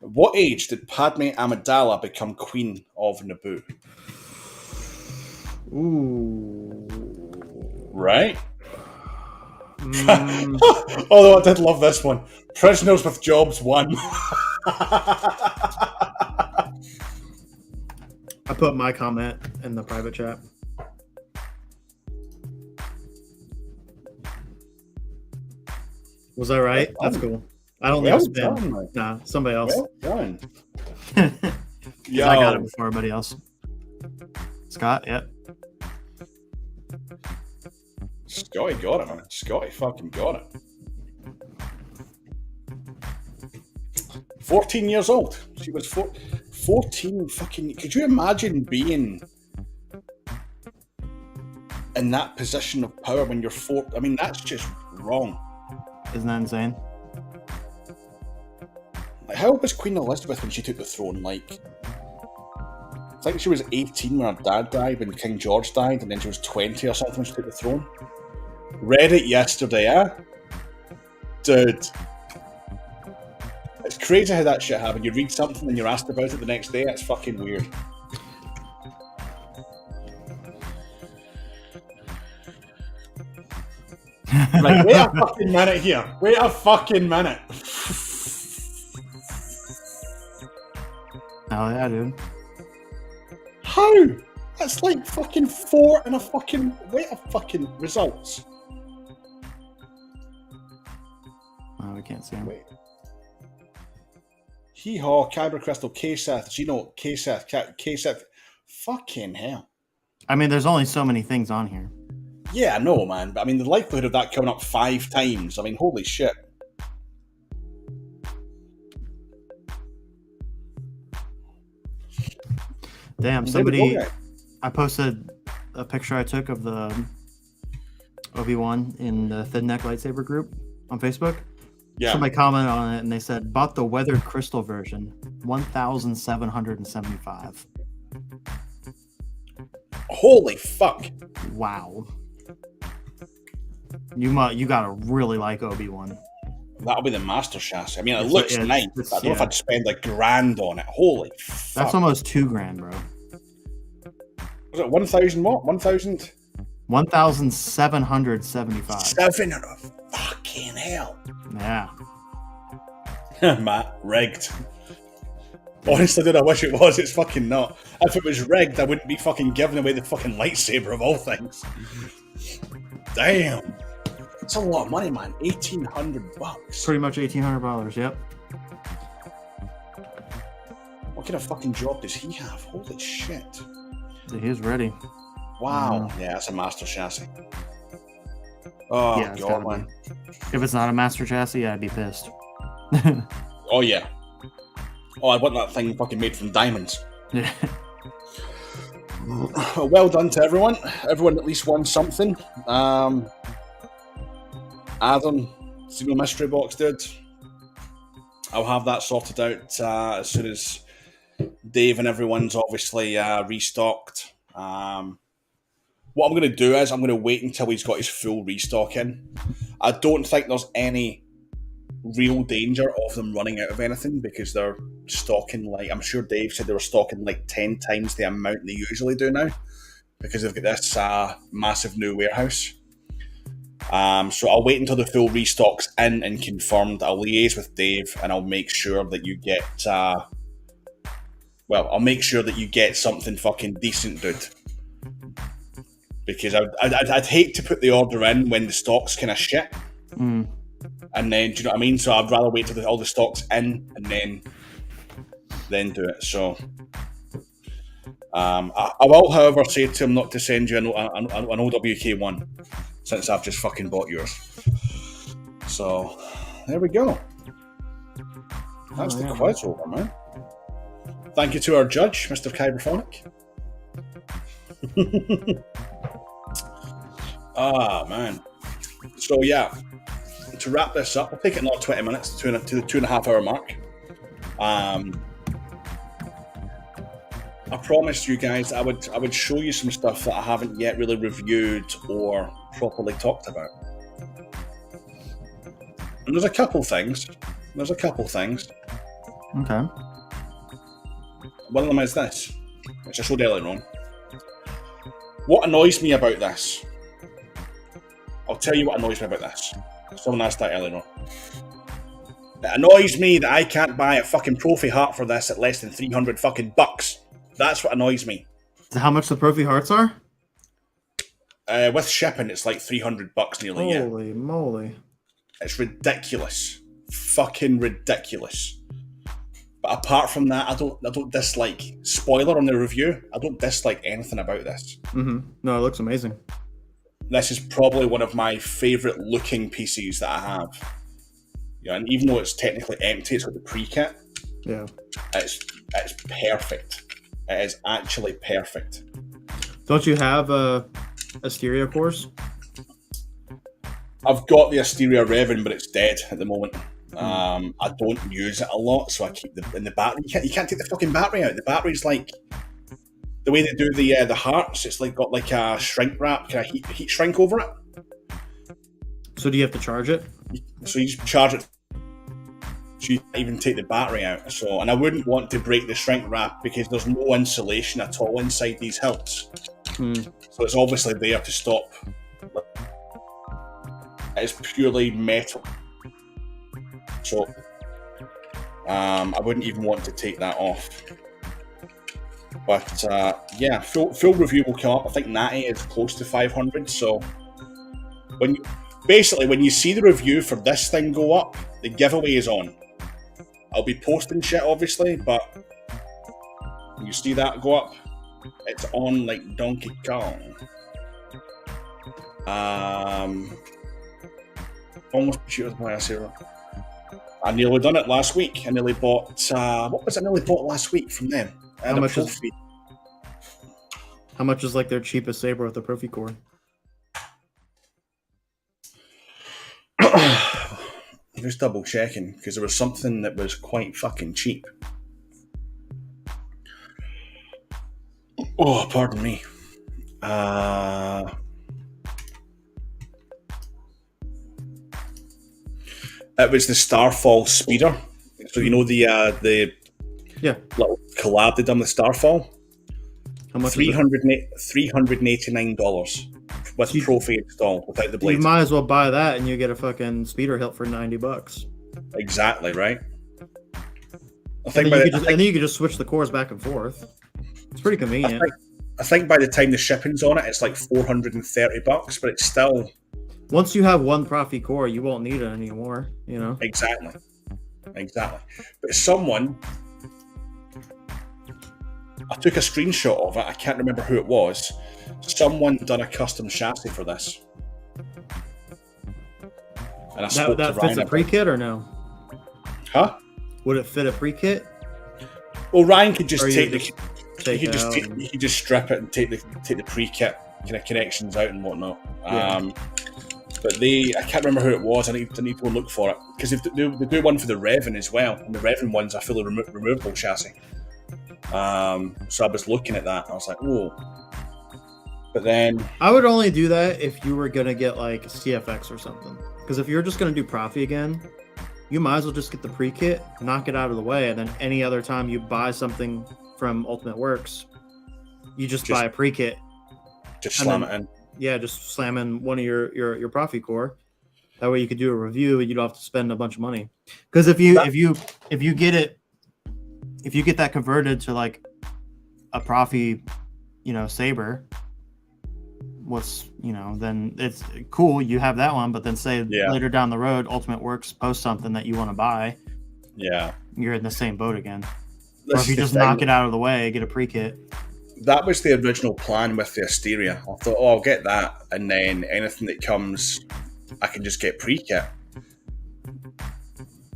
At what age did Padme Amidala become Queen of Naboo? Ooh. Right? Although I did love this one. Prisoners with Jobs 1. I put my comment in the private chat. Was that right? That's cool. I don't Well think it's done, been. mate. Nah, somebody else. Well done. 'Cause Yo, I got it before everybody else. Scott, yep. Scotty got it, man. Scotty fucking got it. 14 years old. She was 14 fucking... Could you imagine being in that position of power when you're 4? I mean, that's just wrong. Isn't that insane? Like, how old was Queen Elizabeth when she took the throne? Like, I think she was 18 when her dad died, when King George died, and then she was 20 or something when she took the throne. Read it yesterday, Dude. It's crazy how that shit happened. You read something and you're asked about it the next day. It's fucking weird. Like, wait a fucking minute here. Wait a fucking minute. Oh yeah, dude. How? That's like fucking 4 and a fucking... Wait a fucking results. Oh, we can't see him. Wait. Hee-haw, Kyber Crystal, K-Seth, Gino, K-Seth, K-Seth. Fucking hell. I mean, there's only so many things on here. Yeah, I know, man. But I mean, the likelihood of that coming up 5 times, I mean, holy shit. Damn, somebody... I posted a picture I took of the Obi-Wan in the Thin Neck Lightsaber group on Facebook. Yeah. Somebody commented on it and they said, bought the weathered crystal version, 1,775. Holy fuck. Wow. You gotta really like Obi-Wan. That'll be the master chassis. I mean, it It's looks like- nice. it's- But I don't know if yeah. I'd spend $1,000 on it. Holy fuck. That's almost $2,000, bro. Was it 1,000 what? 1,000? 1,775. 700. Fucking hell. Yeah. Matt, rigged. Honestly, dude, I wish it was. It's fucking not. If it was rigged, I wouldn't be fucking giving away the fucking lightsaber of all things. Damn. That's a lot of money, man. $1,800. Pretty much $1,800, yep. What kind of fucking job does he have? Holy shit. He's ready. Wow. Yeah, that's a master chassis. Oh, Yeah, it's God, gotta man. If it's not a master chassis, I'd be pissed. Oh, yeah. Oh, I want that thing fucking made from diamonds. Yeah. Well done to everyone. Everyone at least won something. Adam, Zero Mystery Box did. I'll have that sorted out as soon as Dave and everyone's obviously restocked. What I'm going to do is I'm going to wait until he's got his full restock in. I don't think there's any real danger of them running out of anything because they're stocking, like, I'm sure Dave said they were stocking like 10 times the amount they usually do now because they've got this massive new warehouse. So I'll wait until the full restock's in and confirmed. I'll liaise with Dave and I'll make sure that you get I'll make sure that you get something fucking decent, dude. Because I'd hate to put the order in when the stock's kind of shit. And then, do you know what I mean? So I'd rather wait till all the stock's in and then do it. So I will, however, say to him not to send you an OWK one, since I've just fucking bought yours. So there we go. That's the quiz over, man. Thank you to our judge, Mr. Kyberphonic. Man. So yeah, to wrap this up, we'll take it another 20 minutes to the 2.5 hour mark. I promised you guys I would show you some stuff that I haven't yet really reviewed or properly talked about. And there's a couple things. Okay. One of them is this, which I showed earlier on. What annoys me about this? I'll tell you what annoys me about this. Someone asked that earlier on. It annoys me that I can't buy a fucking Profi heart for this at less than 300 fucking bucks. That's what annoys me. How much the Profi hearts are? With shipping, it's like 300 bucks nearly. Holy moly. It's ridiculous. Fucking ridiculous. But apart from that, I don't dislike. Spoiler on the review, I don't dislike anything about this. Mm-hmm. No, it looks amazing. This is probably one of my favourite looking PCs that I have. Yeah, and even though it's technically empty, it's got the pre-kit. Yeah. It's perfect. It is actually perfect. Don't you have Asteria cores? I've got the Asteria Revan, but it's dead at the moment. I don't use it a lot, so I keep the battery. You can't take the fucking battery out. The battery's like the way they do the hearts. It's like got like a shrink wrap, kind of heat shrink over it. So do you have to charge it? So you just charge it. So you can't even take the battery out. So, and I wouldn't want to break the shrink wrap because there's no insulation at all inside these hilts. So it's obviously there to stop. It's purely metal. So I wouldn't even want to take that off. But yeah, full review will come up. I think Natty is close to 500. So when you see the review for this thing go up, the giveaway is on. I'll be posting shit obviously, but when you see that go up, it's on like Donkey Kong. Almost shoot with my Saber. I nearly done it last week. I nearly bought what was I nearly bought last week from them? How much is like their cheapest Saber with the Profi core? Just double checking because there was something that was quite fucking cheap. Oh, pardon me. It was the Starfall speeder. So you know the little collab they done with Starfall. How much? $389 with Profi installed without the blade. You might as well buy that and you get a fucking speeder hilt for $90. Exactly right. I think then you could just switch the cores back and forth. It's pretty convenient. I think by the time the shipping's on it, it's like $430, but it's still. Once you have one Profi core, you won't need it anymore. You know. Exactly. But someone, I took a screenshot of it. I can't remember who it was. Someone done a custom chassis for this. And I spoke that to fits Ryan a pre-kit or no? Huh? Would it fit a pre-kit? Well, Ryan could just He could just strip it and take the pre-kit kind of connections out and whatnot. Yeah. But I can't remember who it was. I need to go look for it because they do one for the Revan as well, and the Revan one's a fully removable chassis. So I was looking at that. I was like, oh. But then I would only do that if you were gonna get like CFX or something. Because if you're just gonna do Profi again, you might as well just get the pre-kit, knock it out of the way, and then any other time you buy something from Ultimate Works, you just buy a pre-kit. Just slam it in. Yeah, just slam in one of your Profi core. That way you could do a review and you don't have to spend a bunch of money. Because if you get that converted to like a Profi, Saber, what's then it's cool. You have that one, but then say later down the road, Ultimate Works posts something that you want to buy. Yeah, you're in the same boat again. This or if you just knock it out of the way, get a pre-kit. That was the original plan with the Asteria. I thought, I'll get that, and then anything that comes, I can just get pre-kit.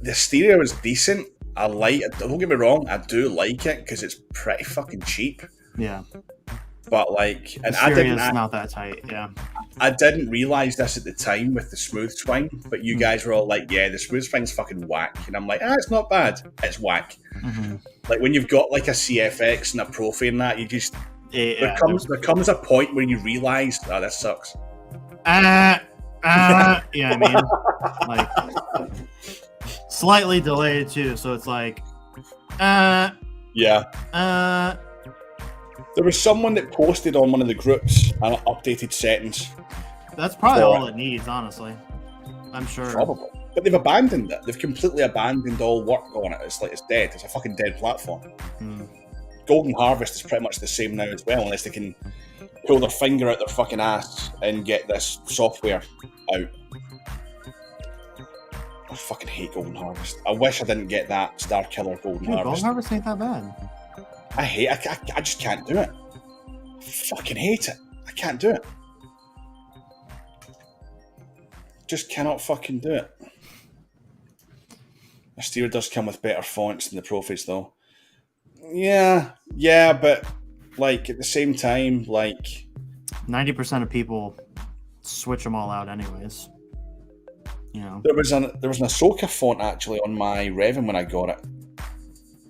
The Asteria was decent. I like it. Don't get me wrong, I do like it because it's pretty fucking cheap. Yeah. But like, and Asteria's not that tight. Yeah. I didn't realize this at the time with the smooth swing, but you guys were all like, "Yeah, the smooth swing's fucking whack," and I'm like, it's not bad. It's whack. Mm-hmm. Like when you've got like a CFX and a Profi and that, you just there comes a point where you realize, this sucks. Yeah, I mean, like slightly delayed too, so it's like, yeah. There was someone that posted on one of the groups updated settings. That's probably all it needs, honestly. I'm sure. Probably. But they've abandoned it. They've completely abandoned all work on it. It's like it's dead. It's a fucking dead platform. Golden Harvest is pretty much the same now as well, unless they can pull their finger out their fucking ass and get this software out. I fucking hate Golden Harvest. I wish I didn't get that Star Killer Golden Harvest. Golden Harvest ain't that bad. I just can't do it. I fucking hate it. I can't do it. Just cannot fucking do it. Asteria does come with better fonts than the Profis, though. Yeah, but like at the same time, like 90% of people switch them all out, anyways. There was an Ahsoka font actually on my Revan when I got it.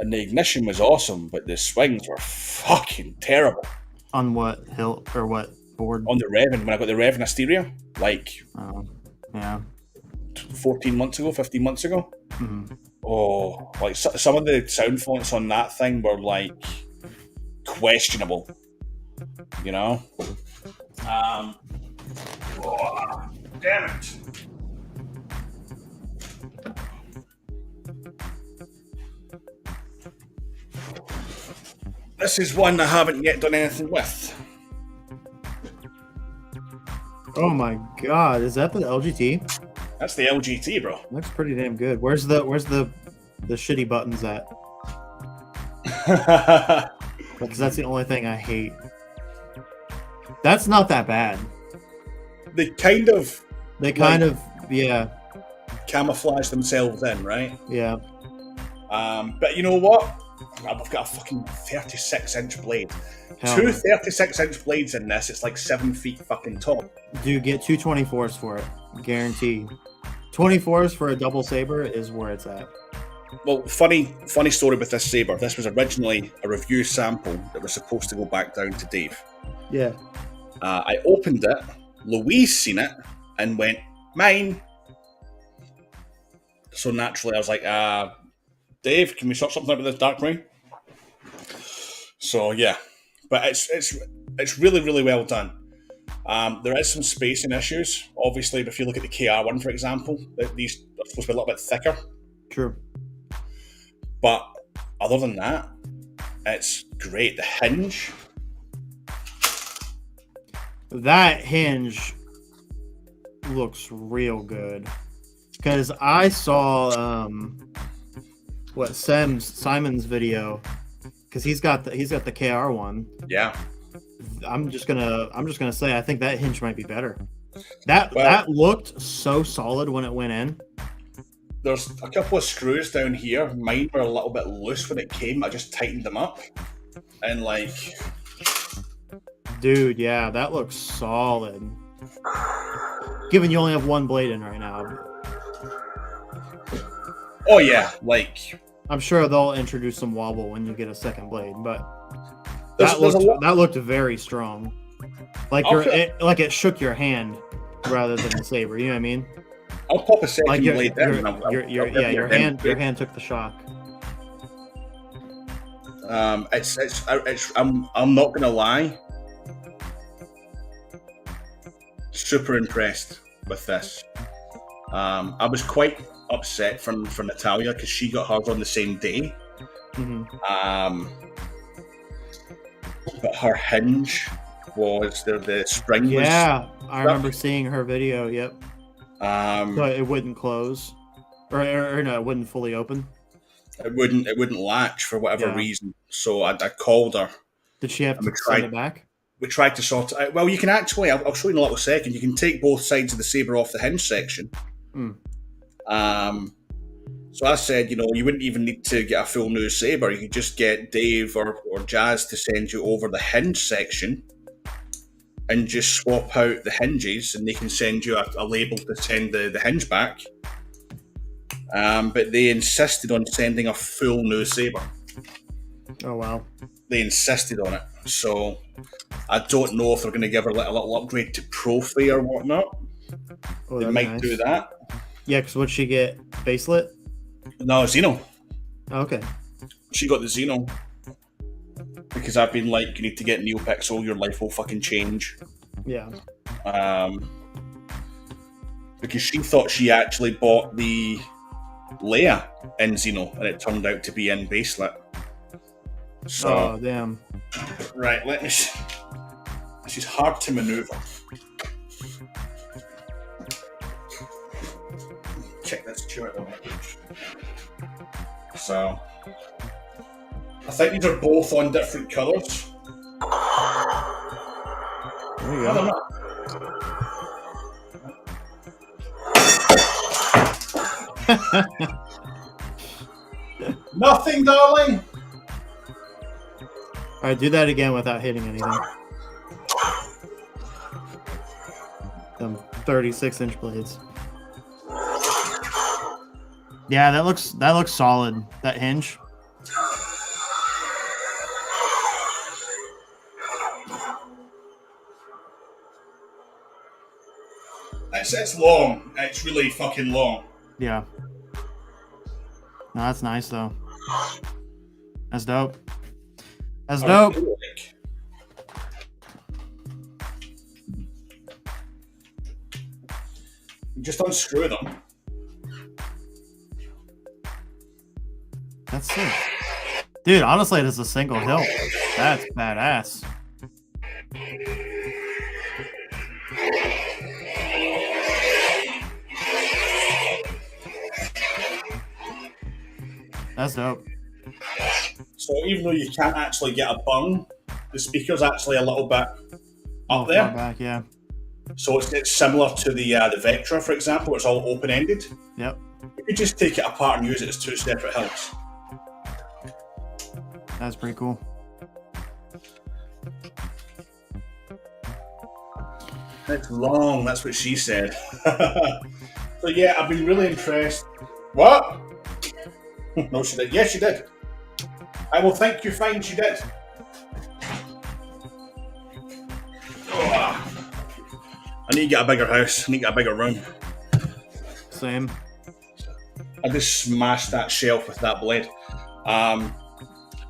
And the ignition was awesome, but the swings were fucking terrible. On what hill or what board? On the Revan, when I got the Revan Asteria, like 14 months ago, 15 months ago. Mm-hmm. Oh, like some of the sound fonts on that thing were like questionable, Oh, damn it. This is one I haven't yet done anything with. Oh my god, is that the LGT? That's the LGT, bro. Looks pretty damn good. Where's the shitty buttons at? Because that's the only thing I hate. That's not that bad. They kind of camouflage themselves in, right? Yeah. But you know what? I've got a fucking 36-inch blade. Hell Two 36-inch blades in this. It's like 7 feet fucking tall. Dude, get two 24s for it. Guaranteed. 24s for a double Saber is where it's at. Well, funny story with this Saber. This was originally a review sample that was supposed to go back down to Dave. Yeah. I opened it. Louise seen it and went, mine. So naturally, I was like, Dave, can we sort something out with this Dark Ring? So yeah, but it's really, really well done. There is some spacing issues, obviously. But if you look at the KR1, for example, these are supposed to be a little bit thicker. True. But other than that, it's great. The hinge. That hinge looks real good. Because I saw Simon's video, because he's got the KR one. Yeah. I'm just gonna say I think that hinge might be better. That looked so solid when it went in. There's a couple of screws down here. Mine were a little bit loose when it came. I just tightened them up, and like, dude, yeah, that looks solid. Given you only have one blade in right now. Oh yeah, like I'm sure they'll introduce some wobble when you get a second blade, but that looked very strong. Like it shook your hand rather than the Saber. You know what I mean? I'll pop a second blade down. Your hand took the shock. I'm not gonna lie. Super impressed with this. I was quite upset for Natalia because she got hers on the same day. Mm-hmm. But her hinge was the spring Yeah, I remember seeing her video. Yep. was So it wouldn't close, or no, it wouldn't fully open. it wouldn't latch for whatever Yeah. reason. So I called her Did she have and to send it back? we tried to sort it out. Well, you can actually, I'll show you in a little second. You can take both sides of the Saber off the hinge section. Hmm. So I said, you wouldn't even need to get a full new Saber. You could just get Dave or Jazz to send you over the hinge section and just swap out the hinges, and they can send you a label to send the hinge back. But they insisted on sending a full new Saber. Oh wow. They insisted on it. So I don't know if they're going to give her like a little upgrade to Profi or whatnot. Oh, They that'd be might nice. do that. Yeah, because would she get baselit? No, Xeno. Oh, okay. She got the Xeno. Because I've been like, you need to get NeoPixel, your life will fucking change. Yeah. Because she thought she actually bought the Leia in Xeno, and it turned out to be in baselit. So, Oh damn. right, let me see. This is hard to maneuver. Check this turret on it. So, I think these are both on different colours. There you I don't go. know. Nothing, darling. All right, do that again without hitting anything. Them 36-inch blades. Yeah, that looks solid. That hinge. It's long. It's really fucking long. Yeah. No, that's nice though. That's dope. That's dope. You just unscrew them. That's sick. Dude, honestly, it is a single hilt. That's badass. That's dope. So even though you can't actually get a bung, the speaker's actually a little bit Oh, up there. far back, yeah. So it's similar to the Vectra, for example, where it's all open-ended. Yep. You could just take it apart and use it as two separate hilts. That's pretty cool. It's long, that's what she said. So yeah, I've been really impressed. What? No, she did. Yes, she did. I will think you fine, she did. Oh, I need to get a bigger house. I need to get a bigger room. Same. I just smashed that shelf with that blade.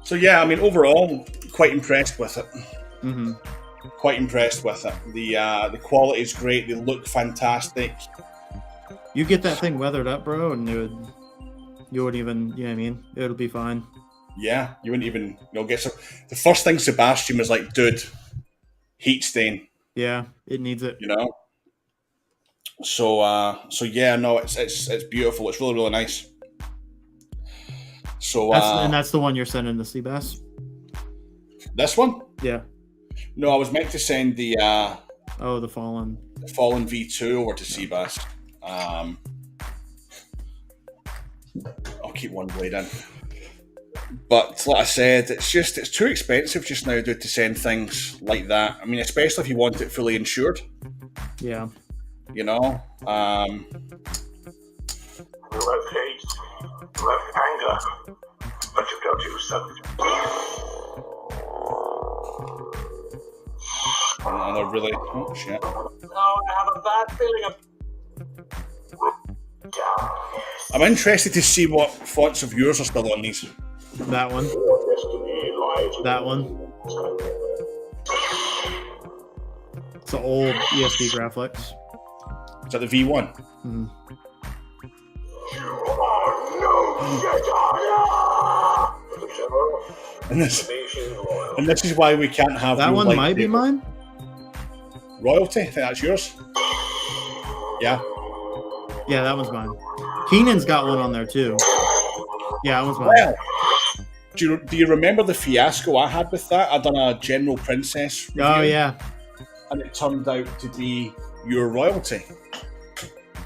So yeah, I mean, overall, quite impressed with it. Mm-hmm. Quite impressed with it. The quality is great. They look fantastic. You get that thing weathered up, bro, and you wouldn't even, you know what I mean? It'll be fine. Yeah, you wouldn't even get some. The first thing Sebastian was like, "Dude, heat stain." Yeah, it needs it. So yeah, no, it's beautiful. It's really really nice. So And that's the one you're sending to Seabass? this one, Yeah. no, I was meant to send the Oh, the Fallen. Fallen V2 over to Seabass. I'll keep one blade in. But like I said, it's too expensive just now, dude, to send things like that. I mean, especially if you want it fully insured. Yeah. You have hate, you have anger, but you don't use them. And they're really... Oh, shit. No, I have a bad feeling of... I'm interested to see what fonts of yours are still on these. That one. Your destiny lies That one. It's an old ESP graphics. Is that the V1? Mm-hmm. And this is why we can't have That real one might be lightsaber. mine. Royalty. I think that's yours. Yeah. Yeah, that one's mine. Keenan's got one on there too. Yeah, that one's mine. Well, do you remember the fiasco I had with that? I done a General Princess review, Oh yeah. and it turned out to be your royalty.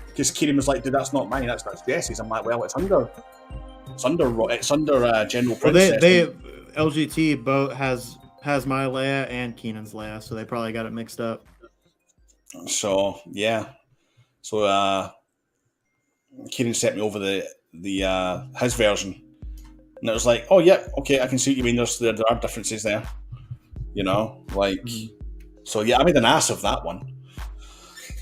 Because Kieran was like, "Dude, that's not mine. That's Jesse's." I'm like, "Well, it's under General Well, Princess." they LGT both has my Leia and Keenan's Leia, so they probably got it mixed up. So yeah, so Kieran sent me over the his version, and it was like, "Oh yeah, okay, I can see what you mean. There are differences there, you know, like." Mm-hmm. So yeah, I made an ass of that one,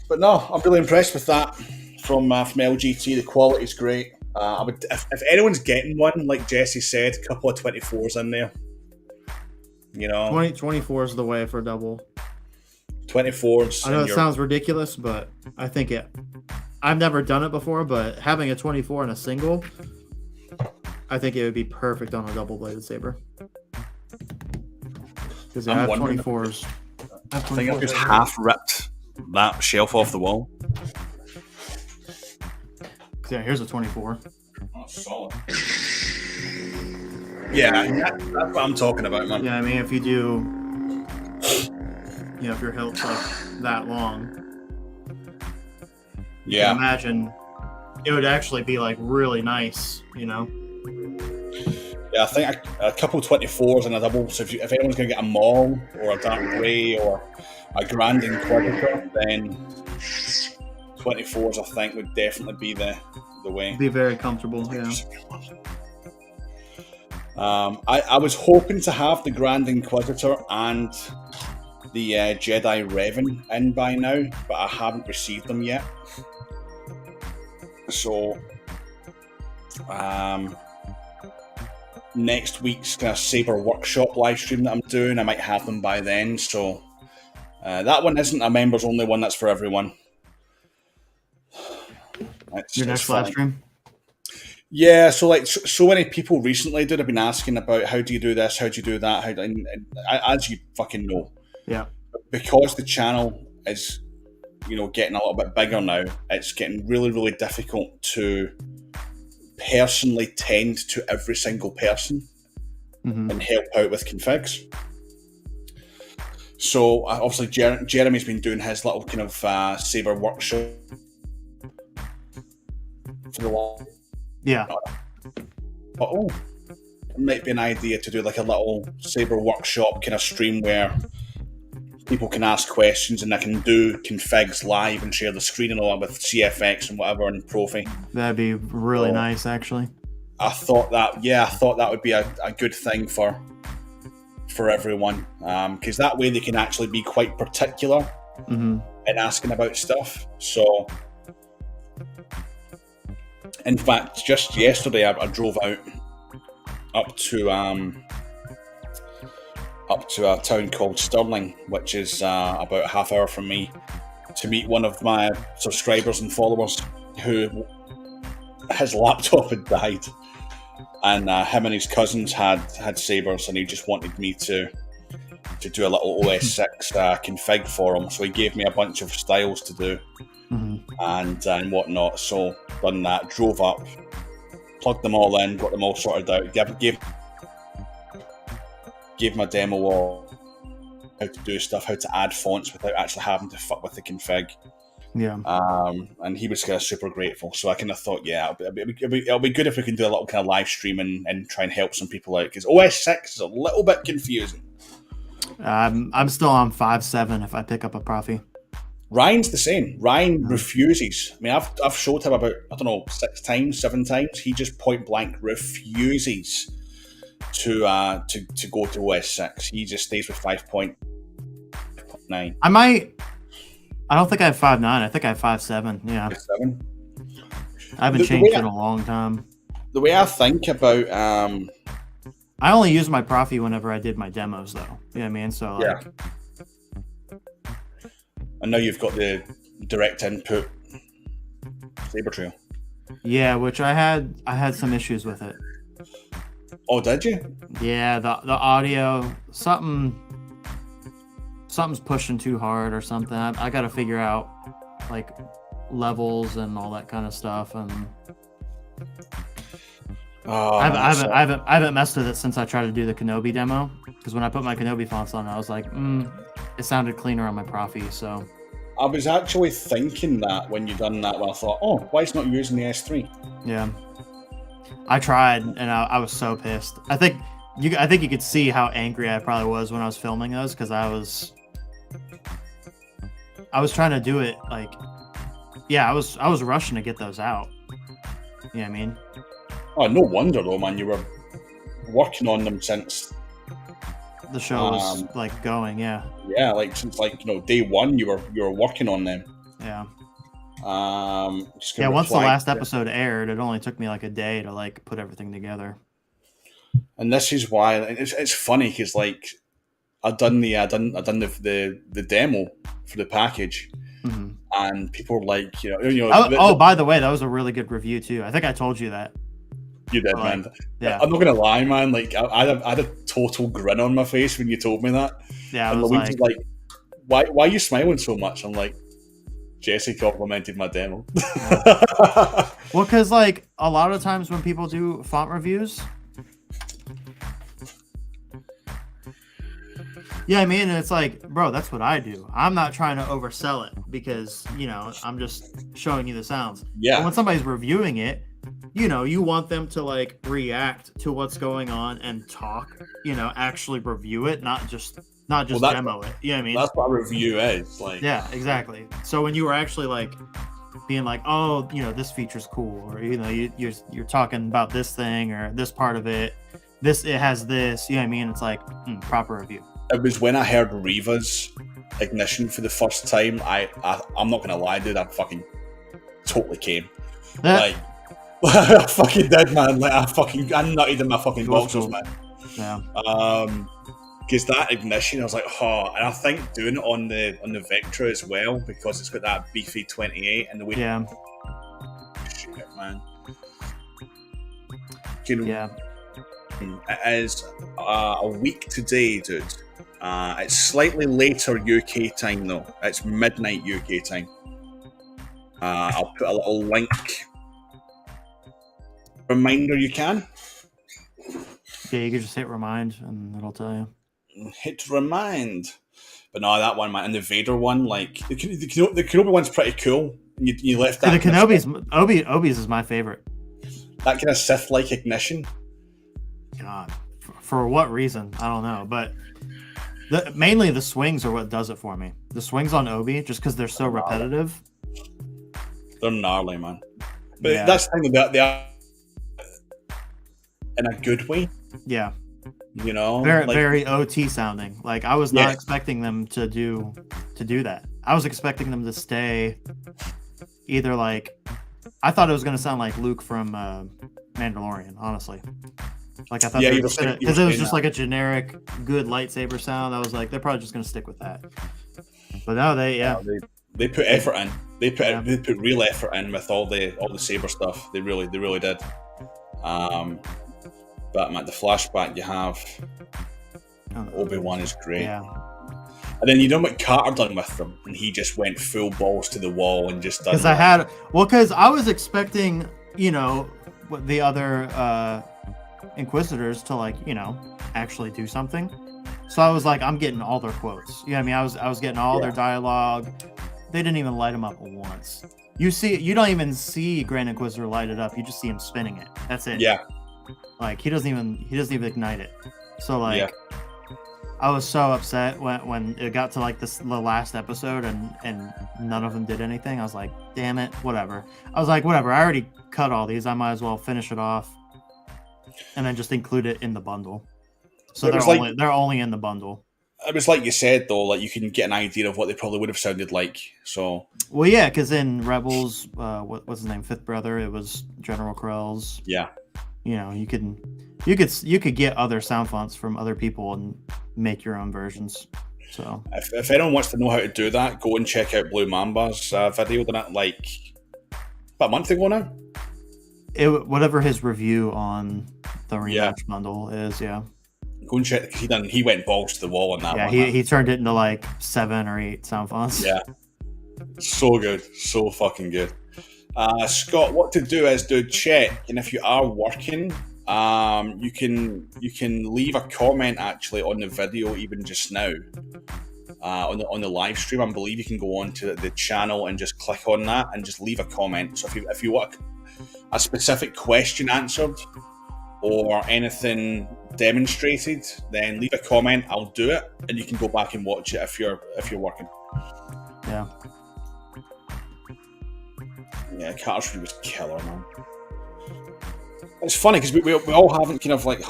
but no, I'm really impressed with that from LGT. The quality's great. I would if anyone's getting one, like Jesse said, a couple of 24s in there. You know, 24 is the way for a double. 24s. I know it sounds ridiculous, but I think I've never done it before, but having a 24 and a single, I think it would be perfect on a double-bladed saber. Because I have 24s. I think I've just half ripped that shelf off the wall. Yeah, here's a 24. Oh, solid. Yeah, that's what I'm talking about, man. Yeah, I mean, if you do, if your hilt's like that long, you can imagine it would actually be like really nice, you know? Yeah, I think a couple 24s and a double. So if anyone's going to get a Maul or a Dark Grey or a Grand Inquisitor, then 24s I think would definitely be the way. Be very comfortable, yeah. I was hoping to have the Grand Inquisitor and the Jedi Revan in by now, but I haven't received them yet. So, next week's kind of Saber Workshop live stream that I'm doing, I might have them by then. So, that one isn't a members only one; that's for everyone. Your next live stream? Yeah, so like so many people recently have been asking about how do you do this, how do you do that, as you fucking know. Yeah. Because the channel is, getting a little bit bigger now, it's getting really, really difficult to personally tend to every single person and help out with configs. So obviously Jeremy's been doing his little kind of Saber workshop for the long. Yeah. But it might be an idea to do like a little Saber workshop kind of stream where people can ask questions and I can do configs live and share the screen and all that with CFX and whatever and Profi. That'd be really nice, actually. I thought that would be a good thing for everyone, because that way they can actually be quite particular in asking about stuff. So, in fact, just yesterday I drove out up to a town called Stirling, which is about a half hour from me, to meet one of my subscribers and followers who his laptop had died, and him and his cousins had Sabers, and he just wanted me to do a little OS 6 config for him. So he gave me a bunch of styles to do and whatnot. So done that, drove up, plugged them all in, got them all sorted out, gave my demo all how to do stuff, how to add fonts without actually having to fuck with the config. Yeah. And he was kind of super grateful. So I kind of thought, yeah, it'll be good if we can do a little kind of live stream and try and help some people out, because OS 6 is a little bit confusing. I'm still on 5.7 if I pick up a Profi. Ryan's the same. Ryan refuses. I mean, I've showed him about, 6 times, 7 times. He just point blank refuses to go to OS 6. He just stays with 5.9. I don't think I have 5.9. I think I have 5.7. Yeah. 7. I haven't changed in a long time. The way I think about I only use my Profi whenever I did my demos, though. You know what I mean? So yeah. And now you've got the direct input Saber Trail. Yeah, which I had some issues with it. Oh, did you? Yeah, the audio, something something's pushing too hard or something. I got to figure out like levels and all that kind of stuff. And I haven't messed with it since I tried to do the Kenobi demo. Because when I put my Kenobi fonts on, I was like, it sounded cleaner on my Profi. So I was actually thinking that when you done that, I thought, oh, why it's not using the S3? yeah, I tried and I was so pissed. I think you could see how angry I probably was when I was filming those because I was trying to do it like, yeah, I was rushing to get those out. You know what I mean? Oh, no wonder though, man. You were working on them since the show was like going, yeah. Yeah, like since day one, you were working on them. Yeah. Yeah. Once the last episode aired, it only took me like a day to like put everything together. And this is why it's funny because like I done the demo for the package, and people were like, by the way, that was a really good review too. I think I told you that. You did, man. Yeah. I'm not gonna lie, man. Like I had a total grin on my face when you told me that. Yeah, and Louise was like, "Why are you smiling so much?" I'm like, Jesse complimented my demo. Yeah. Well, because like a lot of times when people do font reviews, yeah, I mean, it's like, bro, that's what I do. I'm not trying to oversell it because I'm just showing you the sounds. Yeah. But when somebody's reviewing it, you want them to like react to what's going on and talk. Actually review it, not just demo it. You know what I mean? That's what a review is. Like, yeah, exactly. So when you were actually like being like, oh, this feature's cool, or you're talking about this thing or this part of it, it has this. You know what I mean? It's like proper review. It was when I heard Reva's ignition for the first time. I'm not gonna lie, dude. I fucking totally came. Like, I fucking did, man. Like, I nutted in my fucking boxers, man. Yeah. Because that ignition, I was like, oh, and I think doing it on the Vectra as well, because it's got that beefy 28 and the way. Yeah. Shit, man. Yeah. It is a week today, dude. It's slightly later UK time though. It's midnight UK time. I'll put a little link. Reminder, you can. Yeah, you can just hit remind and it'll tell you. Hit remind. But no, that one, man, and the Vader one, like the Kenobi one's pretty cool. You left that. The Kenobi's Obi's is my favorite. That kind of Sith-like ignition. God, for what reason? I don't know, but mainly the swings are what does it for me. The swings on Obi, just because they're so repetitive. They're gnarly, man. But yeah. That's the thing about they are in a good way. Yeah. Very OT sounding. Like I was not expecting them to do that. I was expecting them to stay either like I thought it was going to sound like Luke from Mandalorian, honestly. Like I thought because it was just like a generic good lightsaber sound. I was like, they're probably just going to stick with that. But no, they put effort in. They put real effort in with all the Saber stuff. They really did. But man, the flashback you have, Obi-Wan is great. Yeah. And then what Carter done with them, and he just went full balls to the wall and just done. Because I was expecting, what the other Inquisitors to actually do something. So I was like, I'm getting all their quotes. You know what I mean? I was getting all their dialogue. They didn't even light them up once. You don't even see Grand Inquisitor light it up. You just see him spinning it. That's it. Yeah. Like he doesn't even ignite it. So I was so upset when it got to the last episode and none of them did anything. I was like, damn it, whatever. I was like, whatever. I already cut all these. I might as well finish it off, and then just include it in the bundle. So they're only in the bundle. It was like you said though, like you can get an idea of what they probably would have sounded like. So well, yeah, because in Rebels, what's his name, Fifth Brother, it was General Krell's. Yeah. You could get other sound fonts from other people and make your own versions. So if anyone wants to know how to do that, go and check out Blue Mamba's video. Done it like about a month ago now. Whatever his review on the rematch bundle is, yeah. Go and check because he went balls to the wall on that Yeah, one. he turned it into like 7 or 8 sound fonts. Yeah, so good, so fucking good. Scott, what to do is check, and if you are working, you can leave a comment actually on the video even just now. On the live stream, I believe you can go on to the channel and just click on that and just leave a comment. So if you want a specific question answered or anything demonstrated, then leave a comment. I'll do it, and you can go back and watch it if you're working. Yeah. Yeah, Carter's was killer, man. It's funny because we all haven't kind of like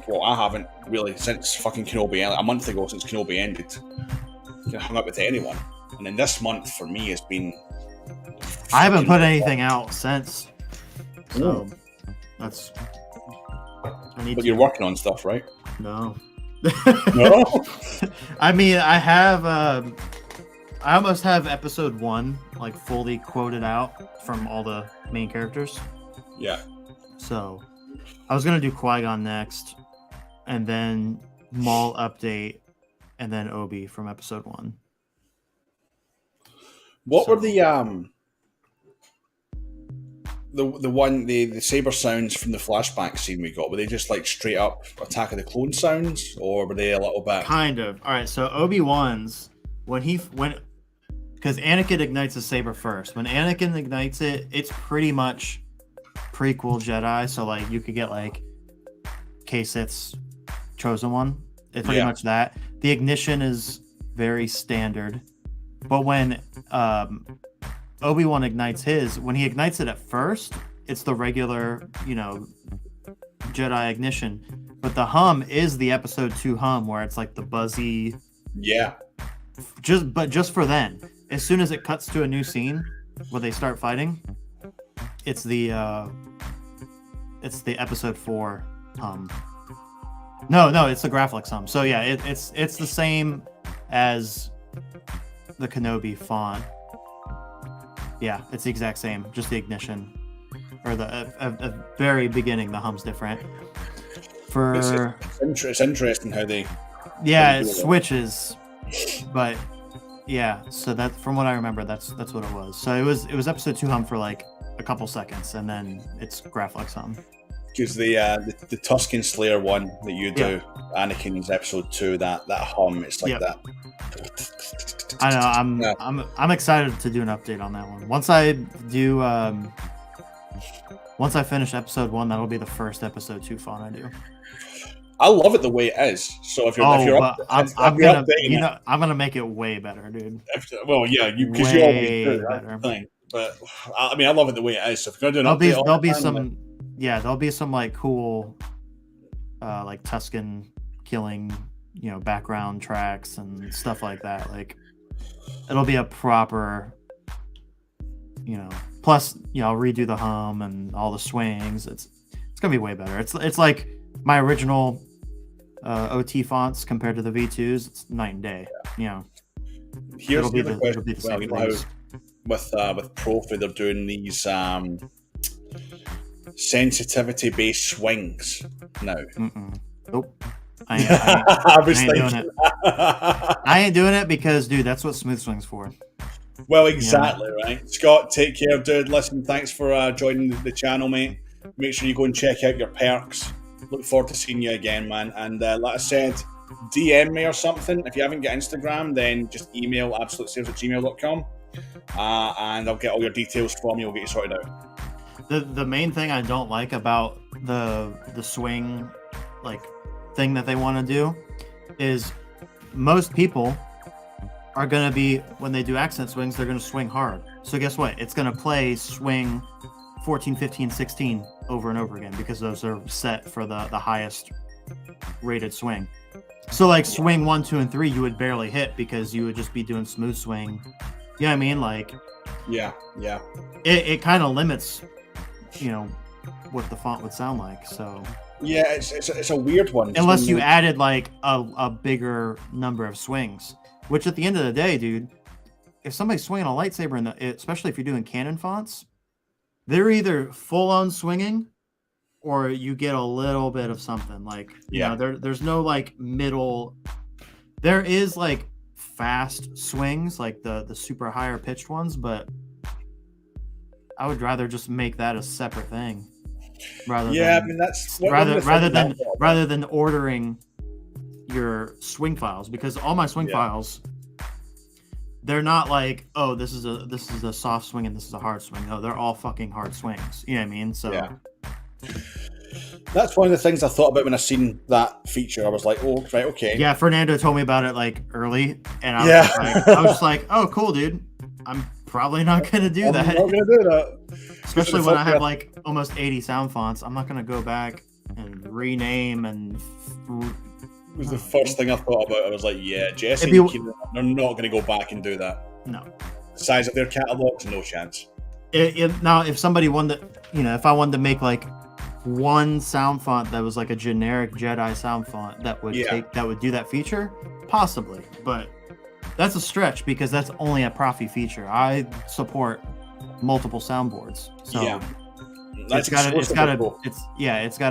well, I haven't really since fucking Kenobi ended. A month ago since Kenobi ended, kind of hung up with anyone. And then this month for me has been. I haven't put anything out since. So that's. But you're working on stuff, right? No. No. I mean, I have. I almost have episode 1 like fully quoted out from all the main characters. Yeah. So, I was gonna do Qui-Gon next, and then Maul update, and then Obi from episode 1. What were the Saber sounds from the flashback scene we got? Were they just like straight up Attack of the Clone sounds, or were they a little bit? Kind of. All right. So Obi-Wan's because Anakin ignites his saber first. When Anakin ignites it, it's pretty much prequel Jedi. So like you could get like K-Sith's chosen one. It's pretty much that. The ignition is very standard, but when Obi-Wan ignites his, when he ignites it at first, it's the regular, Jedi ignition. But the hum is the episode 2 hum, where it's like the buzzy. Yeah. Just for then. As soon as it cuts to a new scene where they start fighting, it's the episode 4 hum. No, it's the Graphics hum. So yeah, it's the same as the Kenobi font. Yeah, it's the exact same, just the ignition or the very beginning. The hum's different. It's interesting how they. Yeah, it switches, but yeah. So that, from what I remember, that's what it was. So it was episode 2 hum for like a couple seconds, and then it's Graphics hum. Because the Tusken Slayer one that you do, Anakin's episode 2, that hum, it's like that. I know. I'm excited to do an update on that one. Once I do, once I finish episode 1, that'll be the first episode 2 font I do. I love it the way it is. So if you're I'm gonna make it way better, dude. Because you always do that thing. But I mean, I love it the way it is. So if you're gonna do an update, there'll be some like cool, like Tusken killing, background tracks and stuff like that. Like, it'll be a proper, plus, I'll redo the hum and all the swings. It's gonna be way better. It's like my original OT fonts compared to the V2s. It's night and day. Here's the other question. With with Profi, they're doing these sensitivity based swings now. Nope. I ain't doing it because, dude, that's what smooth swing's for. Well, exactly, right. Scott, take care, dude. Listen, thanks for joining the channel, mate. Make sure you go and check out your perks. Look forward to seeing you again, man. And like I said, DM me or something. If you haven't got Instagram, then just email absolutesales@gmail.com, and I'll get all your details from you. We'll get you sorted out. The main thing I don't like about the swing like thing that they want to do is most people are going to be, when they do accent swings, they're going to swing hard. So guess what? It's going to play swing 14, 15, 16 over and over again because those are set for the highest rated swing. So like swing 1, 2, and 3, you would barely hit because you would just be doing smooth swing. You know what I mean? Like, yeah. It kind of limits, what the font would sound like. So yeah, it's a weird one. Unless you added like a bigger number of swings, which at the end of the day, dude, if somebody's swinging a lightsaber especially if you're doing canon fonts, they're either full on swinging or you get a little bit of something. Like, you Yeah. know, there's no like middle. There is like fast swings, like the super higher pitched ones, but I would rather just make that a separate thing rather Yeah, than I mean that's rather than ordering your swing files, because all my swing Yeah. files, they're not like, oh, this is a soft swing and this is a hard swing. No, they're all fucking hard swings. You know what I mean? So Yeah. That's one of the things I thought about when I seen that feature. I was like, oh, right, okay. yeah, Fernando told me about it like early, and I was, Yeah. I was just like, oh, cool, dude. I'm probably not gonna do I'm that. not gonna do that. Especially when I have like almost 80 sound fonts. I'm not gonna go back and rename and It was the first thing I thought about. I was like, yeah, Jesse If you- and Keenan, they're not going to go back and do that. no. The size of their catalogs, no chance. Now, if somebody wanted to, you know, if I wanted to make like one sound font that was like a generic Jedi sound font that would Yeah. do that feature, possibly, but that's a stretch because that's only a Profi feature. I support multiple soundboards, so Yeah. it's gotta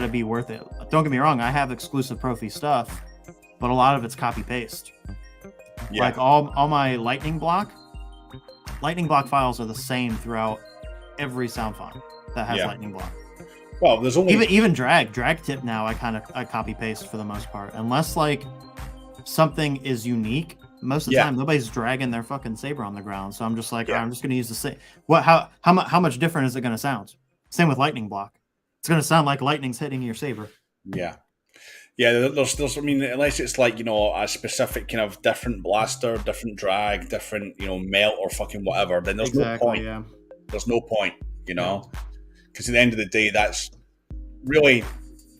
be worth it. Don't get me wrong, I have exclusive Profi stuff, but a lot of it's copy paste. Yeah. Like all my lightning block files are the same throughout every sound font that has Yeah. lightning block. Well, there's only Even drag tip now I copy paste for the most part, unless like something is unique. Most of the Yeah. time nobody's dragging their fucking Saber on the ground, so I'm just like, Yeah. I'm just gonna use the same. How much different is it gonna sound? Same with lightning block. It's gonna sound like lightning's hitting your Saber. Yeah. Yeah, there's I mean, unless it's like, you know, a specific kind of different blaster, different drag, different, you know, melt or fucking whatever, then there's no point. Yeah. There's no point, you know? Because at the end of the day, that's really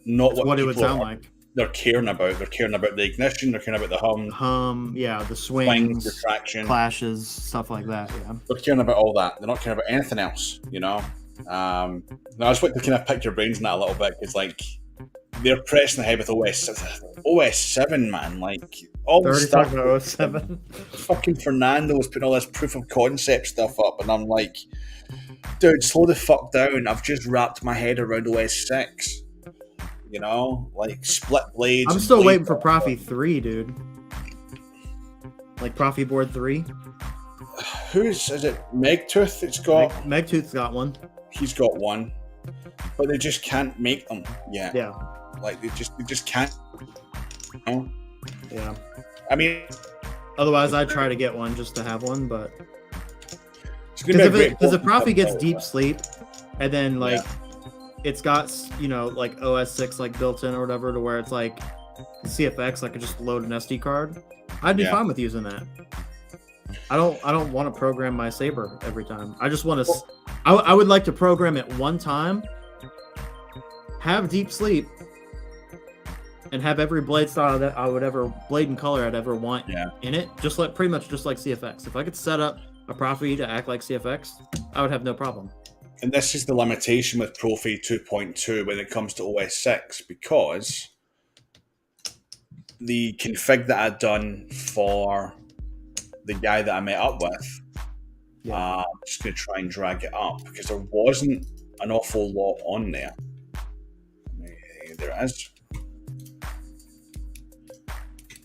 not What it would people sound are- like. They're caring about. They're caring about the ignition, they're caring about the hum, The swings, swings, retraction. clashes, stuff like that. Yeah. They're caring about all that. They're not caring about anything else, you know? Now, I just want to kind of pick your brains on that a little bit, because, like, they're pressing ahead with OS 7, man. Like, all the Already stuff. talking about 07. Fucking Fernando was putting all this proof of concept stuff up, and I'm like, dude, slow the fuck down. I've just wrapped my head around OS 6. You know? Like, split blades. I'm and still blade waiting for buffer. Profi 3, dude. Like Profi board 3. Is it Megtooth? It's got. Megtooth's got one. He's got one. But they just can't make them yet. Yeah. Like, they just can't. You know? Yeah. I mean, Otherwise, I'd try to get one just to have one, but it's gonna be a great because the book. Profi gets deep sleep, and then like it's got, you know, like OS 6 like built in or whatever, to where it's like CFX, I could just load an SD card. I'd be Yeah. fine with using that. I don't want to program my Saber every time. I just want to. I would like to program it one time, have deep sleep, and have every blade style that I would ever, blade and color I'd ever want in it. Pretty much just like CFX. If I could set up a Profi to act like CFX, I would have no problem. And this is the limitation with Profi 2.2 when it comes to OS 6, because the config that I'd done for the guy that I met up with, I'm just going to try and drag it up, because there wasn't an awful lot on there. There it is.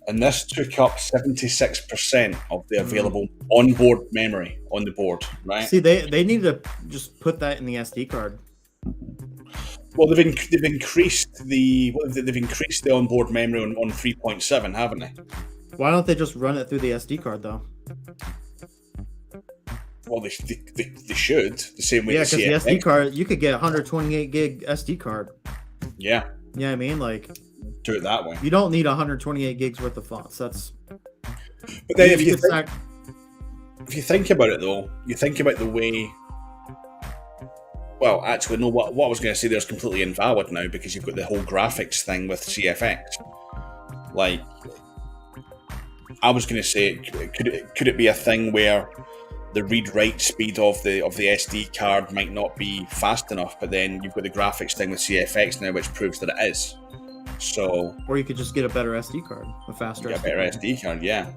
And this took up 76% of the available onboard memory on the board, right? See, they need to just put that in the SD card. Well, they've increased the onboard memory on 3.7, haven't they? Why don't they just run it through the SD card though? Well, they should, the same way. Yeah, the because the CFX. SD card, you could get 128 gig SD card. Yeah, Yeah, I mean, like, do it that way. you don't need 128 gigs worth of fonts. That's. But then if you could stack- think about it, though, you think about the way. Well, actually, no. What I was going to say there is completely invalid now, because you've got the whole graphics thing with CFX. Like, I was going to say, could it be a thing where the read-write speed of the SD card might not be fast enough, but then you've got the graphics thing with CFX now, which proves that it is. So, or you could just get a better SD card, a faster yeah, SD better card. SD card, yeah.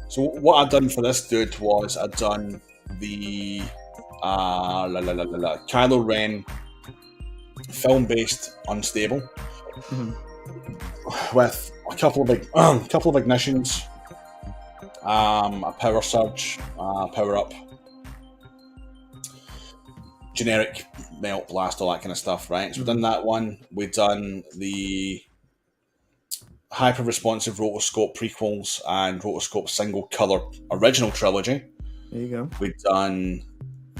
So what I'd done for this dude was I'd done the Kylo Ren film-based, unstable, Mhm. with a couple of ignitions, a power surge, power up, generic melt blast, all that kind of stuff, right? So we've done that one. We've done the hyper responsive rotoscope prequels and rotoscope single color original trilogy. There you go. We've done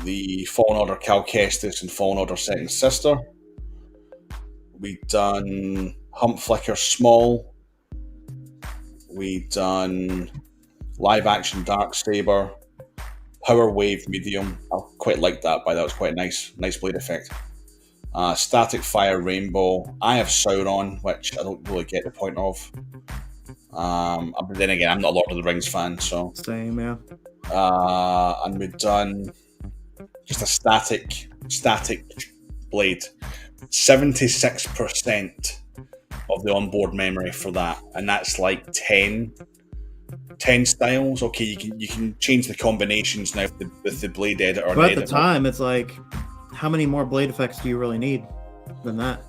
the Fallen Order Cal Kestis and Fallen Order Second Sister. We've done Hump Flicker Small. We've done live action Dark Saber, Power Wave Medium. I quite liked that, that was quite a nice blade effect. Static Fire Rainbow. I have Sauron, which I don't really get the point of. But then again, I'm not a Lord of the Rings fan, so. Same, yeah. And we've done just a static blade. 76% of the onboard memory for that, and that's like 10 styles. Okay, you can change the combinations now with the blade editor. But at the time, it's like, how many more blade effects do you really need than that?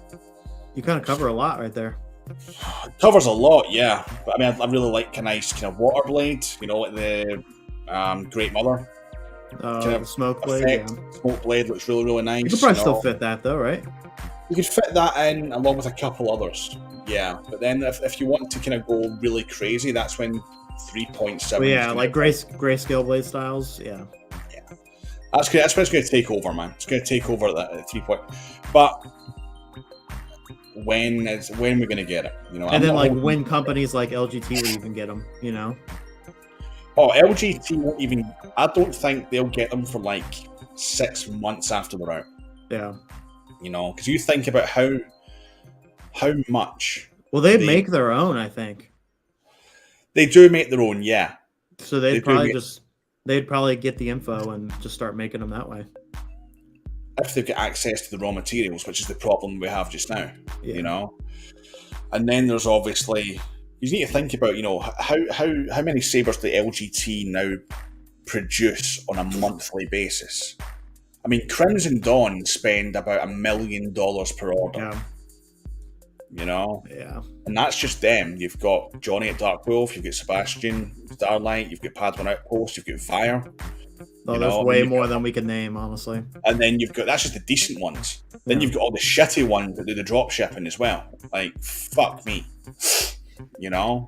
You kind of cover a lot right there. It covers a lot, yeah. But I mean, I really like a nice kind of water blade, like the Great Mother. The smoke blade. Yeah. Smoke blade looks really, really nice. You could probably still fit that though, right? You could fit that in along with a couple others, yeah. But then if you want to kind of go really crazy, that's when 3.7. Well, yeah, like grayscale blade styles, yeah. That's when it's going to take over, man. It's going to take over at 3 point. But when we're going to get it, And then when companies like LGT will even get them, Oh, LGT won't even. I don't think they'll get them for like 6 months after they're out. Yeah. Because you think about how much. Well, they make their own, I think. They do make their own, yeah. So they'd probably get the info and just start making them that way. If they've got access to the raw materials, which is the problem we have just now, And then there's obviously, you need to think about, how many Sabers do LGT now produce on a monthly basis? I mean, Crimson Dawn spend about $1 million per order. Yeah. Yeah. And that's just them. You've got Johnny at Dark Wolf, you've got Sebastian, Starlight, you've got Padawan Outpost, you've got Fire. There's way more than we can name, honestly. And then that's just the decent ones. Then you've got all the shitty ones that do the drop shipping as well. Like, fuck me. Yeah.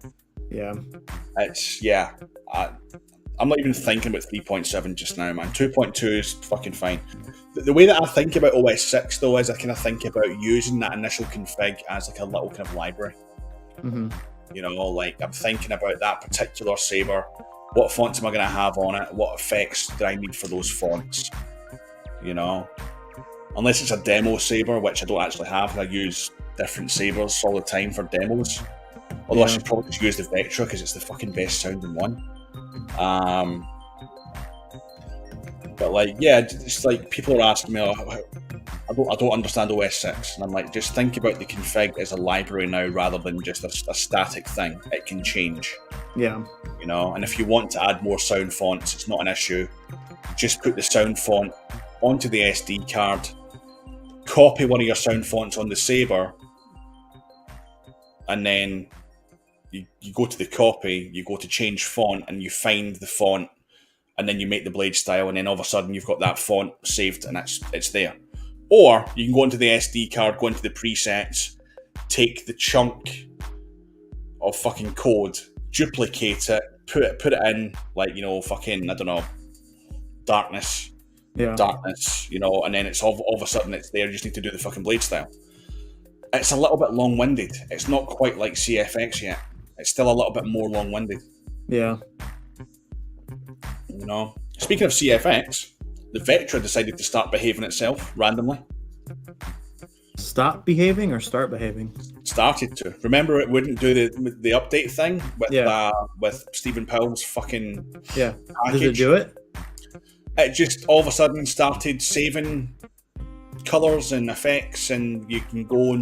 It's, I'm not even thinking about 3.7 just now, man. 2.2 is fucking fine. The way that I think about OS 6, though, is I kind of think about using that initial config as like a little kind of library. Mm-hmm. Like I'm thinking about that particular Saber. What fonts am I going to have on it? What effects do I need for those fonts? Unless it's a demo Saber, which I don't actually have. I use different Sabers all the time for demos. Although I should probably just use the Vectra because it's the fucking best sounding one. But it's like people are asking me, I don't understand OS 6, and I'm like, just think about the config as a library now rather than just a static thing. It can change. Yeah. And if you want to add more sound fonts, it's not an issue. Just put the sound font onto the SD card, copy one of your sound fonts on the Saber, and then you go to the copy, you go to change font, and you find the font, and then you make the blade style, and then all of a sudden you've got that font saved, and it's there. Or you can go into the SD card, go into the presets, take the chunk of fucking code, duplicate it, put it in, like, fucking, I don't know, darkness, and then it's all of a sudden it's there. You just need to do the fucking blade style. It's a little bit long-winded. It's not quite like CFX yet. It's still a little bit more long-winded. Yeah. Speaking of CFX, the Vectra decided to start behaving itself randomly. Stop behaving or start behaving? Started to. Remember, it wouldn't do the update thing with Stephen Powell's fucking package? Did it do it? It just all of a sudden started saving colours and effects, and you can go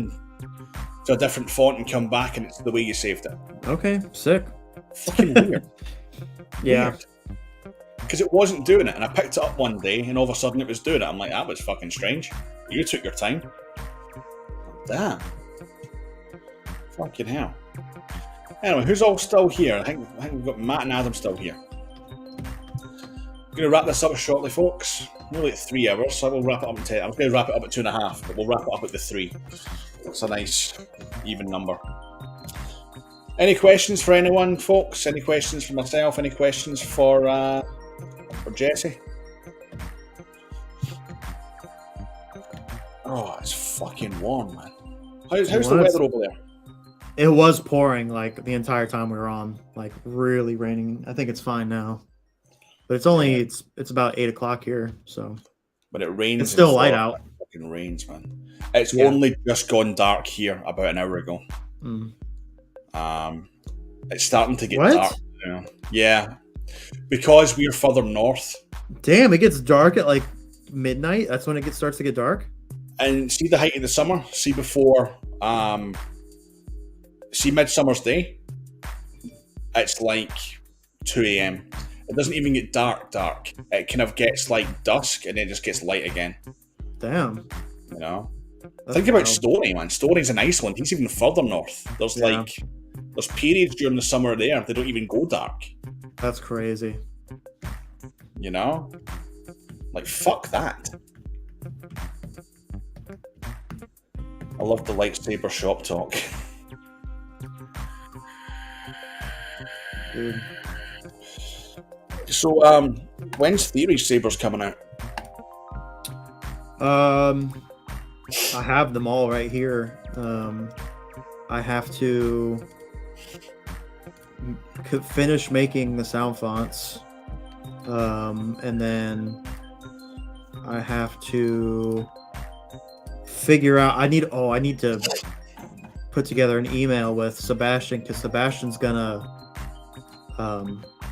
to a different font and come back, and it's the way you saved it. Okay, sick. Fucking weird. Yeah. Because it wasn't doing it, and I picked it up one day, and all of a sudden it was doing it. I'm like, that was fucking strange. You took your time. Damn. Fucking hell. Anyway, who's all still here? I think we've got Matt and Adam still here. I'm going to wrap this up shortly, folks. Nearly at 3 hours, so I will wrap it up in 10. I was going to wrap it up at 2.5, but we'll wrap it up at the 3. It's a nice, even number. Any questions for anyone, folks? Any questions for myself? Any questions for Jesse? Oh, it's fucking warm, man. How's the weather over there? It was pouring like the entire time we were on, like really raining. I think it's fine now, but it's only it's about 8 o'clock here, so. But it rains. It's still light out. It fucking rains, man. It's only just gone dark here about an hour ago. It's starting to get dark. Yeah, because we're further north. Damn, it gets dark at like midnight. That's when it starts to get dark. And see the height of the summer. See before. See Midsummer's Day. It's like 2 a.m. It doesn't even get dark. It kind of gets like dusk and then it just gets light again. Damn. You know. Think about Stoney, man. Stoney's in Iceland. He's even further north. There's periods during the summer there. They don't even go dark. That's crazy. You know? Like, fuck that. I love the lightsaber shop talk. Dude. So, when's Theory Sabers coming out? I have them all right here. I have to finish making the sound fonts, and then I have to figure out. I need to put together an email with Sebastian, because Sebastian's gonna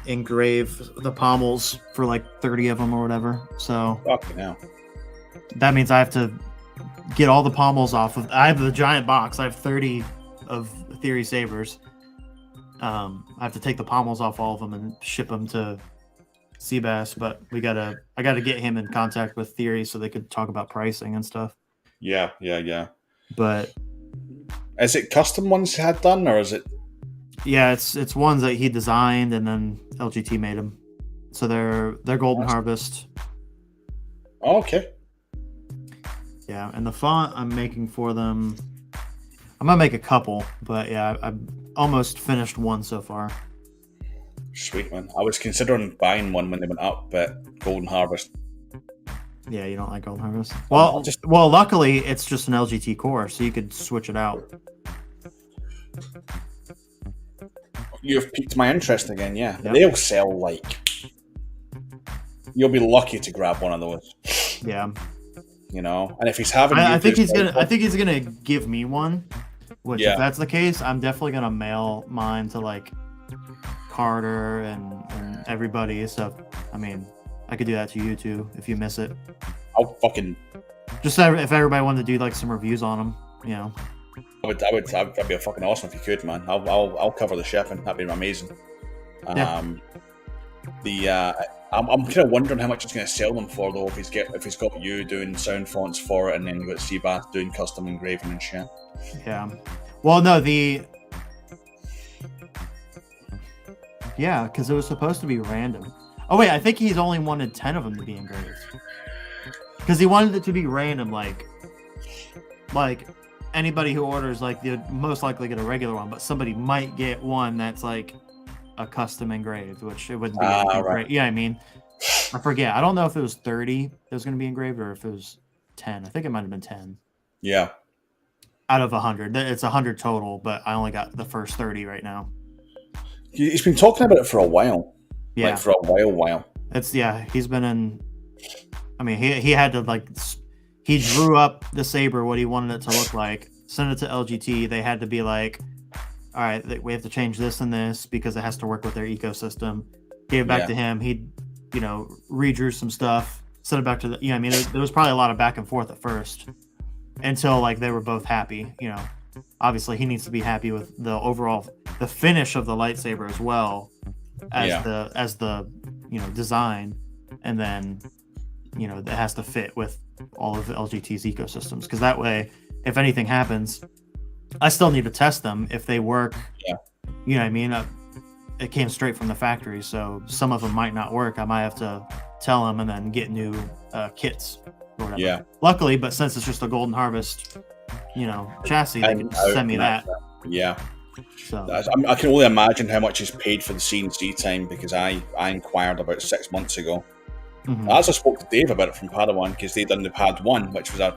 engrave the pommels for like 30 of them or whatever. So fucking hell. That means I have to get all the pommels off of. I have the giant box. I have 30 of Theory Sabers. I have to take the pommels off all of them and ship them to Seabass, but I gotta get him in contact with Theory so they could talk about pricing and stuff. Yeah. But is it custom ones he had done, or is it? Yeah, it's ones that he designed and then LGT made them. So they're Golden Harvest. Oh, okay. Yeah, and the font I'm making for them, I'm gonna make a couple, but yeah, I've almost finished one so far. Sweet, man. I was considering buying one when they went up, but Golden Harvest. Yeah, you don't like Golden Harvest? Well, luckily it's just an LGT core, so you could switch it out. You've piqued my interest again, yeah. Yep. They'll sell like. You'll be lucky to grab one of those. Yeah. You know, and if he's having, I think he's gonna give me one. Which, if that's the case, I'm definitely gonna mail mine to like Carter and everybody. So, I mean, I could do that to you too if you miss it. I'll fucking just if everybody wanted to do like some reviews on them, you know. That'd be fucking awesome if you could, man. I'll cover the shipping. That'd be amazing. I'm kind of wondering how much it's going to sell them for, though. If he's got you doing sound fonts for it, and then you got Seabass doing custom engraving and shit. Yeah. Well, no, because it was supposed to be random. Oh wait, I think he's only wanted 10 of them to be engraved. Because he wanted it to be random, like anybody who orders, like, they'd most likely get a regular one, but somebody might get one that's like a custom engraved, which it wouldn't be right. Yeah, I mean, I forget. I don't know if it was 30 that was going to be engraved or if it was 10. I think it might have been 10. Yeah. Out of 100. It's 100 total, but I only got the first 30 right now. He's been talking about it for a while. Yeah. Like, for a while. He's been in... I mean, he had to, like... He drew up the Saber, what he wanted it to look like, sent it to LGT. They had to be like, all right, we have to change this and this because it has to work with their ecosystem. Gave it back to him. He, redrew some stuff, sent it back to the... I mean, there was probably a lot of back and forth at first until, like, they were both happy, Obviously, he needs to be happy with the overall... the finish of the lightsaber as well as the design. And then... it has to fit with all of LGT's ecosystems, because that way, if anything happens, I still need to test them if they work. Yeah. You know what I mean? It came straight from the factory, so some of them might not work. I might have to tell them and then get new kits or whatever. Yeah. Luckily, but since it's just a Golden Harvest, chassis, they can send me that. Yeah. So I can only imagine how much is paid for the CNC time, because I inquired about 6 months ago. mhm. As I spoke to Dave about it from Padawan, because they done the Pad 1, which was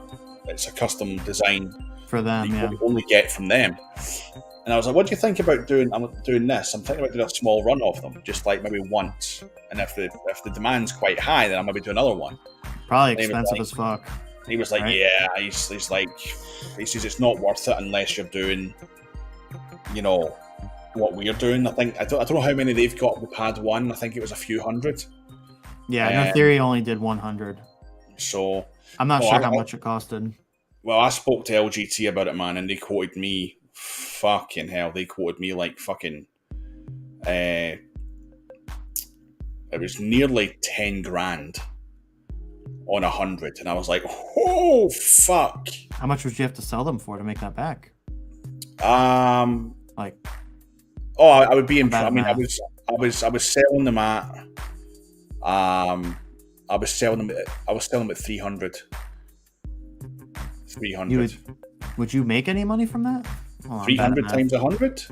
it's a custom design For them, that yeah. you only get from them. And I was like, what do you think about doing this? I'm thinking about doing a small run of them, just like maybe once. And if the demand's quite high, then I'll maybe do another one. Probably And he was expensive like- as fuck. He was like, Right. yeah. He's like, he says it's not worth it unless you're doing, what we're doing. I don't know how many they've got with Pad 1. I think it was a few hundred. Yeah, No Theory only did 100. So, I'm not Oh, sure I- how much it costed. well, I spoke to LGT about it, man, and they quoted me, fucking hell, they quoted me like fucking, it was nearly 10 grand on 100, and I was like, oh, fuck. How much would you have to sell them for to make that back? Like, Oh, I would be in. Bad I mean, math. I was selling them at. I was selling them at 300. 300. would you make any money from that? Hold on, 300 bad times 100?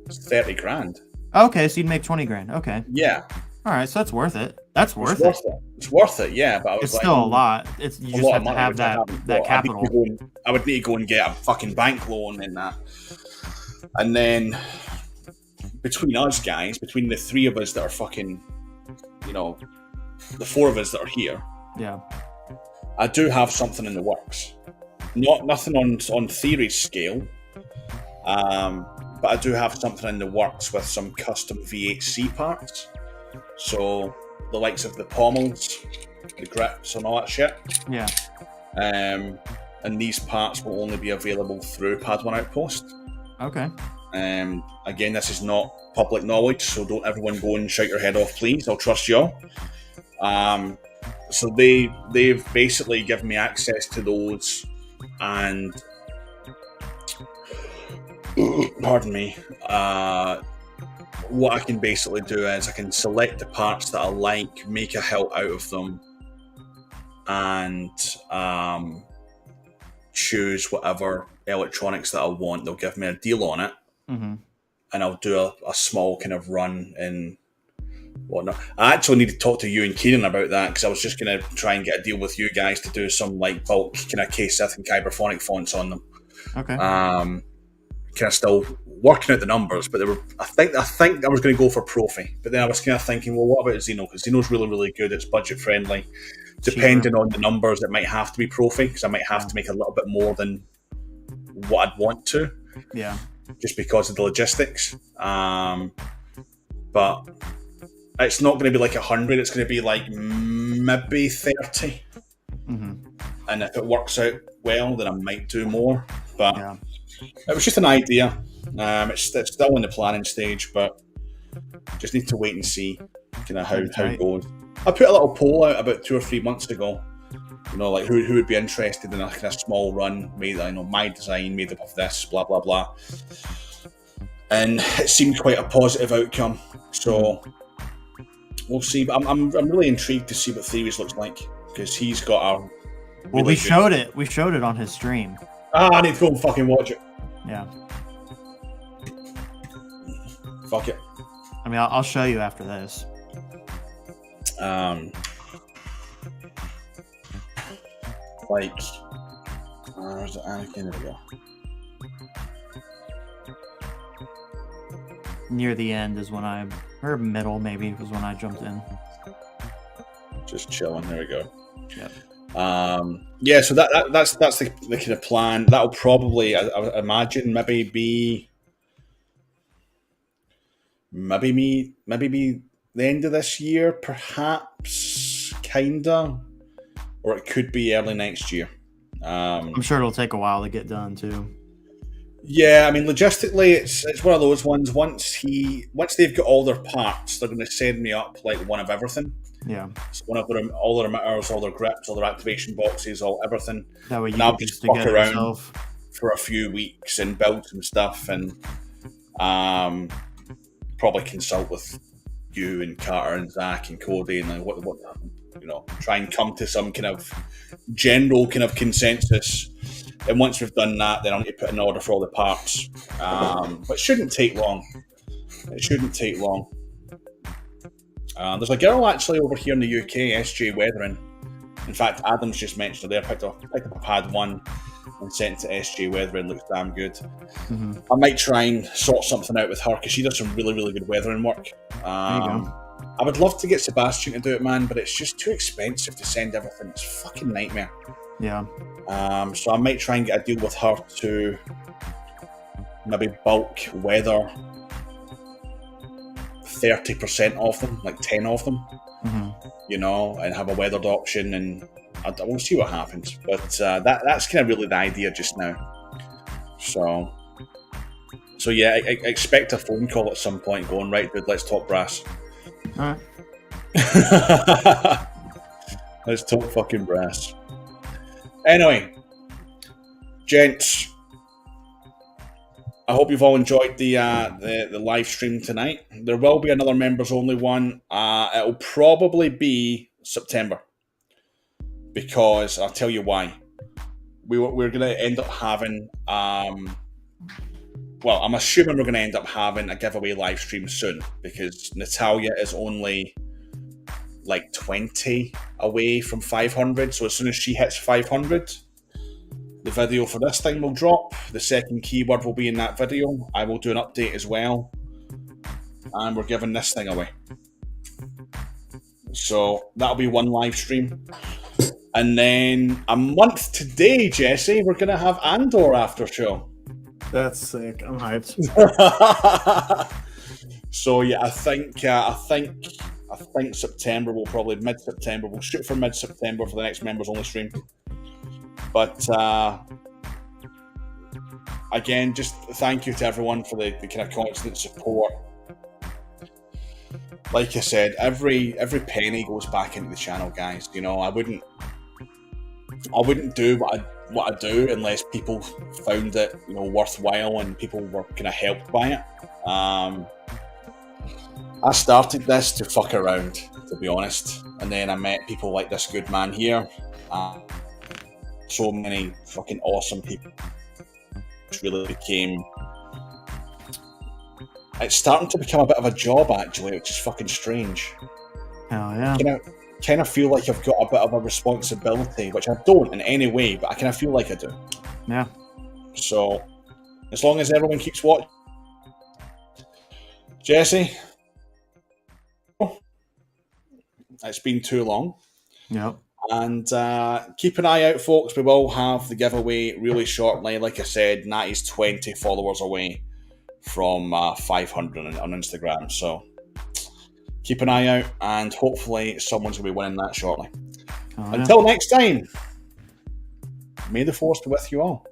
It's 30 grand. math. Okay, so you'd make 20 grand. Okay. Yeah. All right, so that's worth it. That's worth It's it. It's worth it, yeah. But I was It's like, still a lot. You a just lot have of to money, have which I that haven't got. capital. I would need to go and get a fucking bank loan and that. And then between us guys, between the three of us that are fucking, the four of us that are here, Yeah. I do have something in the works. Nothing on Theory's scale, but I do have something in the works with some custom VHC parts. So the likes of the pommels, the grips, and all that shit. Yeah. And these parts will only be available through Pad 1 Outpost. Okay. Again, this is not public knowledge, so don't everyone go and shout your head off, please. I'll trust y'all. So they've basically given me access to those, and pardon me. What I can basically do is I can select the parts that I like, make a hilt out of them, and choose whatever electronics that I want. They'll give me a deal on it, Mm-hmm. and I'll do a small kind of run in whatnot. I actually need to talk to you and Kieran about that, because I was just going to try and get a deal with you guys to do some like bulk kind of K-Sith and Kyberphonic fonts on them. Okay. Kind of still working out the numbers, but they were. I think I was going to go for Profi, but then I was kind of thinking, well, what about Xeno? Because Xeno's really, really good. It's budget friendly. Depending on the numbers, it might have to be Profi, because I might have to make a little bit more than what I'd want to, Yeah. just because of the logistics. But it's not going to be like 100. It's going to be like maybe 30. Mm-hmm. And if it works out well, then I might do more. But Yeah. it was just an idea. It's still in the planning stage, but just need to wait and see kind of how it goes. I put a little poll out about 2 or 3 months ago. Like who would be interested in a kind of small run, made my design made up of this, blah blah blah. And it seemed quite a positive outcome. So we'll see. But I'm really intrigued to see what Theories looks like, because he's got a. Well, we showed it. We showed it on his stream. I need to go and fucking watch it. Yeah. Fuck it. I mean, I'll show you after this. Like, where's it? Anakin? There we go. Near the end is when or middle maybe was when I jumped in. Just chilling. There we go. Yep. Yeah. So that's the kind of plan. That'll probably, I imagine, maybe be the end of this year, perhaps, kinda, or it could be early next year. I'm sure it'll take a while to get done too. Yeah, I mean, logistically, it's one of those ones. Once they've got all their parts, they're going to send me up like one of everything. Yeah. So when I've got all their emitters, all their grips, all their activation boxes, all everything, That way you and I'll can just just fuck get it around yourself. for a few weeks and build some stuff, and probably consult with you and Carter and Zach and Cody and like what try and come to some kind of general kind of consensus. And once we've done that, then I'll need to put an order for all the parts. But it shouldn't take long. It shouldn't take long. There's a girl actually over here in the UK, SJ Weathering. In fact, Adam's just mentioned her there. Picked up a pad 1 and sent it to SJ Weathering. Looks damn good. Mm-hmm. I might try and sort something out with her because she does some really, really good weathering work. There you go. I would love to get Sebastian to do it, man, but it's just too expensive to send everything. It's a fucking nightmare. Yeah. So I might try and get a deal with her to maybe bulk weather 30% of them, like 10 of them, and have a weathered option, and we'll see what happens. But that's kind of really the idea just now. So yeah, I expect a phone call at some point going, right, dude, let's talk brass. All right. Let's talk fucking brass. Anyway, gents, I hope you've all enjoyed the live stream tonight. There will be another members only one. It'll probably be September, because I'll tell you why. We're going to end up having I'm assuming we're going to end up having a giveaway live stream soon, because Natalia is only like 20 away from 500. So as soon as she hits 500, the video for this thing will drop. The second keyword will be in that video. I will do an update as well. And we're giving this thing away. So that'll be one live stream. And then a month today, Jesse, we're going to have Andor after show. That's sick. I'm hyped. So yeah, I think September will probably mid-September. We'll shoot for mid-September for the next members only stream. But again, just thank you to everyone for the kind of constant support. Like I said, every penny goes back into the channel, guys. I wouldn't do what I do unless people found it worthwhile and people were kind of helped by it. I started this to fuck around, to be honest, and then I met people like this good man here. So many fucking awesome people. It really became. It's starting to become a bit of a job, actually, which is fucking strange. Hell yeah. Kind of feel like I've got a bit of a responsibility, which I don't in any way, but I kind of feel like I do. Yeah. So, as long as everyone keeps watching, Jesse, it's been too long. Yep. And keep an eye out, folks. We will have the giveaway really shortly. Like I said, Natty's 20 followers away from 500 on Instagram. So keep an eye out, and hopefully someone's going to be winning that shortly. Until next time, may the force be with you all.